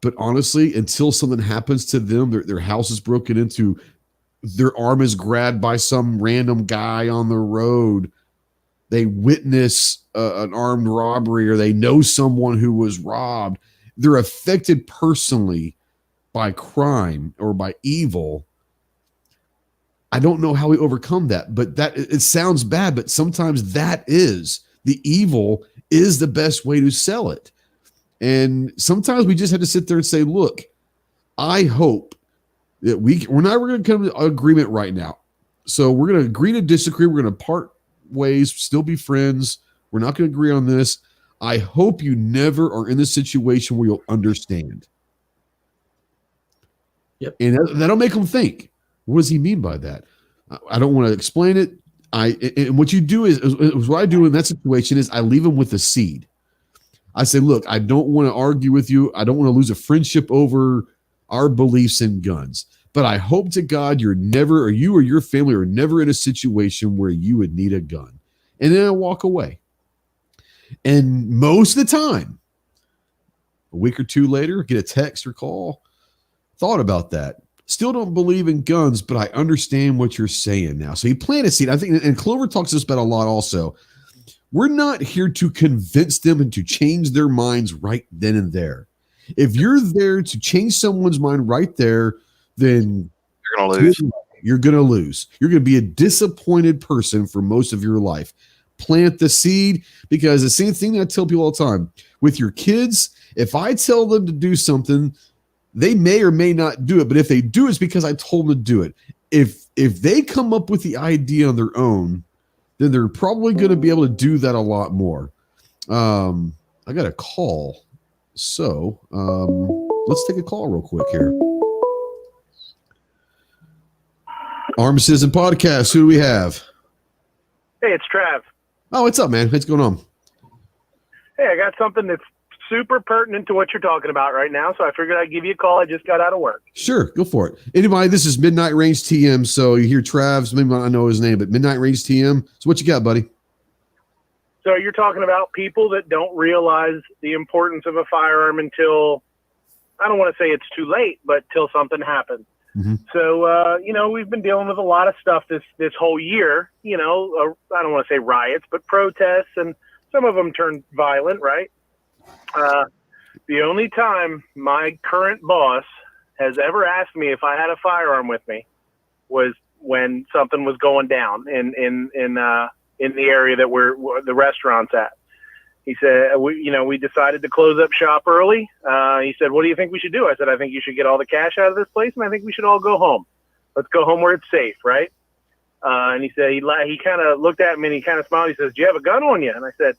But honestly, until something happens to them, their house is broken into, their arm is grabbed by some random guy on the road, they witness an armed robbery, or they know someone who was robbed, they're affected personally by crime or by evil. I don't know how we overcome that, but it sounds bad, but sometimes that is the evil is the best way to sell it. And sometimes we just have to sit there and say, look, I hope that we're not going to come to an agreement right now. So we're going to agree to disagree. We're going to part ways, still be friends. We're not going to agree on this. I hope you never are in this situation where you'll understand. Yep. And that'll make them think, what does he mean by that? I don't want to explain it. And what you do is what I do in that situation is I leave them with a seed. I say, look, I don't want to argue with you. I don't want to lose a friendship over our beliefs in guns. But I hope to God you or your family are never in a situation where you would need a gun. And then I walk away. And most of the time, a week or two later, get a text or call. Thought about that. Still don't believe in guns, but I understand what you're saying now. So you plant a seed. I think, and Clover talks to us about a lot also. We're not here to convince them and to change their minds right then and there. If you're there to change someone's mind right there, then you're going to lose. You're going to lose. You're going to be a disappointed person for most of your life. Plant the seed, because the same thing that I tell people all the time with your kids, if I tell them to do something, they may or may not do it. But if they do, it's because I told them to do it. If they come up with the idea on their own, then they're probably going to be able to do that a lot more. I got a call. So let's take a call real quick here. Armed Citizen Podcast. Who do we have? Hey, it's Trav. Oh, what's up, man? What's going on? Hey, I got something that's super pertinent to what you're talking about right now, so I figured I'd give you a call. I just got out of work. Sure, go for it. Anybody, this is Midnight Range TM, so you hear Trav's, maybe I know his name, but Midnight Range TM. So what you got, buddy? So you're talking about people that don't realize the importance of a firearm until, I don't want to say it's too late, but till something happens. Mm-hmm. So, we've been dealing with a lot of stuff this whole year, I don't want to say riots, but protests, and some of them turned violent, right? The only time my current boss has ever asked me if I had a firearm with me was when something was going down in the area that the restaurant's at. He said, we decided to close up shop early. He said, what do you think we should do? I said, I think you should get all the cash out of this place, and I think we should all go home. Let's go home where it's safe, right? And he said, he kind of looked at me and he kind of smiled. He says, do you have a gun on you? And I said,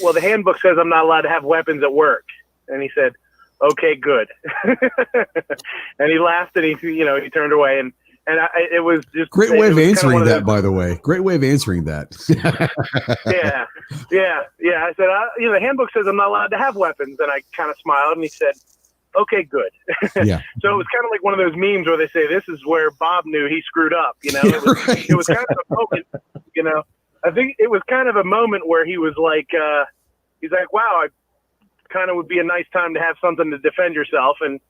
well, the handbook says I'm not allowed to have weapons at work. And he said, okay, good. And he laughed and he turned away, and it was just great way of answering that, by the way. Great way of answering that. Yeah. I said, the handbook says I'm not allowed to have weapons. And I kind of smiled, and he said, okay, good. Yeah. So it was kind of like one of those memes where they say, this is where Bob knew he screwed up. It was kind of a moment, I think it was kind of a moment where he was like, he's like, wow, I kind of would be a nice time to have something to defend yourself. And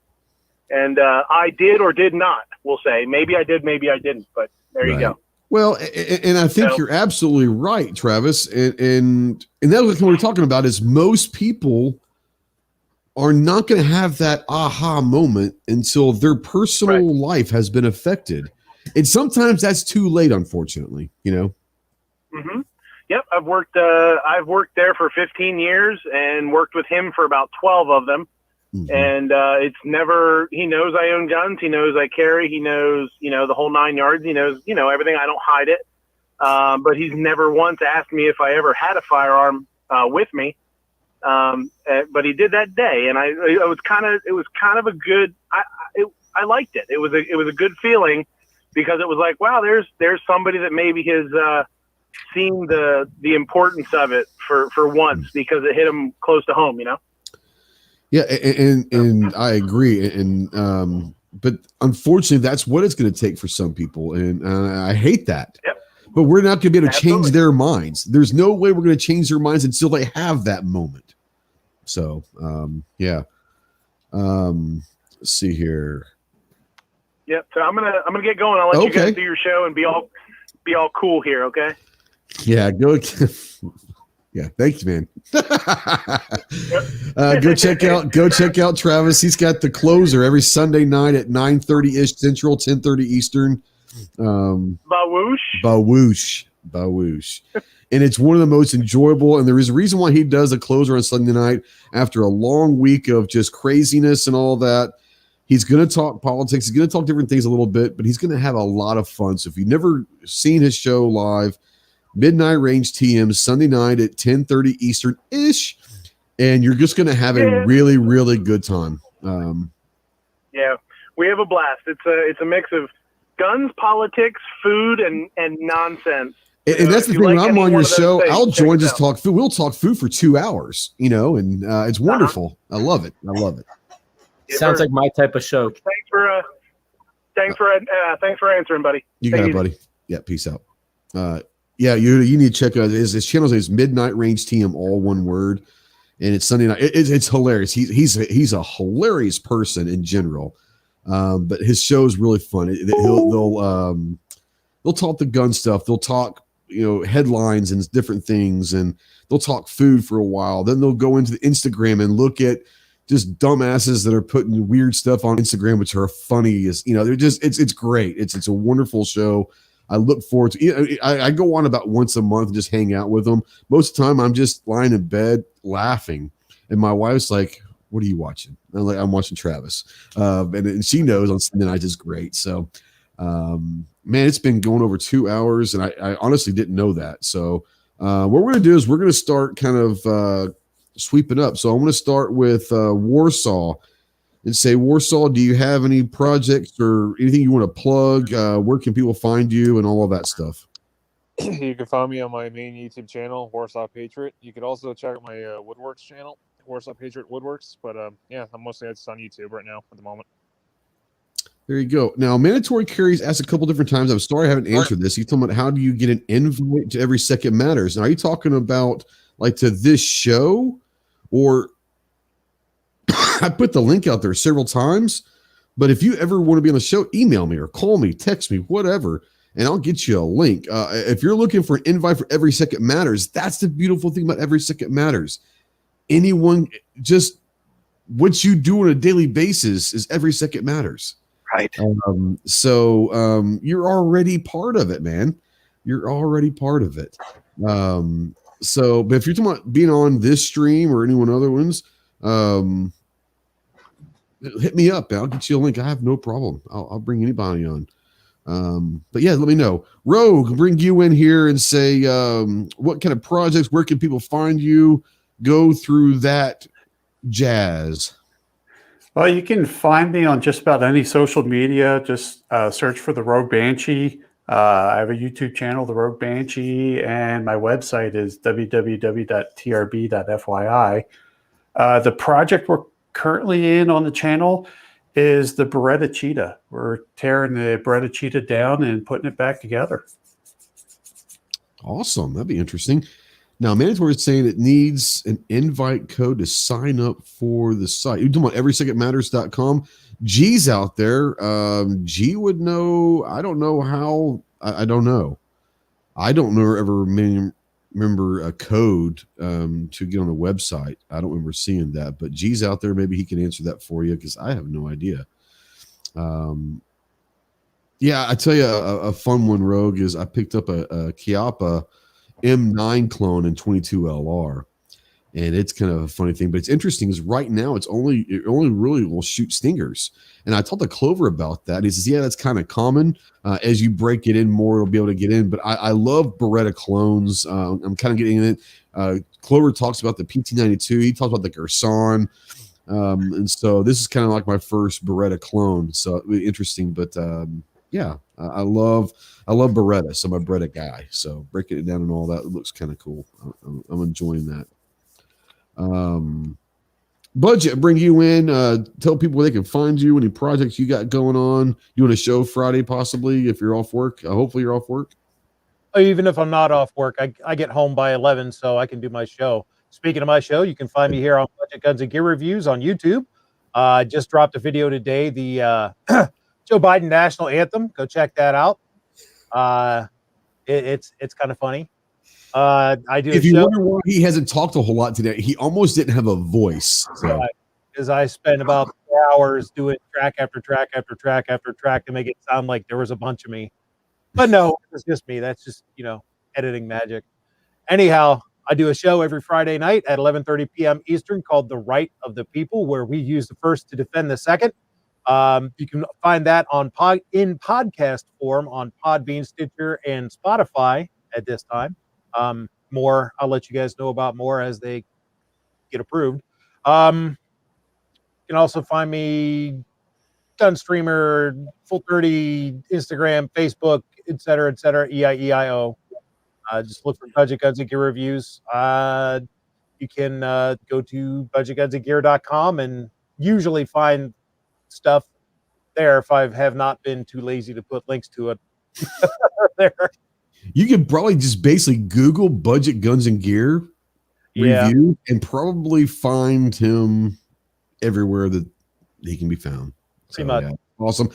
I did or did not, we'll say. Maybe I did, maybe I didn't, but there you go. Well, and I think you're absolutely right, Travis. And that's what we're talking about is most people are not going to have that aha moment until their personal life has been affected. And sometimes that's too late, unfortunately, Mm-hmm. Yep. I've worked there for 15 years and worked with him for about 12 of them. Mm-hmm. And it's never, he knows I own guns. He knows I carry. He knows, the whole 9 yards. He knows, everything. I don't hide it. But he's never once asked me if I ever had a firearm with me. But he did that day. And it was kind of a good, I liked it. It was a good feeling, because it was like, wow, there's somebody that maybe has seen the importance of it for once because it hit them close to home, you know? Yeah, and I agree. And but unfortunately, that's what it's going to take for some people, and I hate that. Yep. But we're not going to be able to Absolutely. change their minds. There's no way we're going to change their minds until they have that moment. So, yeah. Let's see here. Yep. So I'm gonna get going. I'll let you guys do your show and be all cool here. Okay. Yeah. Go. Yeah. Thanks, man. Go check out Travis. He's got the closer every Sunday night at 9:30 ish Central, 10:30 Eastern. Bawoosh. And it's one of the most enjoyable. And there is a reason why he does a closer on Sunday night after a long week of just craziness and all that. He's going to talk politics. He's going to talk different things a little bit, but he's going to have a lot of fun. So if you've never seen his show live, Midnight Range TM, Sunday night at 10:30 Eastern ish, and you're just going to have a really, really good time. Yeah, we have a blast. It's a mix of guns, politics, food, and nonsense. And that's the thing. When I'm on your show, I'll join, just talk food. We'll talk food for 2 hours, and it's wonderful. I love it. Sounds like my type of show. Thanks for answering, buddy. You got it, buddy. Yeah, peace out. Yeah, you need to check out his channel. Is Midnight Range TM, all one word, and it's Sunday night. It's hilarious. He's a hilarious person in general, but his show is really fun. They'll talk the gun stuff. They'll talk headlines and different things, and they'll talk food for a while. Then they'll go into the Instagram and look at just dumbasses that are putting weird stuff on Instagram, which are funny as they're just, it's great. It's a wonderful show. I look forward to I go on about once a month and just hang out with them. Most of the time I'm just lying in bed laughing. And my wife's like, "What are you watching?" And I'm like, "I'm watching Travis." And she knows on Sunday nights is great. So, man, it's been going over 2 hours and I honestly didn't know that. So, what we're going to do is we're going to start kind of, sweeping up. So I'm going to start with Warsaw and say, Warsaw, do you have any projects or anything you want to plug? Where can people find you and all of that stuff? You can find me on my main YouTube channel, Warsaw Patriot. You could also check out my Woodworks channel, Warsaw Patriot Woodworks. But yeah, I'm mostly just on YouTube right now at the moment. There you go. Now, Mandatory Carries asked a couple different times. I'm sorry I haven't answered this. He's talking about how do you get an invite to Every Second Matters. Now, are you talking about like to this show? Or I put the link out there several times, but if you ever want to be on the show, email me or call me, text me, whatever, and I'll get you a link. If you're looking for an invite for Every Second Matters, that's the beautiful thing about Every Second Matters. Anyone, just what you do on a daily basis is Every Second Matters. Right. So you're already part of it, man. You're already part of it. So, but if you're talking about being on this stream or anyone other ones, hit me up. I'll get you a link. I have no problem. I'll bring anybody on. But yeah, let me know. Rogue, bring you in here and say what kind of projects, where can people find you? Go through that jazz. Well, you can find me on just about any social media. Just search for the Rogue Banshee. I have a YouTube channel, The Rogue Banshee, and my website is www.trb.fyi. The project we're currently in on the channel is the Beretta Cheetah. We're tearing the Beretta Cheetah down and putting it back together. Awesome. That'd be interesting. Now, Mandatory is saying it needs an invite code to sign up for the site. You're talking about everysecondmatters.com. G's out there. G would know. I don't know how. I don't know. I don't ever remember a code to get on the website. I don't remember seeing that. But G's out there. Maybe he can answer that for you because I have no idea. Yeah, I tell you, a fun one, Rogue, is I picked up a Chiappa M9 clone in 22 LR. And it's kind of a funny thing, but it's interesting is right now it only really will shoot stingers. And I told the Clover about that. He says, yeah, that's kind of common. As you break it in more, it'll be able to get in. But I love Beretta clones. I'm kind of getting in it. Clover talks about the PT92. He talks about the Gerson. And so this is kind of like my first Beretta clone. So it'll be interesting. But yeah, I love Beretta, so I'm a Beretta guy. So breaking it down and all that looks kind of cool. I'm enjoying that. Budget, bring you in. Tell people where they can find you. Any projects you got going on? Doing a show Friday, possibly if you're off work. Hopefully you're off work. Even if I'm not off work, I get home by 11, so I can do my show. Speaking of my show, you can find me here on Budget Guns and Gear Reviews on YouTube. I just dropped a video today, the Joe Biden national anthem. Go check that out. It's kind of funny. I do. If you wonder why he hasn't talked a whole lot today, he almost didn't have a voice. So. Because I spent about 4 hours doing track after track after track after track to make it sound like there was a bunch of me. But no, it's just me. That's just, editing magic. Anyhow, I do a show every Friday night at 11:30 p.m. Eastern called The Right of the People, where we use the first to defend the second. You can find that in podcast form on Podbean, Stitcher, and Spotify at this time. More, I'll let you guys know about more as they get approved. You can also find me Gun Streamer, Full 30, Instagram, Facebook, etc., EIEIO. Just look for Budget Guns and Gear Reviews. You can go to budgetgunsandgear.com and usually find stuff there if I have not been too lazy to put links to it there. You could probably just basically Google Budget Guns and Gear review and probably find him everywhere that he can be found. Pretty much. Yeah. Awesome.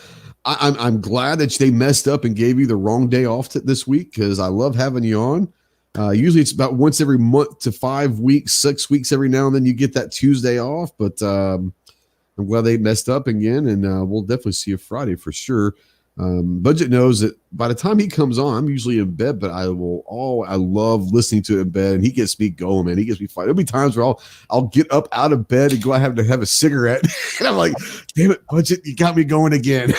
I'm glad that they messed up and gave you the wrong day off this week, because I love having you on. Usually it's about once every month to 5 weeks, 6 weeks every now and then you get that Tuesday off. But I'm glad they messed up again, and we'll definitely see you Friday for sure. Budget knows that by the time he comes on, I'm usually in bed, but I love listening to it in bed, and he gets me going, man. He gets me fired. There'll be times where I'll get up out of bed and go out to have a cigarette, and I'm like, damn it, Budget, you got me going again.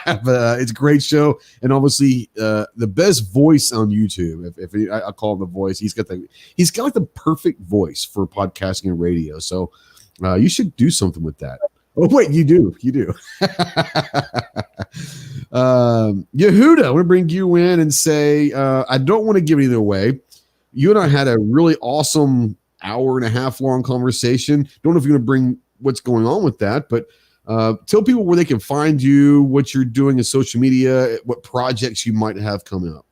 But it's a great show, and obviously the best voice on YouTube. I call him the voice, he's got like the perfect voice for podcasting and radio. So you should do something with that. Oh, wait, you do. Yehuda, I want to bring you in and say, I don't want to give anything away. You and I had a really awesome hour-and-a-half long conversation. Don't know if you're going to bring what's going on with that, but tell people where they can find you, what you're doing in social media, what projects you might have coming up.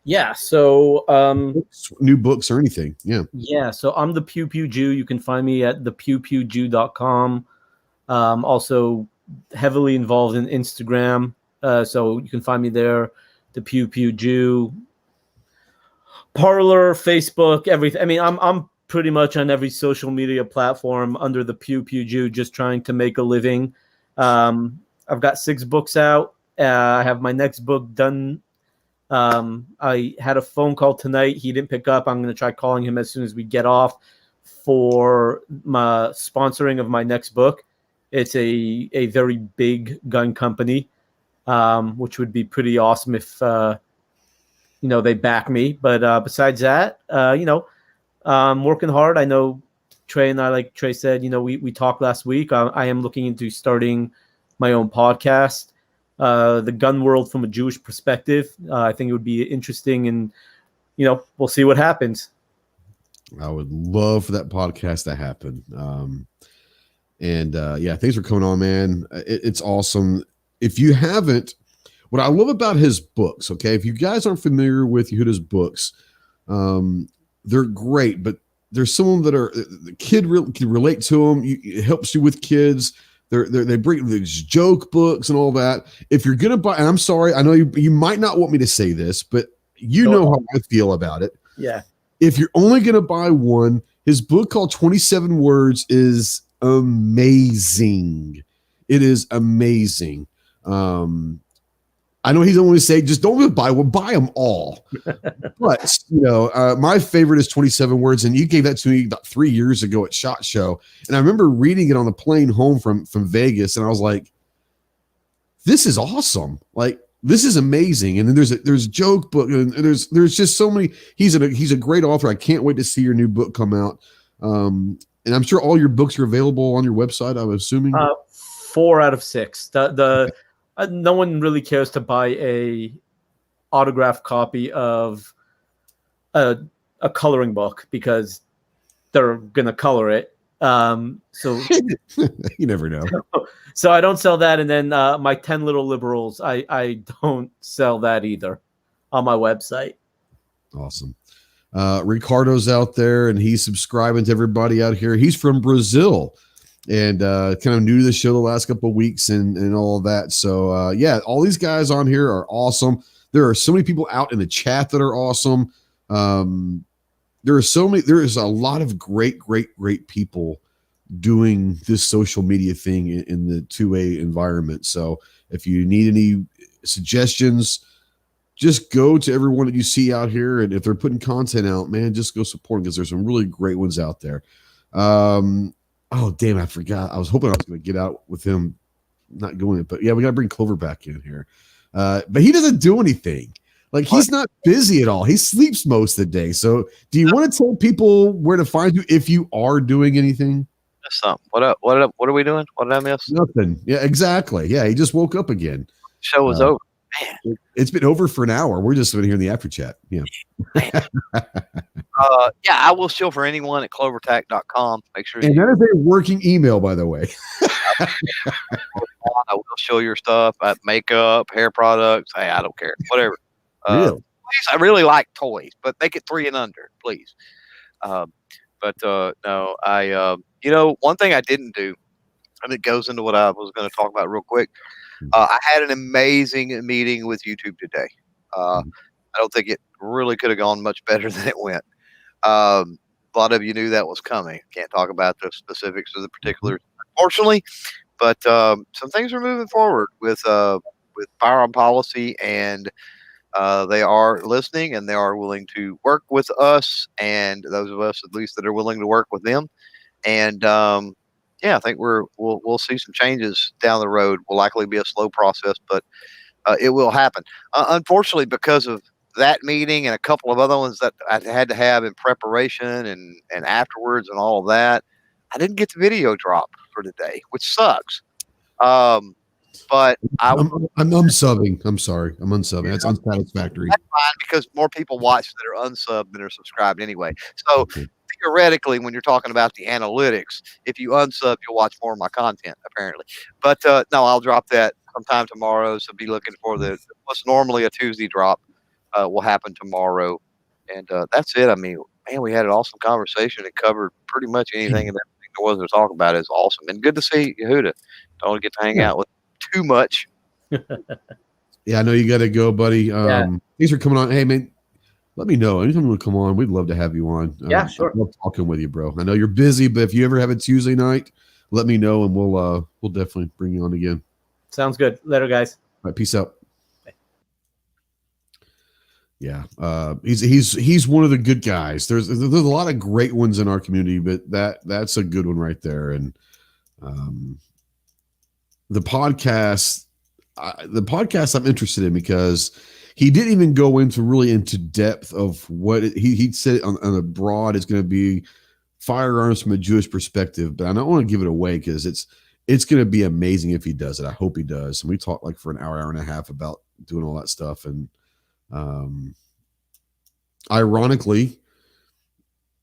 Yeah, so new books or anything. Yeah, so I'm the Pew Pew Jew. You can find me at thepewpewjew.com. Also heavily involved in Instagram, so you can find me there. The Pew Pew Jew, Parler, Facebook, everything. I mean, I'm pretty much on every social media platform under the Pew Pew Jew, just trying to make a living. I've got 6 books out. I have my next book done. I had a phone call tonight. He didn't pick up. I'm going to try calling him as soon as we get off for my sponsoring of my next book. It's a very big gun company, which would be pretty awesome if, they back me. But besides that, I'm working hard. I know Trey and I, like Trey said, we talked last week. I am looking into starting my own podcast, The Gun World from a Jewish Perspective. I think it would be interesting, and, we'll see what happens. I would love for that podcast to happen. Thanks for coming on, man. It's awesome. If you haven't, what I love about his books, okay, if you guys aren't familiar with Yehuda's books, they're great, but there's some of them that are the kid can relate to them. It helps you with kids. They bring these joke books and all that. If you're gonna buy, and I'm sorry, I know you might not want me to say this, but you know how I feel about it. Yeah. If you're only gonna buy one, his book called 27 Words is amazing. It is amazing. I know he's only say just don't buy one, buy them all. But my favorite is 27 Words, and you gave that to me about 3 years ago at SHOT Show, and I remember reading it on the plane home from Vegas, and I was like, "This is awesome! Like, this is amazing." And then there's a joke book, and there's just so many. He's a great author. I can't wait to see your new book come out. And I'm sure all your books are available on your website, I'm assuming. 4 out of 6. no one really cares to buy a autographed copy of a coloring book because they're gonna color it. So you never know. So I don't sell that, and then my 10 Little Liberals, I don't sell that either on my website. Awesome. Ricardo's out there, and he's subscribing to everybody out here. He's from Brazil, and kind of new to the show the last couple of weeks and all of that. So yeah, all these guys on here are awesome. There are so many people out in the chat that are awesome. There is a lot of great people doing this social media thing in the 2A environment. So if you need any suggestions, just go to everyone that you see out here. And if they're putting content out, man, just go support them because there's some really great ones out there. Oh, damn, I forgot. I was hoping I was going to get out with him not going it. But yeah, we got to bring Clover back in here. But he doesn't do anything. Like, he's not busy at all. He sleeps most of the day. So do you want to tell people where to find you if you are doing anything? Something. What up? What are we doing? What did I miss? Nothing. Yeah, exactly. Yeah, he just woke up again. Show was over. Man. It's been over for an hour. We're just sitting here in the after chat. Yeah. Yeah, I will show for anyone at clovertac.com. Make sure. And that is a working email, by the way. I will show your stuff, makeup, hair products. Hey, I don't care. Whatever. Really? Please, I really like toys, but make it 3 and under, please. No, one thing I didn't do, and it goes into what I was going to talk about real quick. I had an amazing meeting with YouTube today. I don't think it really could have gone much better than it went. A lot of you knew that was coming. Can't talk about the specifics of the particulars, unfortunately, but some things are moving forward with firearm policy, and they are listening, and they are willing to work with us, and those of us at least that are willing to work with them. And yeah, I think we'll see some changes down the road. Will likely be a slow process, but it will happen. Unfortunately, because of that meeting and a couple of other ones that I had to have in preparation and afterwards and all of that, I didn't get the video drop for today, which sucks. But I'm unsubbing. I'm sorry. I'm unsubbing. That's unsatisfactory. That's fine because more people watch that are unsubbed than are subscribed anyway. So theoretically, when you're talking about the analytics, if you unsub, you'll watch more of my content, apparently. But no, I'll drop that sometime tomorrow. So be looking for what's normally a Tuesday drop will happen tomorrow. And that's it. I mean, man, we had an awesome conversation. It covered pretty much anything and everything there was to talk about. It's awesome. And good to see Yehuda. Don't get to hang out with too much. Yeah, I know you got to go, buddy. Thanks for coming on. Hey, man, let me know anytime you want to come on. We'd love to have you on. Yeah, sure. I love talking with you, bro. I know you're busy, but if you ever have a Tuesday night, let me know, and we'll definitely bring you on again. Sounds good. Later, guys. All right, peace out. Bye. Yeah, he's one of the good guys. There's a lot of great ones in our community, but that's a good one right there. And the podcast I'm interested in because he didn't even go into depth of what he said on a broad. It's going to be firearms from a Jewish perspective, but I don't want to give it away because it's going to be amazing if he does it. I hope he does. And we talked like for an hour and a half about doing all that stuff. And ironically,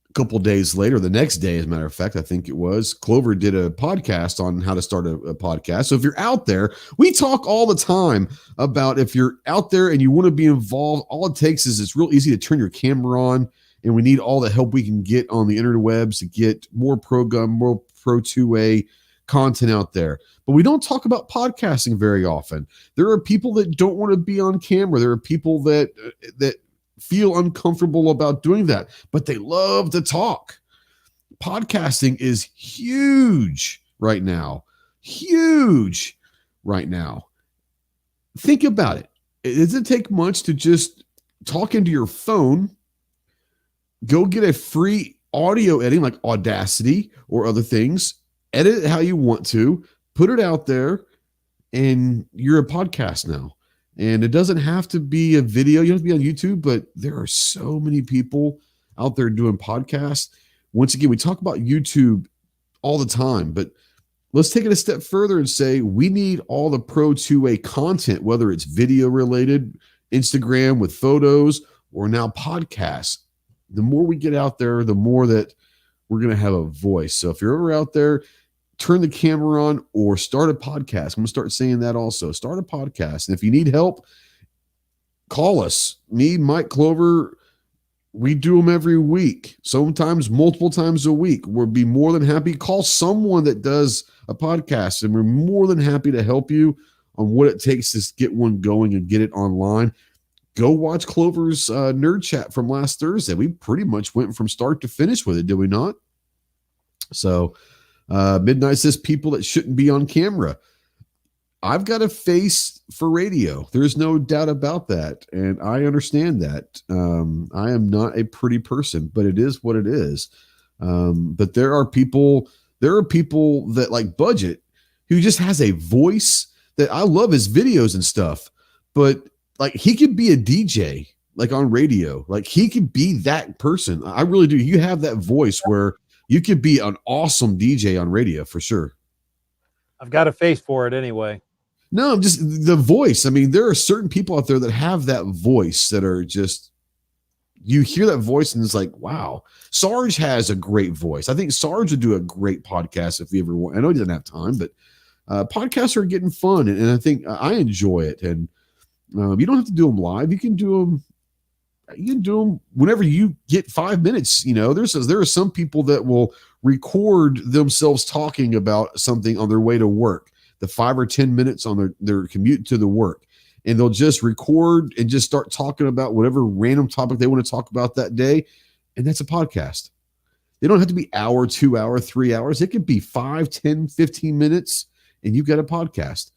a couple of days later, the next day, as a matter of fact, I think it was, Clover did a podcast on how to start a podcast. So if you're out there, we talk all the time about if you're out there and you want to be involved, all it takes is it's real easy to turn your camera on, and we need all the help we can get on the interwebs to get more pro-gun, more pro-2A content out there. But we don't talk about podcasting very often. There are people that don't want to be on camera. There are people that feel uncomfortable about doing that, but they love to talk. Podcasting is huge right now. Huge right now. Think about it. It doesn't take much to just talk into your phone, go get a free audio editing like Audacity or other things, edit it how you want to, put it out there, and you're a podcast now. And it doesn't have to be a video. You don't have to be on YouTube, but there are so many people out there doing podcasts. Once again, we talk about YouTube all the time, but let's take it a step further and say we need all the Pro 2A content, whether it's video related, Instagram with photos, or now podcasts. The more we get out there, the more that we're going to have a voice. So if you're ever out there, turn the camera on or start a podcast. I'm going to start saying that also. Start a podcast. And if you need help, call us. Me, Mike, Clover, we do them every week, sometimes multiple times a week. We'll be more than happy. Call someone that does a podcast, and we're more than happy to help you on what it takes to get one going and get it online. Go watch Clover's Nerd Chat from last Thursday. We pretty much went from start to finish with it, did we not? So Midnight says people that shouldn't be on camera. I've got a face for radio. There's no doubt about that. And I understand that. I am not a pretty person, but it is what it is. But there are people that like Budget who just has a voice that I love his videos and stuff, but like he could be a DJ like on radio. Like he could be that person. I really do. You have that voice where you could be an awesome DJ on radio for sure. I've got a face for it anyway. No, just the voice. I mean, there are certain people out there that have that voice that are just, you hear that voice and it's like, wow. Sarge has a great voice. I think Sarge would do a great podcast if he ever want. I know he doesn't have time, but podcasts are getting fun. And I think I enjoy it. And you don't have to do them live. You can do them whenever you get 5 minutes. You know, there are some people that will record themselves talking about something on their way to work, the 5 or 10 minutes on their commute to the work, and they'll just record and just start talking about whatever random topic they want to talk about that day. And that's a podcast. They don't have to be hour, 2 hour, 3 hours. It could be 5, 10, 15 minutes and you've got a podcast.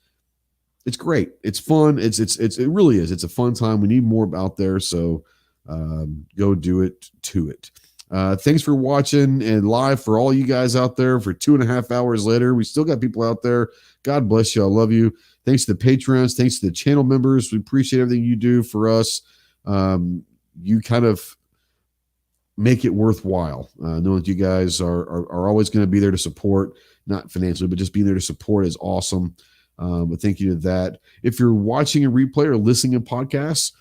It's great. It's fun. It really is. It's a fun time. We need more out there. So go do it to it. Thanks for watching and live for all you guys out there for 2.5 hours later. We still got people out there. God bless you. I love you. Thanks to the patrons. Thanks to the channel members. We appreciate everything you do for us. You kind of make it worthwhile. Knowing that you guys are always going to be there to support, not financially, but just being there to support is awesome. But thank you to that. If you're watching a replay or listening to podcasts,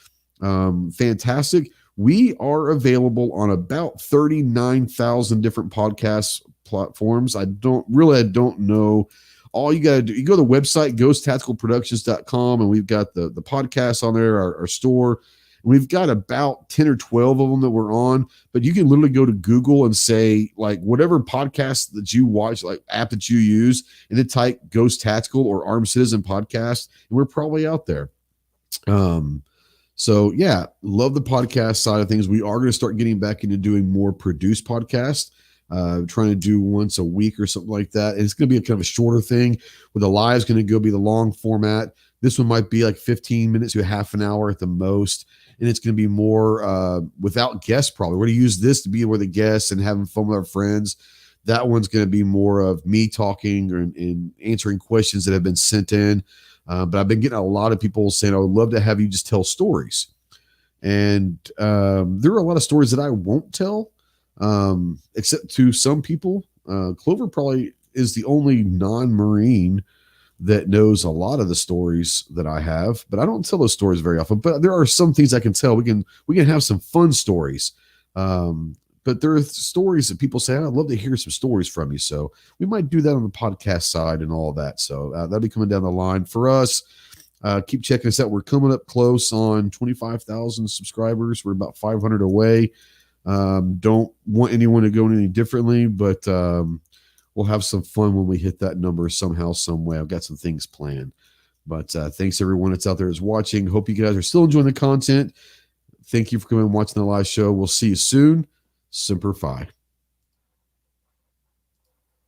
fantastic. We are available on about 39,000 different podcast platforms. I don't know. All you got to do, you go to the website, ghosttacticalproductions.com, and we've got the podcasts on there, our store. We've got about 10 or 12 of them that we're on, but you can literally go to Google and say, like, whatever podcast that you watch, like app that you use, and then type Ghost Tactical or Armed Citizen Podcast, and we're probably out there. So yeah, love the podcast side of things. We are going to start getting back into doing more produced podcasts, trying to do once a week or something like that. And it's going to be a kind of a shorter thing, where the live is going to be the long format. This one might be like 15 minutes to a half an hour at the most. And it's going to be more without guests probably. We're going to use this to be with the guests and having fun with our friends. That one's going to be more of me talking and answering questions that have been sent in. But I've been getting a lot of people saying, I would love to have you just tell stories. And there are a lot of stories that I won't tell, except to some people. Clover probably is the only non-Marine that knows a lot of the stories that I have, but I don't tell those stories very often. But there are some things I can tell. We can have some fun stories. But there are stories that people say, I'd love to hear some stories from you. So we might do that on the podcast side and all of that. So that'll be coming down the line for us. Keep checking us out. We're coming up close on 25,000 subscribers. We're about 500 away. Don't want anyone to go any differently, but we'll have some fun when we hit that number somehow, some way. I've got some things planned. But thanks everyone that's out there is watching. Hope you guys are still enjoying the content. Thank you for coming and watching the live show. We'll see you soon. Semper Fi.